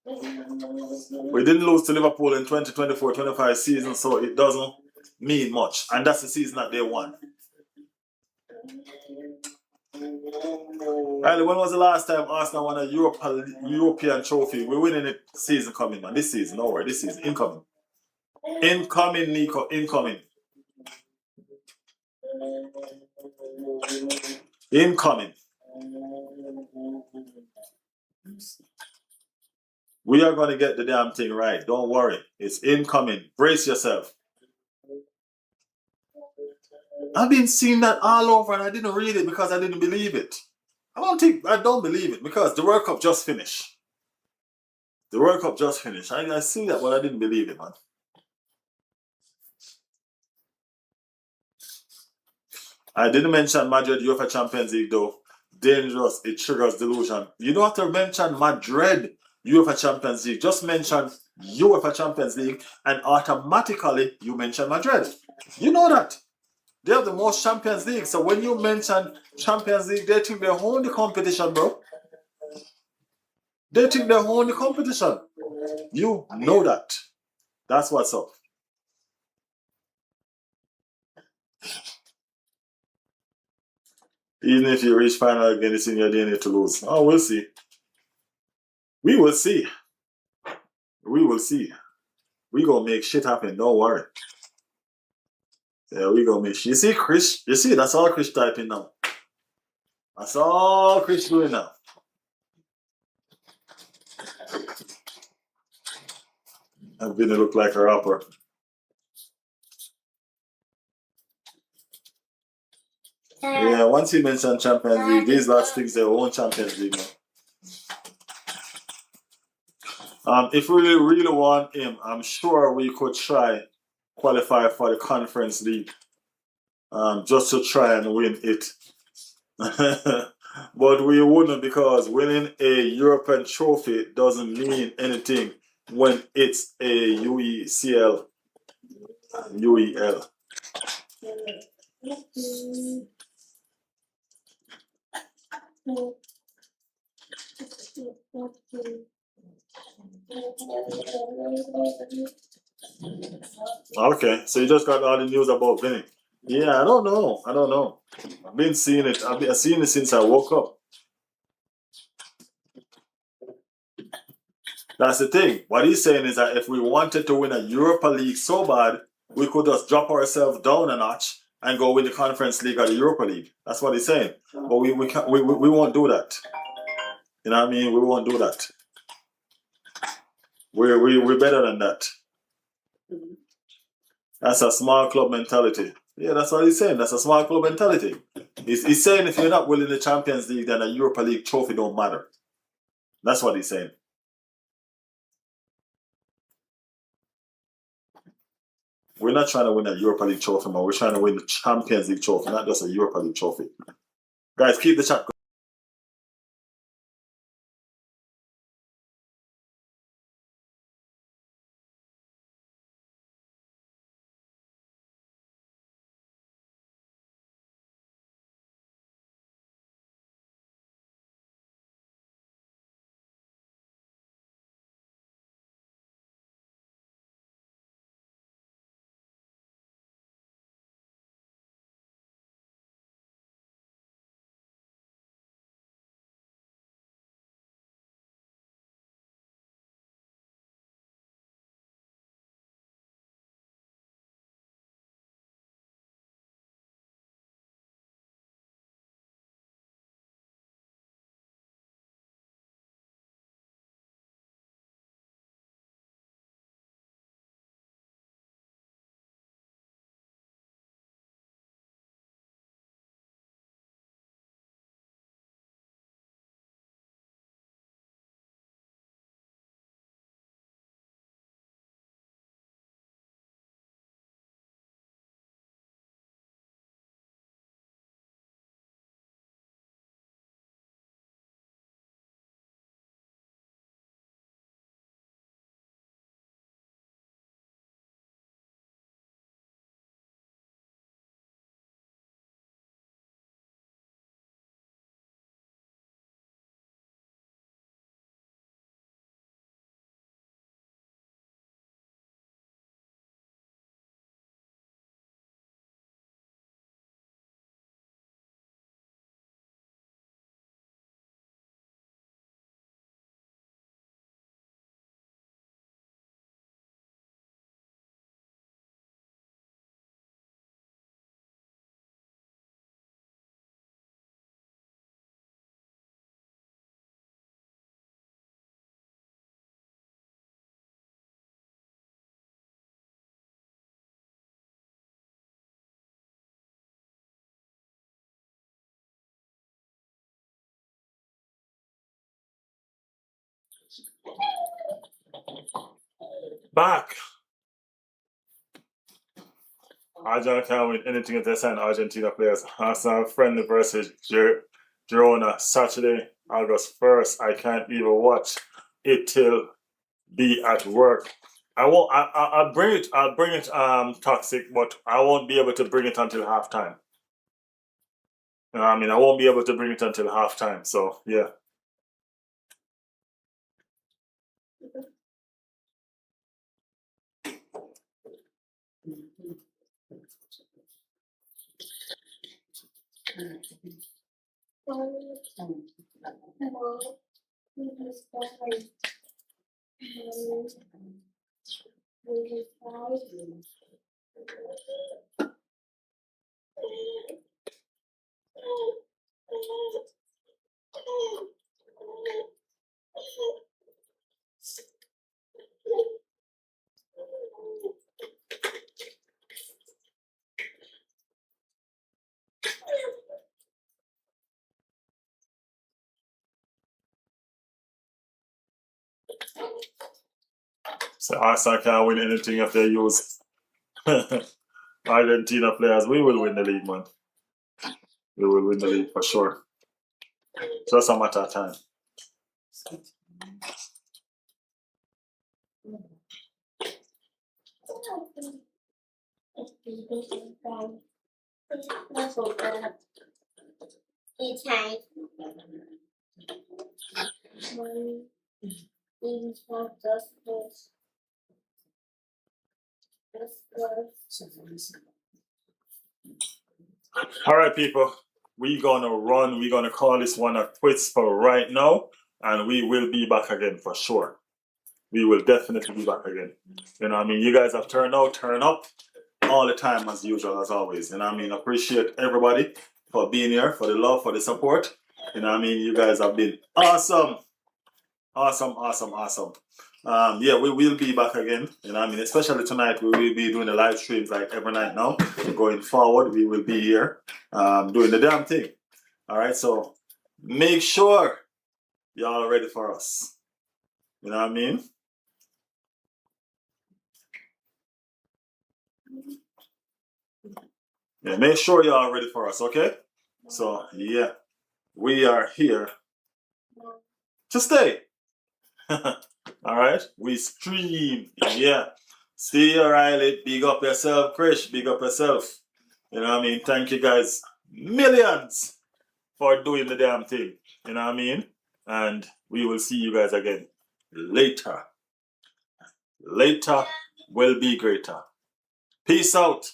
We didn't lose to Liverpool in 2024-25 season, so it doesn't mean much. And that's the season that they won. Riley, when was the last time Arsenal won a European trophy? We're winning it season coming, man. This season, don't worry. This season, incoming. Incoming, Nico, incoming. Incoming. We are going to get the damn thing right. Don't worry. It's incoming. Brace yourself. I've been seeing that all over and I didn't read it because I didn't believe it. I don't believe it because the World Cup just finished. The World Cup just finished. I see that, but I didn't believe it, man. I didn't mention Madrid UEFA Champions League though. Dangerous. It triggers delusion. You don't have to mention Madrid UEFA Champions League. Just mention UEFA Champions League and automatically you mention Madrid. You know that. They have the most Champions League. So when you mention Champions League, they think they own the competition, bro. They think they own the competition. You know that. That's what's up. Even if you reach final again, it's in your DNA to lose. Oh, we'll see. We will see. We will see. We gonna make shit happen. Don't worry. Yeah, we gonna make shit. You see, Chris? You see, that's all Chris typing now. That's all Chris doing now. I'm gonna look like a rapper. Yeah, once you mention Champions League, these last things they own Champions League now. If we really want him, I'm sure we could try qualify for the Conference League. Just to try and win it. But we wouldn't because winning a European trophy doesn't mean anything when it's a UEL. Okay, so you just got all the news about winning. Yeah, I don't know. I've been seeing it. I've been seeing it since I woke up. That's the thing. What he's saying is that if we wanted to win a Europa League so bad, we could just drop ourselves down a notch and go win the Conference League or the Europa League. That's what he's saying. But we can't, we won't do that. You know what I mean? We won't do that. We're better than that. That's a small club mentality. Yeah, that's what he's saying. That's a small club mentality. He's saying if you're not winning the Champions League, then a Europa League trophy don't matter. That's what he's saying. We're not trying to win a Europa League trophy, man. We're trying to win the Champions League trophy, not just a Europa League trophy. Guys, keep the chat going. Back. Argentina can't win anything if they sign Argentina players. Arsenal friendly versus Girona Saturday, August 1st. I can't even watch it till be at work. I won't. I'll bring it. I'll bring it. Toxic, but I won't be able to bring it until halftime. You know what I mean, I won't be able to bring it until halftime. So yeah. So Arsenal can't win anything if they use Argentina players. We will win the league, man. We will win the league for sure. Just a matter of time. All right, people. We're gonna run. We're gonna call this one a quits for right now, and we will be back again for sure. We will definitely be back again. You know what I mean? You guys have turned out, turn up. all the time as usual, as always. You know what I mean? Appreciate everybody for being here, for the love, for the support. You know what I mean? You guys have been awesome. Awesome. Yeah, we will be back again. You know what I mean? Especially tonight, we will be doing the live streams like every night now. Going forward, we will be here doing the damn thing. All right, so make sure y'all are ready for us. You know what I mean? Yeah, make sure y'all are ready for us, okay? So, yeah, we are here to stay. All right, we stream. Yeah, see you, Riley. Big up yourself, Krish. Big up yourself. You know what I mean? Thank you guys millions for doing the damn thing. You know what I mean? And we will see you guys again later. Later will be greater. Peace out.